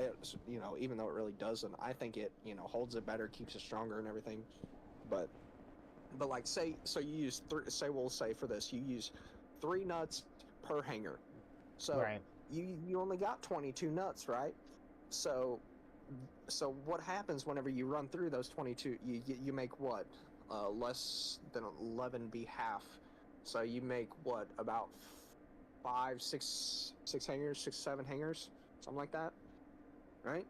Even though it really doesn't, I think it holds it better, keeps it stronger, and everything. But like, say you use we'll say for this, you use 3 nuts per hanger. So Right. you only got 22 nuts, right? So what happens whenever you run through those 22? You make what? Less than 11 be half. So you make what, about 5, 6 hangers, 6, 7 hangers, something like that, right?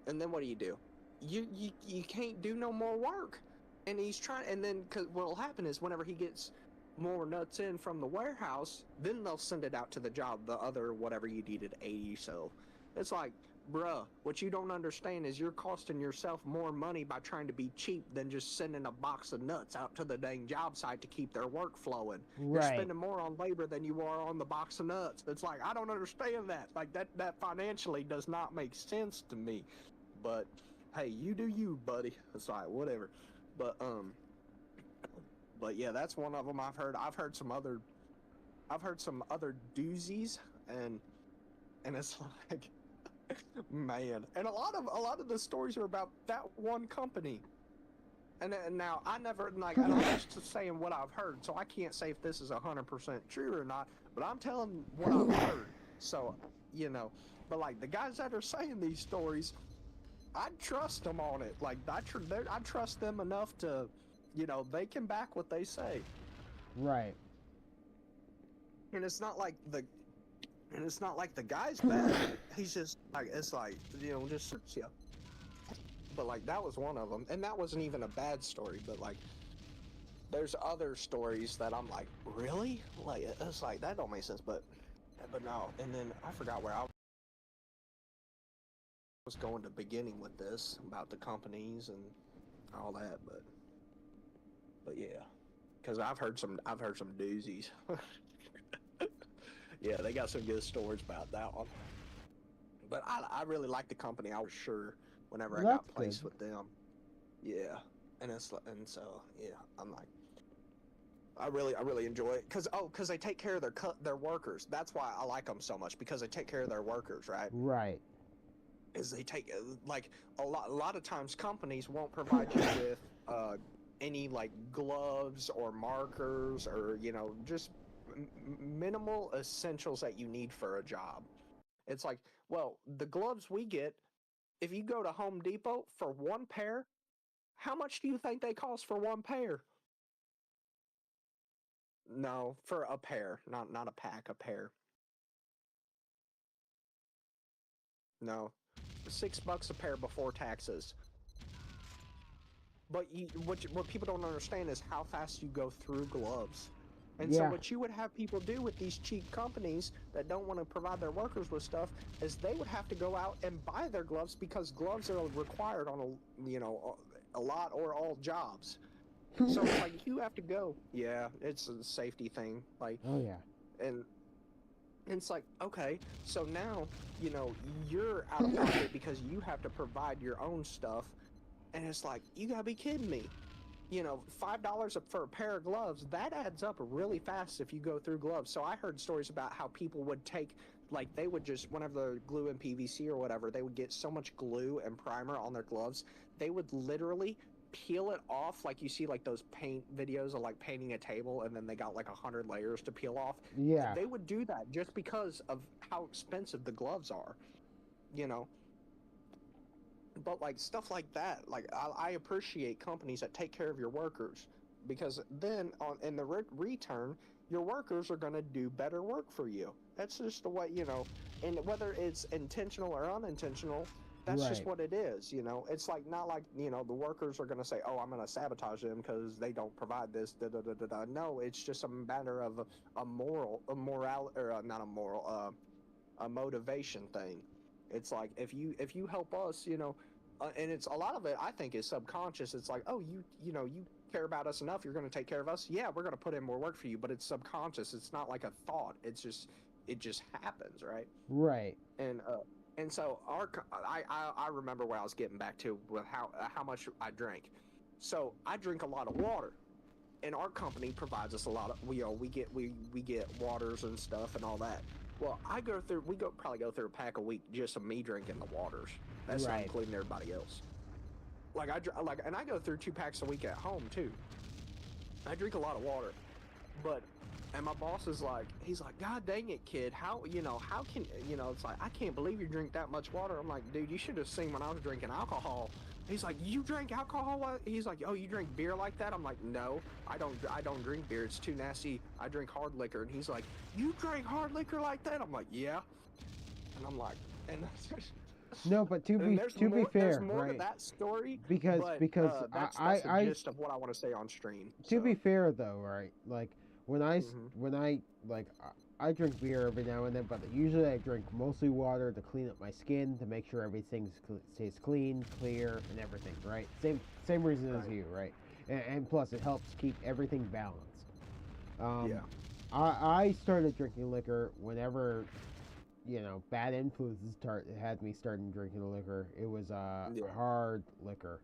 And then what do? You can't do no more work. And he's trying, and then, because what'll happen is whenever he gets more nuts in from the warehouse, then they'll send it out to the job, the other whatever you needed, 80. So it's like, bruh, what you don't understand is you're costing yourself more money by trying to be cheap than just sending a box of nuts out to the dang job site to keep their work flowing. You're Right. spending more on labor than you are on the box of nuts. It's like, I don't understand that. Like, that financially does not make sense to me. But hey, you do you, buddy. It's like, whatever. But yeah, that's one of them. I've heard some other doozies, and it's like, man, and a lot of the stories are about that one company. And now I never, like, and I'm just saying what I've heard, so I can't say if this is 100% true or not. But I'm telling what I've heard. So but like the guys that are saying these stories, I trust them on it. Like I trust them enough to, they can back what they say. Right. And it's not like the guy's bad. He's just like, it's like, just yeah. But like that was one of them, and that wasn't even a bad story. But like, there's other stories that I'm like, really? Like it's like that don't make sense. But no. And then I forgot where I was going to beginning with this about the companies and all that, but yeah, because I've heard some doozies. Yeah, they got some good stories about that one. But I really like the company. I was sure whenever I got placed with them. Yeah, and so yeah, I'm like, I really enjoy it because they take care of their workers. That's why I like them so much, because they take care of their workers, right? Right. Is they take, like, a lot of times companies won't provide you with any like gloves or markers or just minimal essentials that you need for a job. It's like, well, the gloves we get, if you go to Home Depot for one pair, how much do you think they cost for one pair? No, for a pair, not a pack, a pair. No, $6 a pair before taxes. But what people don't understand is how fast you go through gloves. And so Yeah. what you would have people do with these cheap companies that don't want to provide their workers with stuff is they would have to go out and buy their gloves because gloves are required on a lot or all jobs. So it's like you have to go. Yeah, it's a safety thing. Like, Oh yeah. and it's like, okay, so now, you're out of pocket because you have to provide your own stuff. And it's like, you gotta be kidding me. $5 for a pair of gloves, that adds up really fast if you go through gloves. So I heard stories about how people would take, like, they would just, whenever they're glue and PVC or whatever, they would get so much glue and primer on their gloves, they would literally peel it off, like you see like those paint videos of like painting a table and then they got like 100 layers to peel off. Yeah. They would do that just because of how expensive the gloves are, But like stuff like that, like I appreciate companies that take care of your workers, because then in the return, your workers are going to do better work for you. That's just the way, and whether it's intentional or unintentional, that's just Right. what it is. It's like not like the workers are going to say, oh, I'm going to sabotage them because they don't provide this. Da, da, da, da, da. No, it's just a matter of a motivation thing. It's like if you help us, and it's a lot of it I think is subconscious. It's like, oh, you care about us enough, you're going to take care of us. Yeah, we're going to put in more work for you, but it's subconscious. It's not like a thought. It just happens, right? Right. And so I remember where I was getting back to with how much I drink. So I drink a lot of water, and our company provides us a lot of we get waters and stuff and all that. Well, we probably go through a pack a week just of me drinking the waters. That's not Right. including everybody else. And I go through 2 packs a week at home too. I drink a lot of water, and my boss is like, he's like, God dang it, kid, how can, it's like, I can't believe you drink that much water. I'm like, dude, you should have seen when I was drinking alcohol. He's like, you drink alcohol? He's like, oh, you drink beer like that? I'm like, no, I don't drink beer. It's too nasty. I drink hard liquor. And he's like, you drink hard liquor like that? I'm like, yeah. And I'm like, and No, but to be there's fair, there's more right? to that story, Because that's I the gist of what I want to say on stream. to be fair though, right? Like when I drink beer every now and then, but usually I drink mostly water to clean up my skin, to make sure everything stays clean, clear, and everything, right? Same reason as you, right? And plus it helps keep everything balanced. Yeah. I started drinking liquor whenever bad influences had me starting drinking liquor. It was hard liquor.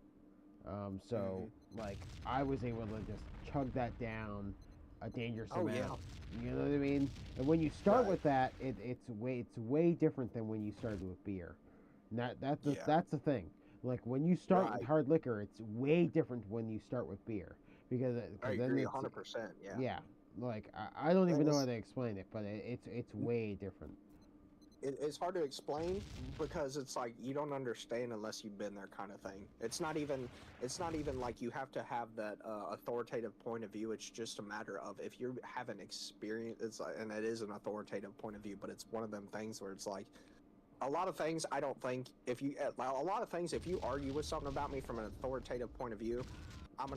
So like I was able to just chug that down a dangerous amount. Yeah. You know what I mean? And when you start Right. with that, it's way different than when you started with beer. And that's the thing. Like when you start with Right. hard liquor, it's way different when you start with beer because I then agree it's 100%. Yeah. yeah. Like I don't even know It's- how to explain it, but it's way different. It's hard to explain because it's like you don't understand unless you've been there, kind of thing. It's not even like you have to have that authoritative point of view. It's just a matter of if you have an experience. It's like, and it is an authoritative point of view, but it's one of them things where it's like a lot of things. I don't think if you argue with something about me from an authoritative point of view, I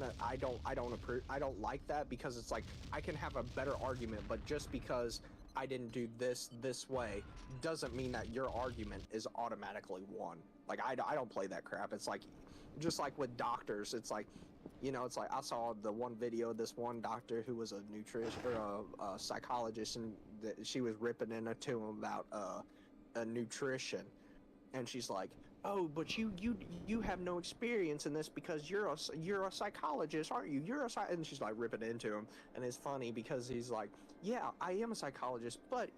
don't like that, because it's like I can have a better argument, but just because I didn't do this way doesn't mean that your argument is automatically won. Like I don't play that crap. It's like just like with doctors. It's like it's like I saw the one video of this one doctor who was a nutrition or a psychologist, and she was ripping into him about nutrition, and she's like, oh, but you have no experience in this because you're a psychologist, aren't you? And she's like ripping into him, and it's funny because he's like, yeah, I am a psychologist, but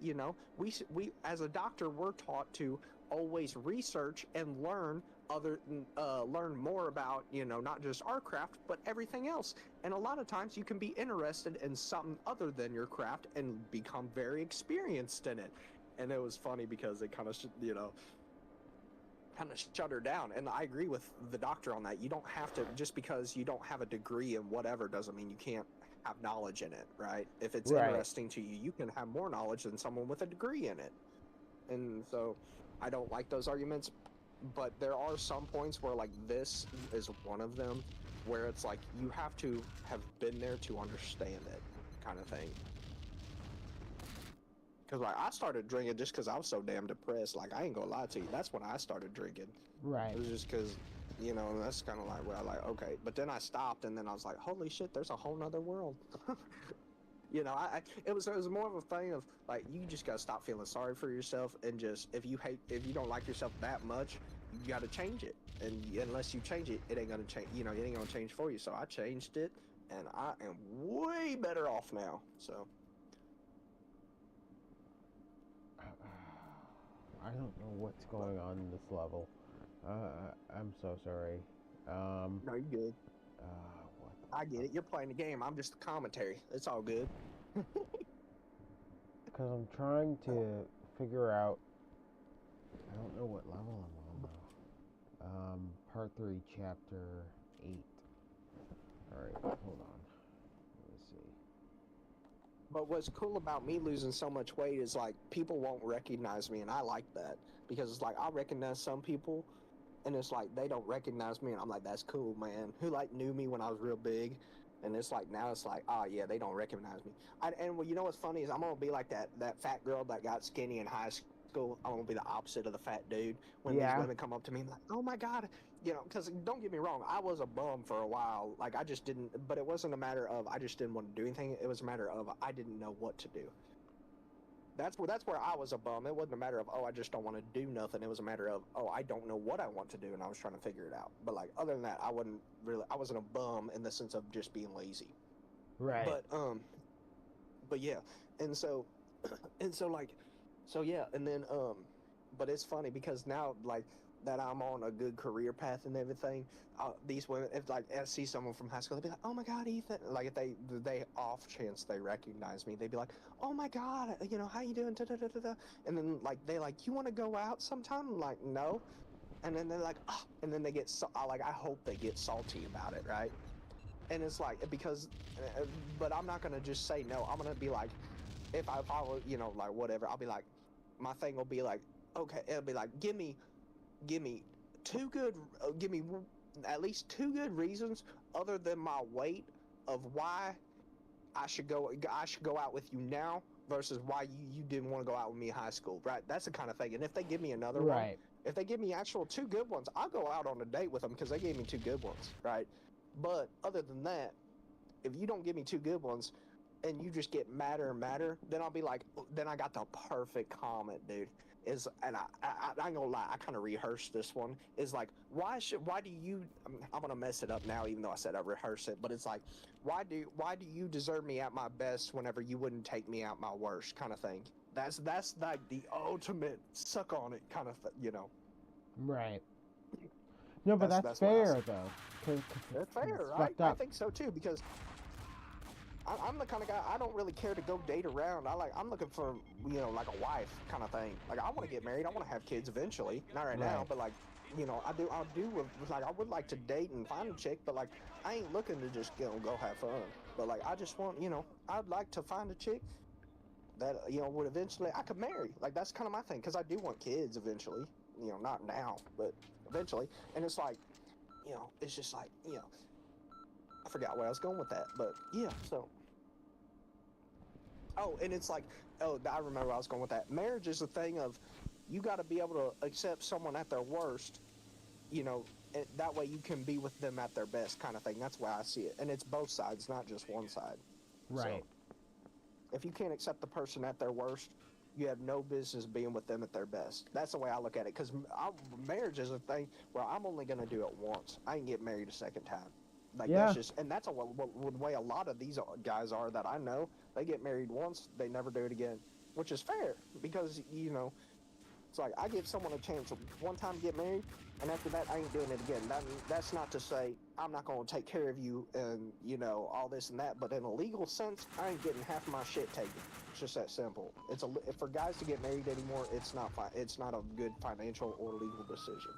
we as a doctor, we're taught to always research and learn more about not just our craft but everything else. And a lot of times you can be interested in something other than your craft and become very experienced in it. and it was funny because it kind of kind of shut her down. And I agree with the doctor on that. You don't have to, just because you don't have a degree in whatever doesn't mean you can't have knowledge in it, right? If it's Right. interesting to you, you can have more knowledge than someone with a degree in it. And so I don't like those arguments, but there are some points where, like, this is one of them, where it's like you have to have been there to understand it, kind of thing. Because, like, I started drinking just because I was so damn depressed. Like, I ain't gonna lie to you, that's when I started drinking. Right. It was just because, you know, that's kind of like where I like, okay. But then I stopped, and then I was like, holy shit, there's a whole nother world. You know, it was more of a thing of, like, you just gotta stop feeling sorry for yourself, and just, if you don't like yourself that much, you gotta change it. And unless you change it, it ain't gonna change. You know, it ain't gonna change for you. So I changed it, and I am way better off now. So I don't know what's going on in this level. I'm so sorry. no, you're good. What I get it. You're playing the game. I'm just the commentary. It's all good. Because I'm trying to figure out. I don't know what level I'm on though. Part 3, Chapter 8. Alright, hold on. Let me see. But what's cool about me losing so much weight is, like, people won't recognize me, and I like that. Because it's like, I recognize some people, and it's like, they don't recognize me, and I'm like, that's cool, man. Who, like, knew me when I was real big, and it's like, now it's like, oh, yeah, they don't recognize me. And well, you know what's funny is I'm going to be like that fat girl that got skinny in high school. I'm going to be the opposite of the fat dude. When these women come up to me and like, oh, my God. You know, because don't get me wrong, I was a bum for a while. Like, I just didn't, but it wasn't a matter of I just didn't want to do anything. It was a matter of I didn't know what to do. That's where I was a bum. It wasn't a matter of, oh, I just don't want to do nothing. It was a matter of, oh, I don't know what I want to do, and I was trying to figure it out. But, like, other than that, I wasn't a bum in the sense of just being lazy. Right. But yeah, and so yeah, and then but it's funny because now, like, that I'm on a good career path and everything, these women, if, like, I see someone from high school, they'd be like, oh my God, Ethan. Like, if they off chance they recognize me, they'd be like, oh my God, you know, how you doing? Da, da, da, da, da. And then, like, they like, you want to go out sometime? I'm like, no. And then they're like, oh, and then they get I hope they get salty about it, right? And it's like, because, but I'm not gonna just say no. I'm gonna be like, if I were, you know, like, whatever, I'll be like, my thing will be like, okay, it'll be like, give me at least two good reasons other than my weight of why I should go out with you now versus why you didn't want to go out with me in high school, right? That's the kind of thing. And if they give me another one, if they give me actual two good ones, I'll go out on a date with them because they gave me two good ones, right? But other than that, if you don't give me two good ones and you just get madder and madder, then I'll be like, then I got the perfect comment, dude. And I ain't gonna lie, I kind of rehearsed this one. Is like, why do you? I'm gonna mess it up now, even though I said I rehearsed it. But it's like, why do you deserve me at my best whenever you wouldn't take me at my worst, kind of thing. That's like the ultimate suck on it kind of you know. Right. No, but that's fair though. That's fair, right? I think so too, because I'm the kind of guy, I don't really care to go date around. I'm looking for, you know, like a wife kind of thing. Like, I want to get married. I want to have kids eventually. Not right now, but, like, you know, I would like to date and find a chick, but, like, I ain't looking to just, you know, go have fun. But, like, I just want, you know, I'd like to find a chick that, you know, would eventually, I could marry. Like, that's kind of my thing, because I do want kids eventually. You know, not now, but eventually. And it's like, you know, it's just like, you know, I forgot where I was going with that, but yeah, so. Oh, and it's like, oh, I remember where I was going with that. Marriage is a thing of, you got to be able to accept someone at their worst, you know, that way you can be with them at their best kind of thing. That's why I see it. And it's both sides, not just one side. Right. So, if you can't accept the person at their worst, you have no business being with them at their best. That's the way I look at it, because marriage is a thing where I'm only going to do it once. I ain't get married a second time. Like, that's just, and that's the way a lot of these guys are that I know. They get married once, they never do it again, which is fair, because, you know, It's like I give someone a chance one time to get married, and after that, I ain't doing it again. That's not to say I'm not going to take care of you and all this and that. But in a legal sense, I ain't getting half of my shit taken. It's just that simple. For guys to get married anymore, it's not It's not a good financial or legal decision.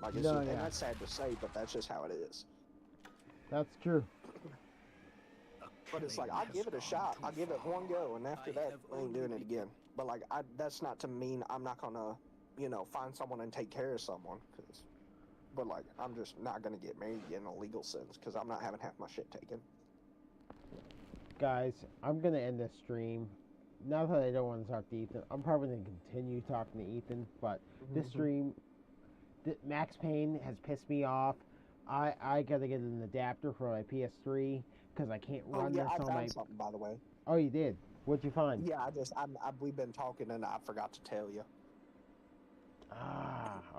Like and that's sad to say, but that's just how it is. That's true. But it's like, I'll give it a shot. I'll give it one go, and after that, I ain't doing it again. But like, that's not to mean I'm not gonna, find someone and take care of someone. But like, I'm just not gonna get married in a legal sense because I'm not having half my shit taken. Guys, I'm gonna end this stream. Not that I don't want to talk to Ethan. I'm probably gonna continue talking to Ethan, but this stream, Max Payne has pissed me off. I gotta get an adapter for my PS3 because I can't run this on my. Something, by the way. Oh, you did? What'd you find? Yeah, we've been talking and I forgot to tell you.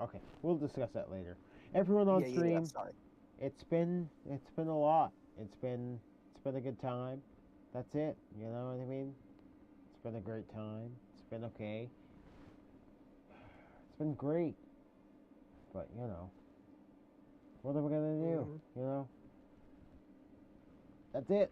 Okay. We'll discuss that later. Everyone on stream. Yeah, sorry. It's been a lot. It's been a good time. That's it. You know what I mean? It's been a great time. It's been okay. It's been great. But what are we gonna do? That's it.